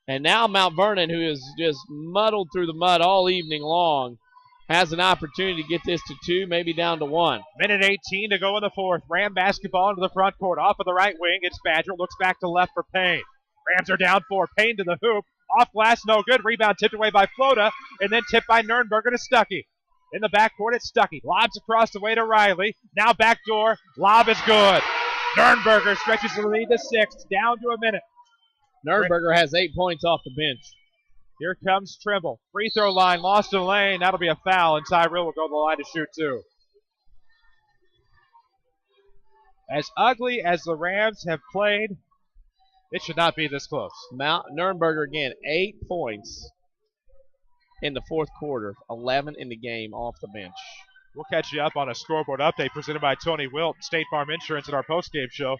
And now Mount Vernon, who is just muddled through the mud all evening long, has an opportunity to get this to 2, maybe down to 1. Minute 18 to go in the fourth. Ram basketball into the front court. Off of the right wing, it's Badger. Looks back to left for Payne. Rams are down 4. Payne to the hoop. Off glass, no good. Rebound tipped away by Floda, and then tipped by Nurnberger to Stuckey. In the backcourt, it's Stuckey. Lobs across the way to Riley. Now backdoor. Lob is good. Nurnberger stretches the lead to 6. Down to a minute. Nurnberger has 8 points off the bench. Here comes Trimble. Free throw line, lost in lane. That'll be a foul, and Tyrell will go to the line to shoot 2. As ugly as the Rams have played, it should not be this close. Mount Nurnberger again, 8 points in the fourth quarter, 11 in the game off the bench. We'll catch you up on a scoreboard update presented by Tony Wilt, State Farm Insurance, at our postgame show.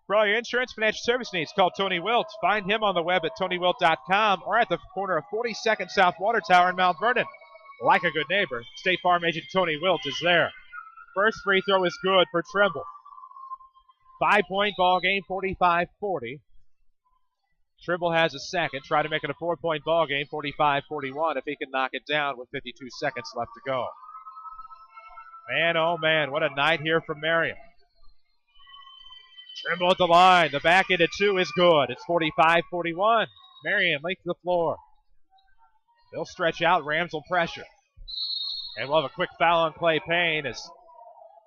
For all your insurance financial service needs, call Tony Wilt. Find him on the web at TonyWilt.com or at the corner of 42nd South Water Tower in Mount Vernon. Like a good neighbor, State Farm agent Tony Wilt is there. First free throw is good for Trimble. 5-point ball game, 45-40. Trimble has a second. Try to make it a 4-point ball game, 45-41, if he can knock it down with 52 seconds left to go. Man, oh man, what a night here for Marion. Trimble at the line. The back end at 2 is good. It's 45-41. Marion length the floor. They'll stretch out. Rams will pressure. And we'll have a quick foul on Clay Payne as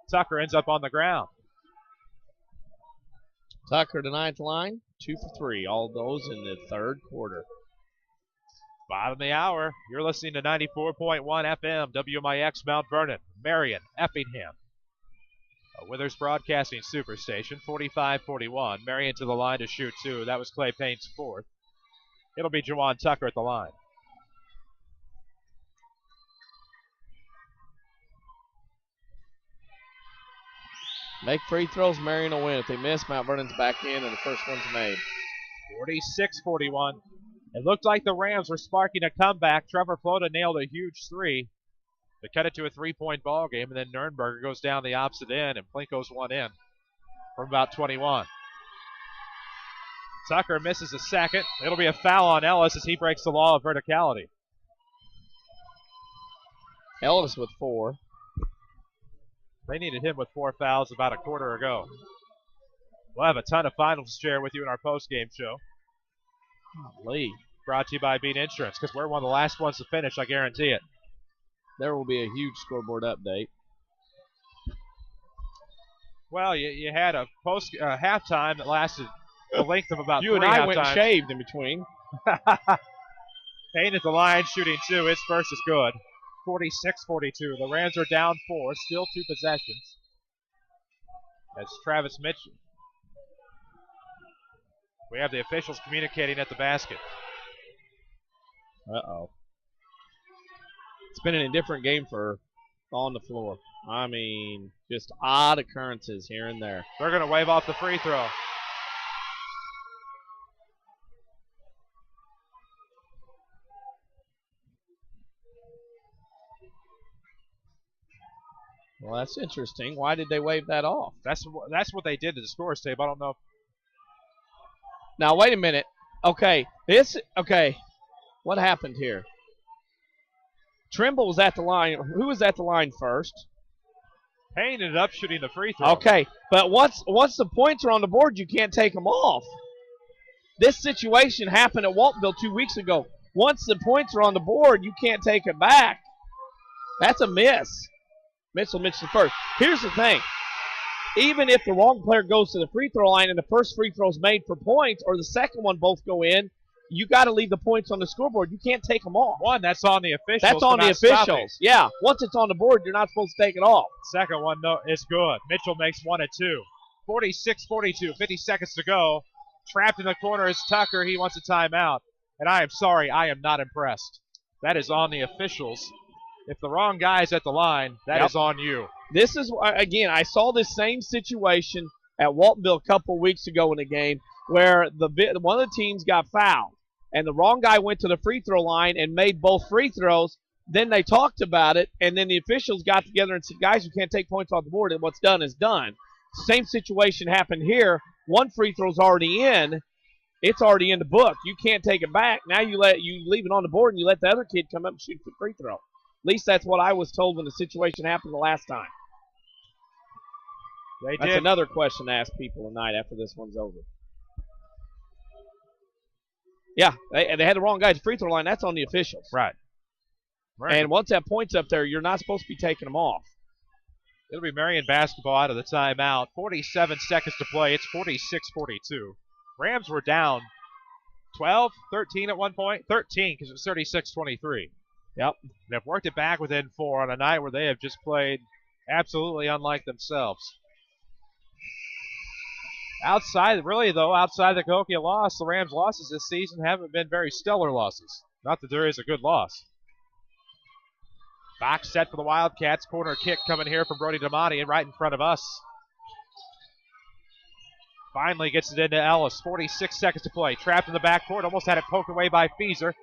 Tucker ends up on the ground. Tucker tonight's line, 2 for 3. All those in the third quarter. Bottom of the hour. You're listening to 94.1 FM, WMIX Mount Vernon, Marion, Effingham. A Withers Broadcasting Superstation, 45-41. Marion to the line to shoot 2. That was Clay Payne's 4th. It'll be Jawan Tucker at the line. Make free throws, Marion will win. If they miss, Mount Vernon's back in, and the first one's made. 46-41. It looked like the Rams were sparking a comeback. Trevor Floda nailed a huge 3 to cut it to a 3-point ball game, and then Nurnberger goes down the opposite end, and Plinko's one in from about 21. Tucker misses a second. It'll be a foul on Ellis as he breaks the law of verticality. Ellis with 4. They needed him with 4 fouls about a quarter ago. We'll have a ton of finals to share with you in our post-game show. Lee. Brought to you by Bean Insurance, because we're one of the last ones to finish, I guarantee it. There will be a huge scoreboard update. Well, you had a halftime that lasted the length of about you 3 and I halftimes. went and shaved in between. Payne at the line shooting 2. His first is good. 46-42. The Rams are down 4. Still 2 possessions. That's Travis Mitchell. We have the officials communicating at the basket. Uh-oh. It's been an indifferent game for on the floor. I mean, just odd occurrences here and there. They're going to wave off the free throw. Well, that's interesting. Why did they wave that off? That's what they did to the scores tape. I don't know. Now, wait a minute. Okay. What happened here? Trimble was at the line. Who was at the line first? Payne ended up shooting the free throw. Okay, but once the points are on the board, you can't take them off. This situation happened at Waltonville 2 weeks ago. Once the points are on the board, you can't take it back. That's a miss. Mitchell first. Here's the thing. Even if the wrong player goes to the free throw line and the first free throw is made for points or the second one both go in, you got to leave the points on the scoreboard. You can't take them off. One, that's on the officials. That's on the officials. Yeah, once it's on the board, you're not supposed to take it off. Second one, no, is good. Mitchell makes 1 of 2. 46-42, 50 seconds to go. Trapped in the corner is Tucker. He wants a timeout. And I am sorry, I am not impressed. That is on the officials. If the wrong guy's at the line, that is on you. This is, again, I saw this same situation at Waltonville a couple weeks ago in a game where one of the teams got fouled, and the wrong guy went to the free throw line and made both free throws. Then they talked about it, and then the officials got together and said, guys, you can't take points off the board, and what's done is done. Same situation happened here. One free throw's already in. It's already in the book. You can't take it back. Now you leave it on the board, and you let the other kid come up and shoot the free throw. At least that's what I was told when the situation happened the last time. That's another question to ask people tonight after this one's over. Yeah, they had the wrong guy at the free throw line. That's on the officials. Right. And once that point's up there, you're not supposed to be taking them off. It'll be Marion basketball out of the timeout. 47 seconds to play. It's 46-42. Rams were down 12, 13 at one point. 13 because it was 36-23. Yep. They've worked it back within 4 on a night where they have just played absolutely unlike themselves. Outside the Cahokia loss, the Rams' losses this season haven't been very stellar losses. Not that there is a good loss. Box set for the Wildcats. Corner kick coming here from Brody Damati and right in front of us. Finally gets it into Ellis. 46 seconds to play. Trapped in the backcourt. Almost had it poked away by Feezer.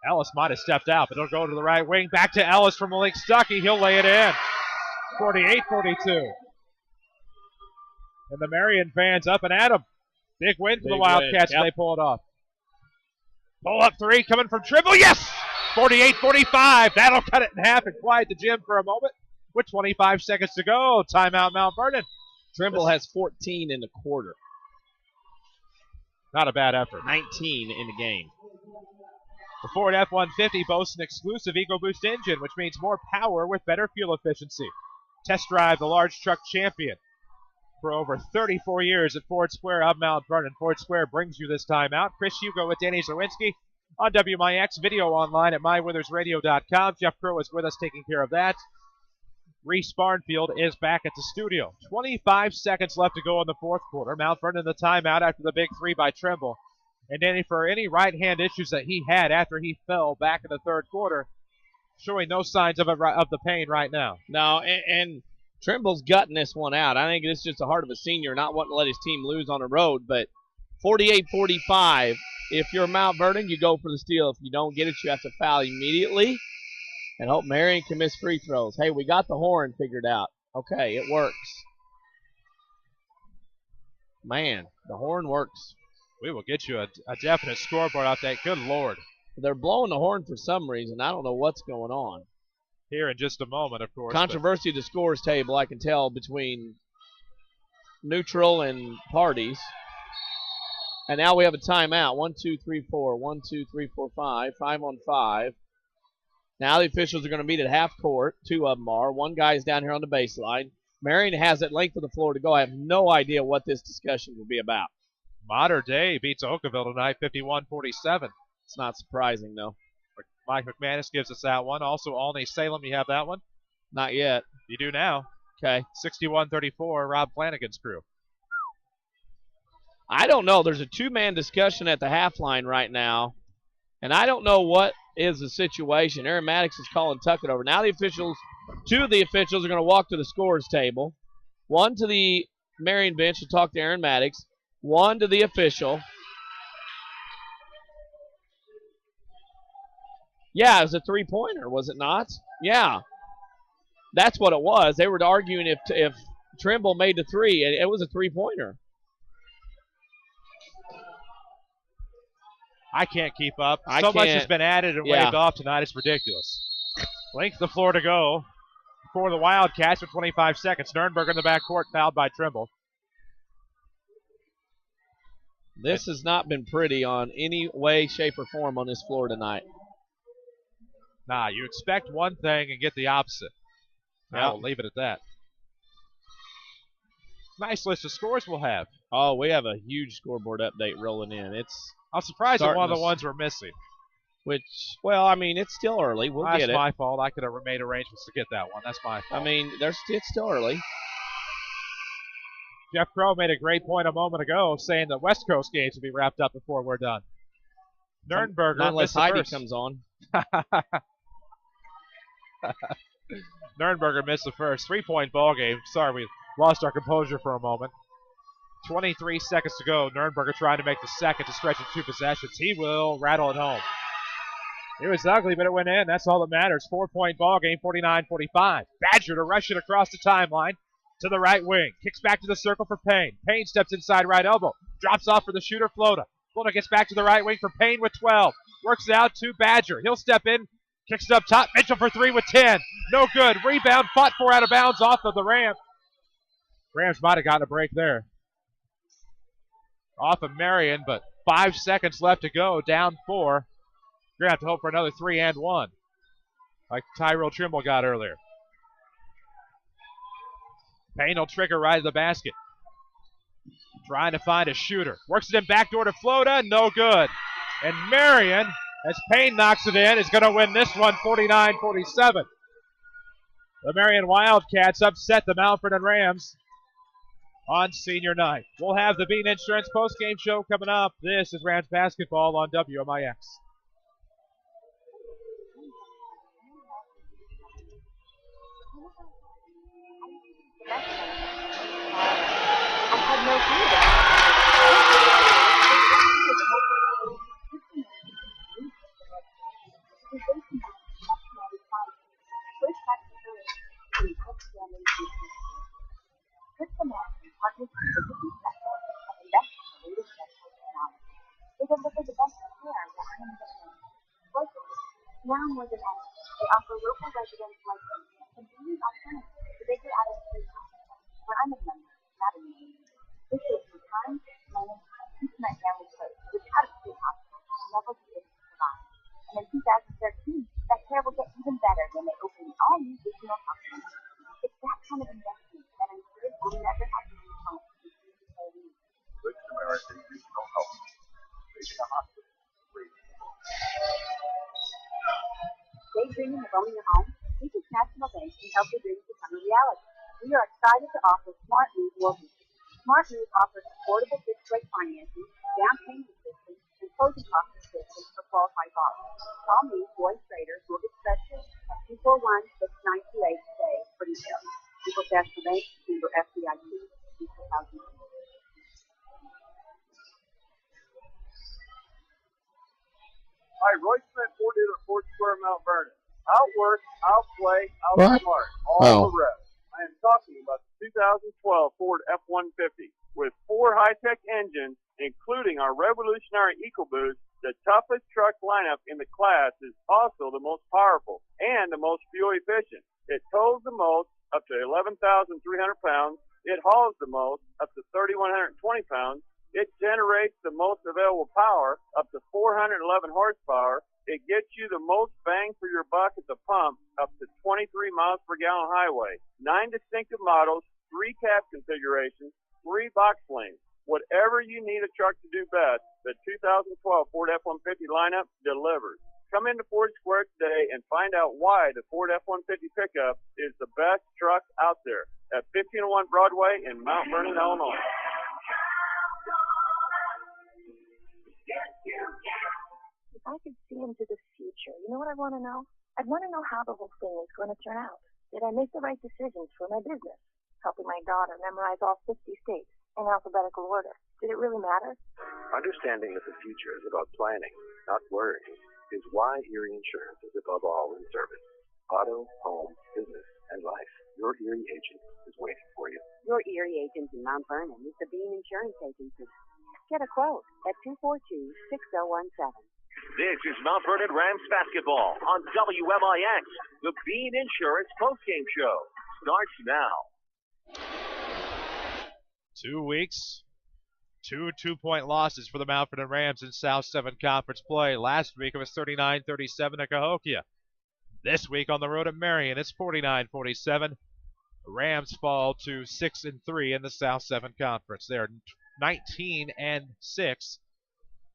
Ellis might have stepped out, but it'll go to the right wing. Back to Ellis from Malik Stuckey. He'll lay it in. 48-42. And the Marion fans up and at him. Big win for the Wildcats if they pull it off. Pull up three coming from Trimble. Yes! 48-45. That'll cut it in half and quiet the gym for a moment. With 25 seconds to go. Timeout Mount Vernon. Trimble has 14 in the quarter. Not a bad effort. 19 in the game. The Ford F-150 boasts an exclusive EcoBoost engine, which means more power with better fuel efficiency. Test drive the large truck champion. For over 34 years at Ford Square of Mount Vernon. Ford Square brings you this timeout. Chris Hugo with Danny Czerwinski on WMIX, video online at mywithersradio.com. Jeff Crow is with us taking care of that. Reese Barnfield is back at the studio. 25 seconds left to go in the fourth quarter. Mount Vernon the timeout after the big three by Trimble. And Danny, for any right-hand issues that he had after he fell back in the third quarter, showing no signs of the pain right now. No, and Trimble's gutting this one out. I think it's just the heart of a senior not wanting to let his team lose on the road. But 48-45, if you're Mount Vernon, you go for the steal. If you don't get it, you have to foul immediately and hope Marion can miss free throws. Hey, we got the horn figured out. Okay, it works. Man, the horn works. We will get you a definite scoreboard update. Good Lord. They're blowing the horn for some reason. I don't know what's going on. Here in just a moment, of course. Controversy of the scores table, I can tell, between neutral and parties. And now we have a timeout. 1, 2, 3, 4. 1, 2, 3, 4, 5. 5 on 5. Now the officials are going to meet at half court. Two of them are. One guy is down here on the baseline. Marion has at length of the floor to go. I have no idea what this discussion will be about. Mater Dei beats Oakville tonight, 51-47. It's not surprising, though. Mike McManus gives us that one. Also, Alney Salem, you have that one? Not yet. You do now. Okay. 61-34, Rob Flanagan's crew. I don't know. There's a two-man discussion at the half line right now, and I don't know what is the situation. Aaron Maddox is calling Tuckett over. Now two of the officials are going to walk to the scorer's table. One to the Marion bench to talk to Aaron Maddox. One to the official. Yeah, it was a three-pointer, was it not? Yeah. That's what it was. They were arguing if Trimble made the three. It was a three-pointer. I can't keep up. So much has been added and waved off tonight. It's ridiculous. Length of the floor to go for the Wildcats with 25 seconds. Nurnberger in the backcourt, fouled by Trimble. This has not been pretty on any way, shape, or form on this floor tonight. Nah, you expect one thing and get the opposite. I will leave it at that. Nice list of scores we'll have. Oh, we have a huge scoreboard update rolling in. I'm surprised at one of the ones we're missing. Which, well, I mean, it's still early. We'll get it. That's my fault. I could have made arrangements to get that one. That's my fault. I mean, it's still early. Jeff Crow made a great point a moment ago saying that West Coast games will be wrapped up before we're done. Nurnberger Not unless Heidi first. comes on. Nurnberger missed the first. 3-point ball game. Sorry, we lost our composure for a moment. 23 seconds to go. Nurnberger trying to make the second to stretch it 2 possessions. He will rattle it home. It was ugly, but it went in. That's all that matters. 4-point ball game, 49-45. Badger to rush it across the timeline to the right wing. Kicks back to the circle for Payne. Payne steps inside right elbow. Drops off for the shooter, Flota. Flota gets back to the right wing for Payne with 12. Works it out to Badger. He'll step in. Kicks it up top. Mitchell for 3 with 10. No good. Rebound. Fought for out of bounds off of the Rams. Rams might have gotten a break there. Off of Marion, but 5 seconds left to go. Down 4. You're going to have to hope for another 3 and 1, like Tyrell Trimble got earlier. Payne will trigger right to the basket. Trying to find a shooter. Works it in backdoor to Flota. No good. And Marion, as Payne knocks it in, is going to win this one 49-47. The Marion Wildcats upset the Mount Vernon Rams on senior night. We'll have the Bean Insurance postgame show coming up. This is Rams basketball on WMIX. I had no clue now more than ever, they offer local residents like them a convenient alternative to bigger out-of-state hospitals, where I'm a member, not a name. This saves me time, money, and keeps my family close, which out-of-state hospitals will never be able to provide. And in 2013, that care will get even better when they open all new regional hospitals. It's that kind of investment that I'm sure will never have to be home. Good Samaritan Regional Health. Raising a hospital. Daydreaming of owning a home? Beaches National Bank can help your dreams become a reality. We are excited to offer Smart Move mortgages. Smart Move offers affordable fixed-rate financing, down payment assistance, and closing cost assistance for qualified borrowers. Call me, Boyd Schrader, mortgage specialist at 241-6928 today for details. People's National Bank, member FDIC, equal housing. Hi, Roy Smith, Ford dealer, Ford Square, Mount Vernon. Outwork, outplay, outsmart, all the rest. I am talking about the 2012 Ford F-150 with 4 high-tech engines, including our revolutionary EcoBoost. The toughest truck lineup in the class is also the most powerful and the most fuel efficient. It tows the most, up to 11,300 pounds. It hauls the most, up to 3,120 pounds. It generates the most available power, up to 411 horsepower. It gets you the most bang for your buck at the pump, up to 23 miles per gallon highway. 9 distinctive models, 3 cab configurations, 3 box lanes. Whatever you need a truck to do best, the 2012 Ford F-150 lineup delivers. Come into Ford Square today and find out why the Ford F-150 pickup is the best truck out there at 1501 Broadway in Mount Vernon, Illinois. If I could see into the future, you know what I want to know? I'd want to know how the whole thing is going to turn out. Did I make the right decisions for my business? Helping my daughter memorize all 50 states in alphabetical order. Did it really matter? Understanding that the future is about planning, not worrying, is why Erie Insurance is above all in service. Auto, home, business, and life. Your Erie agent is waiting for you. Your Erie agent in Mount Vernon is the Bean Insurance Agency. Get a quote at 242-6017. This is Mount Vernon Rams basketball on WMIX. The Bean Insurance postgame show starts now. 2 weeks, 2 2-point losses for the Mount Vernon Rams in South 7 Conference play. Last week it was 39-37 at Cahokia. This week on the road at Marion, it's 49-47. The Rams fall to 6-3 in the South 7 Conference. They're 19-6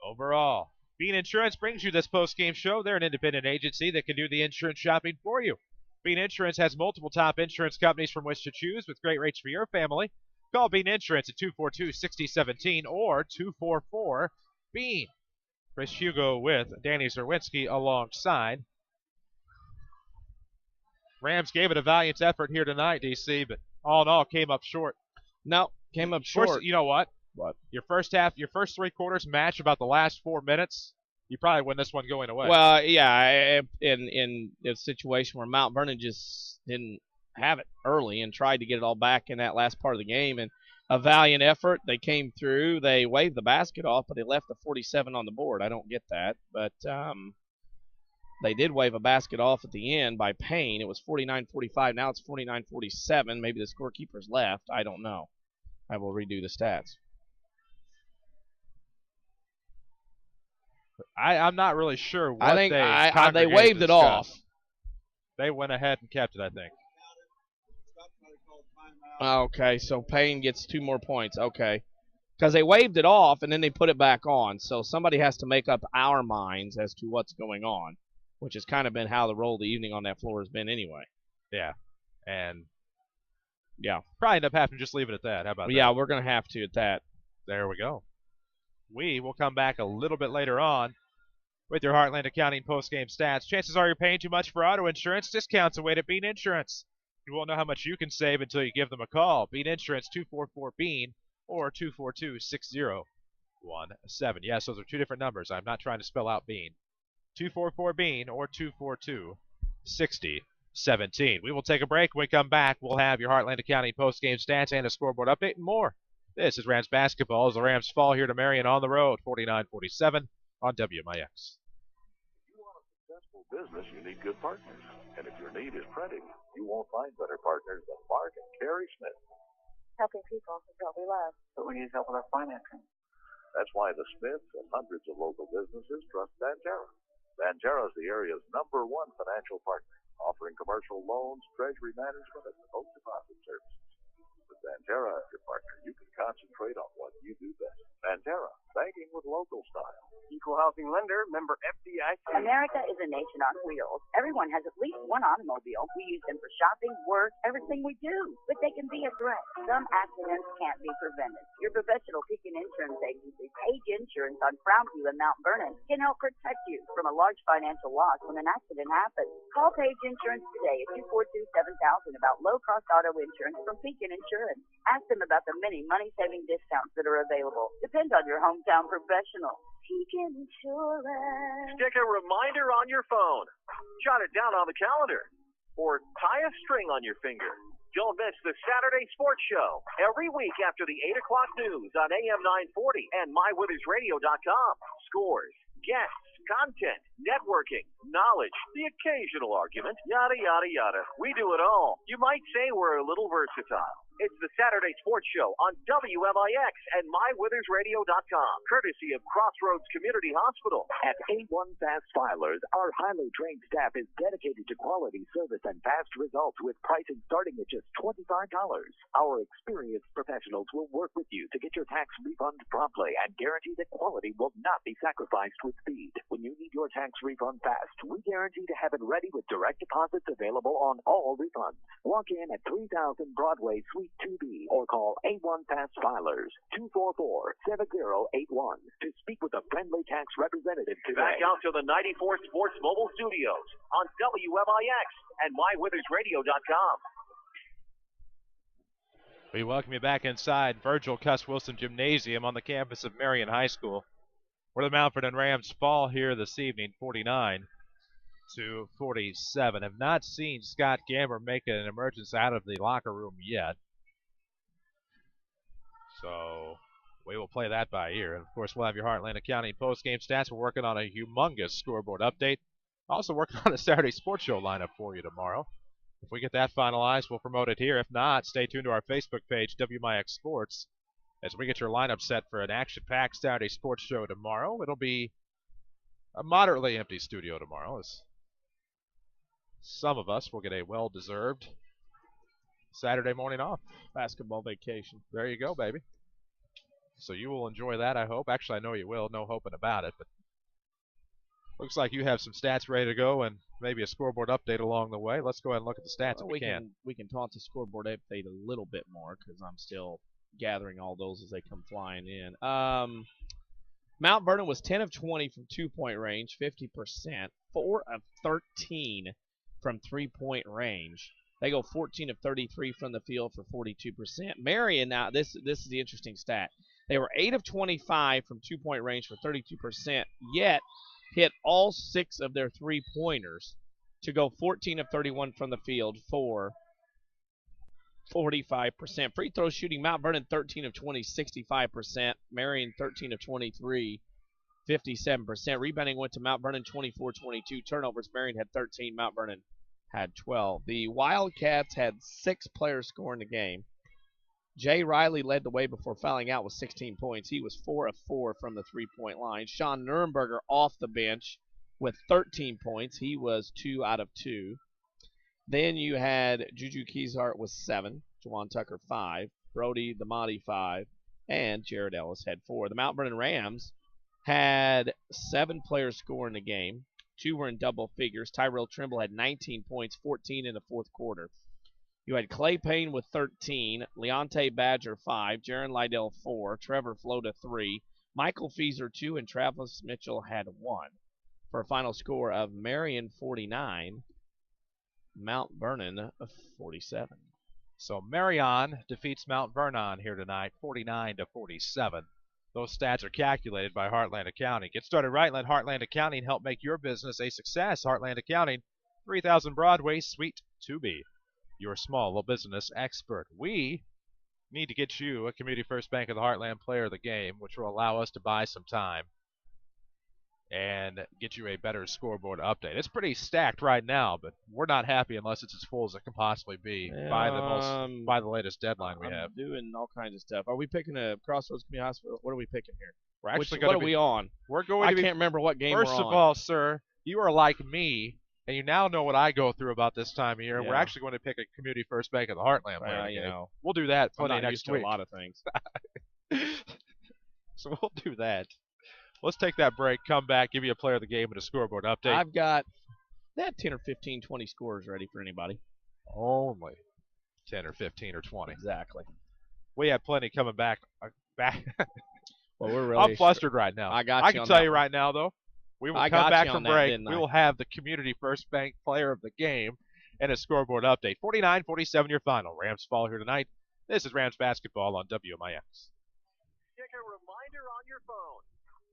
overall. Bean Insurance brings you this post-game show. They're an independent agency that can do the insurance shopping for you. Bean Insurance has multiple top insurance companies from which to choose with great rates for your family. Call Bean Insurance at 242-6017 or 244-BEAN. Chris Hugo with Danny Czerwinski alongside. Rams gave it a valiant effort here tonight, DC, but all in all came up short. No, came up short. First, you know what? What? Your first half, your first 3 quarters match about the last 4 minutes. You probably win this one going away. Well, yeah, in a situation where Mount Vernon just didn't have it early and tried to get it all back in that last part of the game, and a valiant effort. They came through. They waved the basket off, but they left the 47 on the board. I don't get that, but they did wave a basket off at the end by Payne. It was 49-45. Now it's 49-47. Maybe the scorekeeper's left. I don't know. I will redo the stats. I'm not really sure what I think they waved it off. They went ahead and kept it, I think. Okay, so Payne gets 2 more points. Okay. Because they waved it off, and then they put it back on. So somebody has to make up our minds as to what's going on, which has kind of been how the roll of the evening on that floor has been anyway. Yeah. And yeah, probably end up having to just leave it at that. How about that? Yeah, we're going to have to at that. There we go. We will come back a little bit later on with your Heartland Accounting post-game stats. Chances are you're paying too much for auto insurance. Discounts await at Bean Insurance. You won't know how much you can save until you give them a call. Bean Insurance, 244-BEAN or 242-6017. Yes, those are 2 different numbers. I'm not trying to spell out Bean. 244-BEAN or 242-6017. We will take a break. When we come back, we'll have your Heartland Accounting post-game stats and a scoreboard update and more. This is Rams basketball as the Rams fall here to Marion on the road, 49-47 on WMIX. If you want a successful business, you need good partners. And if your need is printing, you won't find better partners than Mark and Carrie Smith. Helping people is what we love. But we need help with our financing. That's why the Smiths and hundreds of local businesses trust Banterra. Banterra is the area's #1 financial partner, offering commercial loans, treasury management, and remote deposit services. With Banterra as your partner, you can concentrate on what you do best. Banterra, banking with local style. Equal housing lender, member FDIC. America is a nation on wheels. Everyone has at least one automobile. We use them for shopping, work, everything we do. But they can be a threat. Some accidents can't be prevented. Your professional Pekin Insurance Agency, Page Insurance on Crownview and Mount Vernon, can help protect you from a large financial loss when an accident happens. Call Page Insurance today at 242-7000 about low-cost auto insurance from Pekin Insurance. Ask them about the many money-saving discounts that are available. Depend on your hometown professional. Pekin Insurance. Stick a reminder on your phone. Jot it down on the calendar. Or tie a string on your finger. Don't miss the Saturday Sports Show every week after the 8 o'clock news on AM 940 and MyWithersRadio.com. Scores, guests, content, networking, knowledge, the occasional argument, yada, yada, yada. We do it all. You might say we're a little versatile. It's the Saturday Sports Show on WMIX and MyWithersRadio.com, courtesy of Crossroads Community Hospital. At A1 Fast Filers, our highly trained staff is dedicated to quality service and fast results with pricing starting at just $25. Our experienced professionals will work with you to get your tax refund promptly and guarantee that quality will not be sacrificed with speed. When you need your tax refund fast, we guarantee to have it ready with direct deposits available on all refunds. Walk in at 3000 Broadway, Suite 2B, or call A1 Fast Filers, 244-7081, to speak with a friendly tax representative today. Back out to the 94 Sports Mobile Studios on WMIX and MyWithersRadio.com. We welcome you back inside Virgil Cuss Wilson Gymnasium on the campus of Marion High School, where the Mount Vernon Rams fall here this evening, 49-47. Have not seen Scott Gamber make an emergence out of the locker room yet. So we will play that by ear. And, of course, we'll have your Heartland County post-game stats. We're working on a humongous scoreboard update. Also working on a Saturday Sports Show lineup for you tomorrow. If we get that finalized, we'll promote it here. If not, stay tuned to our Facebook page, WMIX Sports, as we get your lineup set for an action-packed Saturday Sports Show tomorrow. It'll be a moderately empty studio tomorrow, as some of us will get a well-deserved Saturday morning off. Basketball vacation. There you go, baby. So you will enjoy that, I hope. Actually, I know you will. No hoping about it. But looks like you have some stats ready to go and maybe a scoreboard update along the way. Let's go ahead and look at the stats if we can. We can talk to scoreboard update a little bit more because I'm still gathering all those as they come flying in. Mount Vernon was 10 of 20 from two-point range, 50%. 4 of 13 from three-point range. They go 14 of 33 from the field for 42%. Marion, now this is the interesting stat. They were 8 of 25 from two-point range for 32%, yet hit all 6 of their three-pointers to go 14 of 31 from the field for 45%. Free throw shooting, Mount Vernon 13 of 20, 65%. Marion 13 of 23, 57%. Rebounding went to Mount Vernon 24-22. Turnovers, Marion had 13, Mount Vernon had 12. The Wildcats had 6 players score in the game. Jay Riley led the way before fouling out with 16 points. He was 4 of 4 from the three-point line. Sean Nurnberger off the bench with 13 points. He was 2 out of 2. Then you had Juju Keeshart with 7, Jawan Tucker 5, Brody Damati 5, and Jared Ellis had 4. The Mount Vernon Rams had 7 players score in the game. 2 were in double figures. Tyrell Trimble had 19 points, 14 in the fourth quarter. You had Clay Payne with 13, Leonte Badger 5, Jaron Lydell 4, Trevor Flota 3, Michael Feeser 2, and Travis Mitchell had 1. For a final score of Marion 49, Mount Vernon 47. So Marion defeats Mount Vernon here tonight, 49-47. Those stats are calculated by Heartland Accounting. Get started right, let Heartland Accounting help make your business a success. Heartland Accounting, 3000 Broadway, Suite 2B. Your small business expert. We need to get you a Community First Bank of the Heartland Player of the Game, which will allow us to buy some time and get you a better scoreboard update. It's pretty stacked right now, but we're not happy unless it's as full as it can possibly be by the latest deadline we have. Doing all kinds of stuff. Are we picking a Crossroads Community Hospital? What are we picking here? We're actually what are we on? We're going. I can't remember what game we're on. First of all, sir, you are like me, and you now know what I go through about this time of year. Yeah. We're actually going to pick a Community First Bank of the Heartland player. You know, we'll do that plenty I'm not next used to week. a lot of things. So we'll do that. Let's take that break, come back, give you a player of the game and a scoreboard update. I've got that 10 or 15, 20 scores ready for anybody. Only 10 or 15 or 20. Exactly. We have plenty coming back. Well, we're really I'm flustered right now. I can tell you right now, though, we will come back from break. We will have the Community First Bank player of the game and a scoreboard update. 49-47 your final. Rams fall here tonight. This is Rams basketball on WMIX. Stick a reminder on your phone.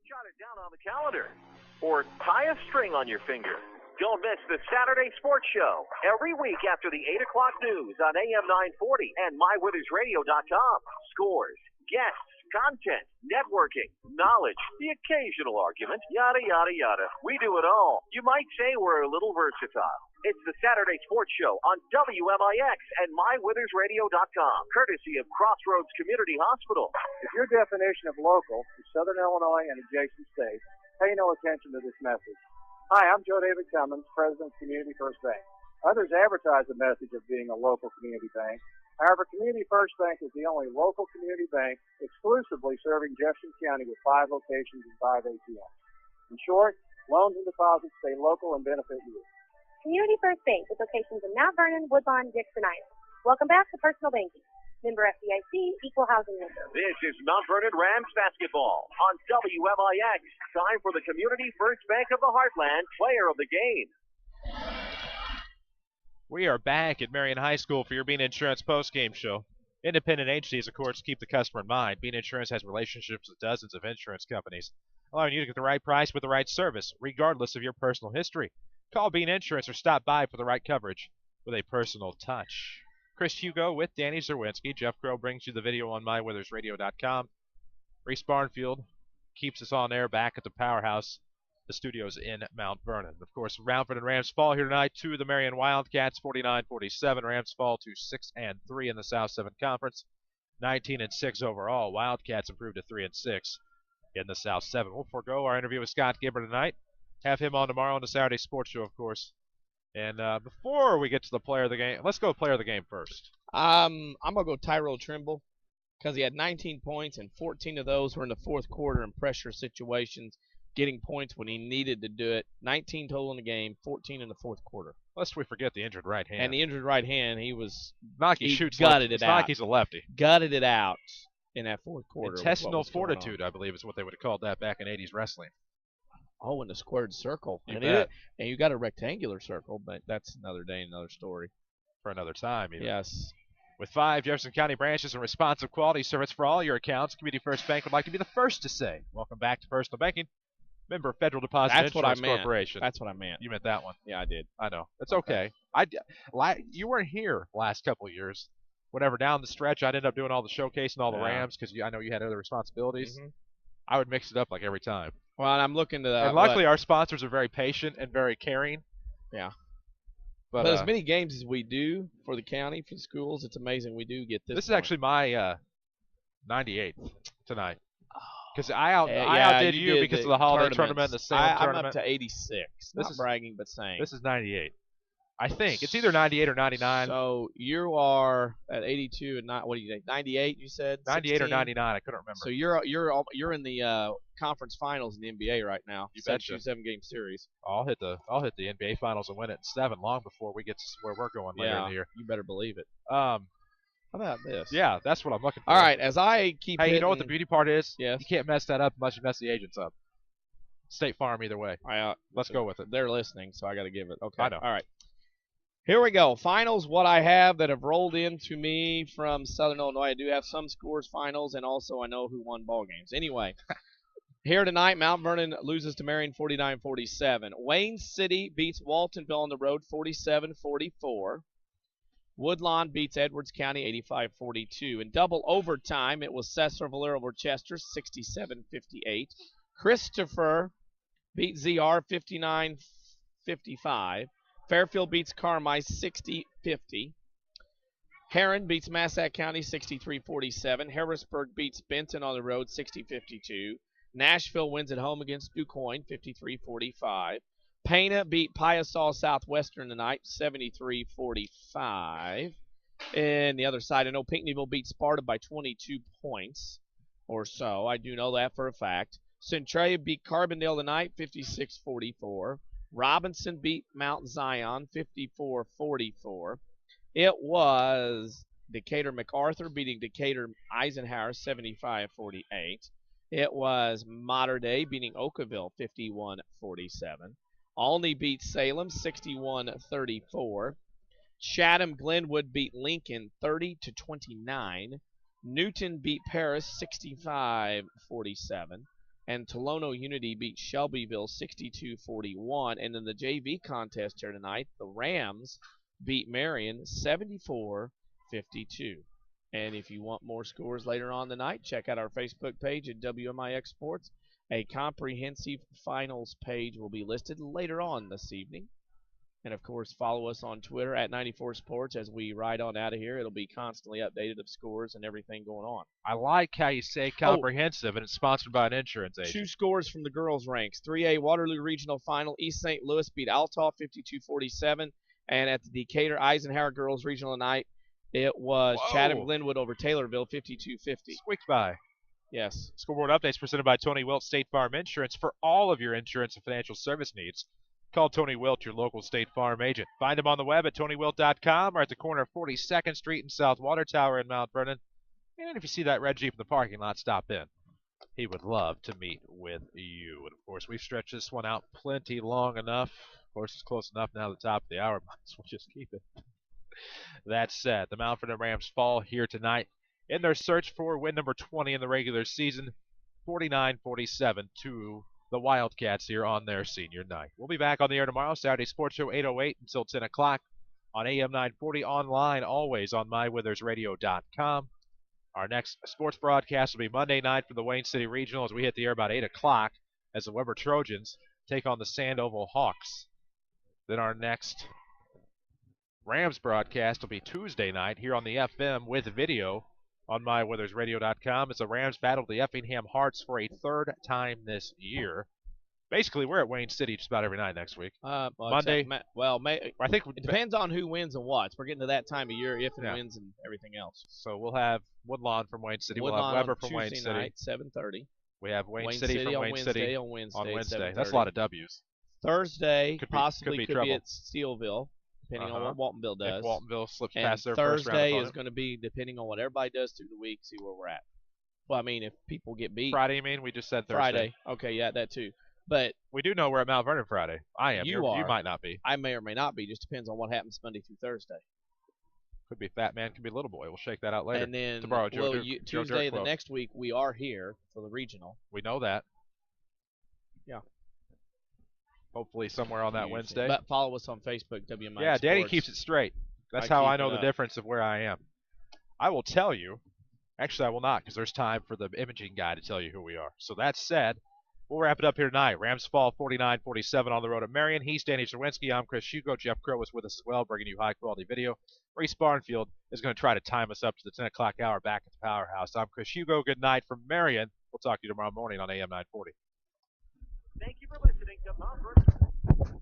Jot it down on the calendar. Or tie a string on your finger. Don't miss the Saturday Sports Show every week after the 8 o'clock news on AM 940 and MyWithersRadio.com. Scores, guests, content, networking, knowledge, the occasional argument, yada, yada, yada. We do it all. You might say we're a little versatile. It's the Saturday Sports Show on WMIX and MyWithersRadio.com, courtesy of Crossroads Community Hospital. If your definition of local is Southern Illinois and adjacent states, pay no attention to this message. Hi, I'm Joe David Cummins, President of Community First Bank. Others advertise the message of being a local community bank. However, Community First Bank is the only local community bank exclusively serving Jefferson County with 5 locations and 5 ATMs. In short, loans and deposits stay local and benefit you. Community First Bank with locations in Mount Vernon, Woodlawn, Dixon, Iowa. Welcome back to Personal Banking. Member FDIC, Equal Housing Lender. This is Mount Vernon Rams basketball on WMIX. Time for the Community First Bank of the Heartland Player of the Game. We are back at Marion High School for your Bean Insurance postgame show. Independent agencies, of course, keep the customer in mind. Bean Insurance has relationships with dozens of insurance companies, allowing you to get the right price with the right service, regardless of your personal history. Call Bean Insurance or stop by for the right coverage with a personal touch. Chris Hugo with Danny Czerwinski. Jeff Crow brings you the video on MyWithersRadio.com. Reese Barnfield keeps us on air back at the Powerhouse, the studios in Mount Vernon. Of course, Mount Vernon Rams fall here tonight to the Marion Wildcats, 49-47. Rams fall to 6-3 in the South 7 Conference, 19-6 overall. Wildcats improved to 3-6 in the South 7. We'll forego our interview with Scott Gibber tonight. Have him on tomorrow on the Saturday Sports Show, of course. And before we get to the player of the game, let's go player of the game first. I'm going to go Tyrell Trimble because he had 19 points, and 14 of those were in the fourth quarter in pressure situations, getting points when he needed to do it. 19 total in the game, 14 in the fourth quarter. Lest we forget the injured right hand. And the injured right hand, he shoots gutted lefty. it It's not out. like he's a lefty. Gutted it out in that fourth quarter. Intestinal fortitude, I believe, is what they would have called that back in 80s wrestling. Oh, in the squared circle. You And bet. you got a rectangular circle, but that's another day, another story. For another time, even. Yes. With 5 Jefferson County branches and responsive quality service for all your accounts, Community First Bank would like to be the first to say, welcome back to Personal Banking. Member Federal Deposit That's what I Insurance meant. Corporation. That's what I meant. You meant that one. Yeah, I did. I know. It's okay. You weren't here last couple of years. Whenever down the stretch, I'd end up doing all the showcase and all the Rams because I know you had other responsibilities. Mm-hmm. I would mix it up like every time. Well, and I'm looking to and luckily, our sponsors are very patient and very caring. Yeah. But as many games as we do for the county, for the schools, it's amazing we do get this. This is actually my 98th tonight. Because I outdid you because of the holiday tournament and the Salem tournament. I'm up to 86. Not bragging, but saying. This is 98. I think. It's either 98 or 99. So you are at 82 and what do you think? 98, you said? 98 16? or 99. I couldn't remember. So you're in the conference finals in the NBA right now. You betcha. 7-game series. I'll hit the NBA finals and win it in 7 long before we get to where we're going later in the year. You better believe it. How about this? Yeah, that's what I'm looking for. All right, as I keep you know what the beauty part is? Yes. You can't mess that up unless you mess the agents up. State Farm either way. Let's go with it. They're listening, so I got to give it. Okay. I know. All right. Here we go. Finals, what I have that have rolled into me from Southern Illinois. I do have some scores finals, and also I know who won ball games. Anyway, here tonight, Mount Vernon loses to Marion 49-47. Wayne City beats Waltonville on the road 47-44. Woodlawn beats Edwards County 85-42. In double overtime, it was Cecil-Valero over Chester 67-58. Christopher beat ZR 59-55. Fairfield beats Carmi 60-50. Heron beats Massac County 63-47. Harrisburg beats Benton on the road 60-52. Nashville wins at home against DuQuoin 53-45. Pana beat Piasaw Southwestern tonight 73-45. And the other side, I know Pinckneyville beat Sparta by 22 points or so. I do know that for a fact. Centralia beat Carbondale tonight 56-44. Robinson beat Mount Zion 54-44. It was Decatur MacArthur beating Decatur Eisenhower 75-48. It was Mater Dei beating Oakville 51-47. Olney beat Salem 61-34. Chatham Glenwood beat Lincoln 30-29. Newton beat Paris 65-47. And Tolono Unity beat Shelbyville 62-41. And in the JV contest here tonight, the Rams beat Marion 74-52. And if you want more scores later on the night, check out our Facebook page at WMIX Sports. A comprehensive finals page will be listed later on this evening. And, of course, follow us on Twitter at 94 Sports as we ride on out of here. It'll be constantly updated of scores and everything going on. I like how you say comprehensive, and it's sponsored by an insurance agent. 2 scores from the girls' ranks. 3A Waterloo Regional Final, East St. Louis beat Altah 52-47. And at the Decatur Eisenhower Girls Regional night, it was Chatham Glenwood over Taylorville 52-50. Squeaked by. Yes. Scoreboard updates presented by Tony Wilt State Farm Insurance for all of your insurance and financial service needs. Call Tony Wilt, your local State Farm agent. Find him on the web at TonyWilt.com or at the corner of 42nd Street and South Water Tower in Mount Vernon. And if you see that red Jeep in the parking lot, stop in. He would love to meet with you. And, of course, we've stretched this one out plenty long enough. Of course, it's close enough now at the top of the hour. Might as well just keep it. That said, the Mount Vernon Rams fall here tonight in their search for win number 20 in the regular season, 49-47 to the Wildcats here on their senior night. We'll be back on the air tomorrow, Saturday Sports Show 8:08 until 10 o'clock on AM 940, online always on mywithersradio.com. Our next sports broadcast will be Monday night for the Wayne City Regional as we hit the air about 8 o'clock as the Weber Trojans take on the Sandoval Hawks. Then our next Rams broadcast will be Tuesday night here on the FM with video on mywithersradio.com as the Rams battle the Effingham Hearts for a 3rd time this year. Basically, we're at Wayne City just about every night next week. Monday. I think it depends on who wins and what. We're getting to that time of year, if and wins and everything else. So we'll have Woodlawn from Wayne City. Woodlawn we'll have Weber on from Tuesday Wayne City. Night, 7:30. We have Wayne City from Wayne City on Wednesday. That's a lot of W's. Thursday could be trouble. at Steelville, depending on what Waltonville does. If Waltonville slips and past their first round Thursday opponent. is going to be depending on what everybody does through the week, see where we're at. Well, I mean, if people get beat. Friday, you mean? We just said Thursday. Friday. Okay, yeah, that too. But we do know we're at Mount Vernon Friday. I am. You are. You might not be. I may or may not be. Just depends on what happens Monday through Thursday. Could be fat man, could be little boy. We'll shake that out later. And then to borrow Tuesday the next week, we are here for the regional. We know that. Yeah. Hopefully somewhere on that Wednesday. But follow us on Facebook, WMIX Yeah, Danny Sports. keeps it straight. That's how I know the difference of where I am. I will tell you. Actually, I will not, because there's time for the imaging guy to tell you who we are. So that said, we'll wrap it up here tonight. Rams fall 49-47 on the road at Marion. He's Danny Czerwinski. I'm Chris Hugo. Jeff Crow is with us as well, bringing you high-quality video. Reese Barnfield is going to try to time us up to the 10 o'clock hour back at the Powerhouse. I'm Chris Hugo. Good night from Marion. We'll talk to you tomorrow morning on AM 940. Thank you for listening to Mount Vernon.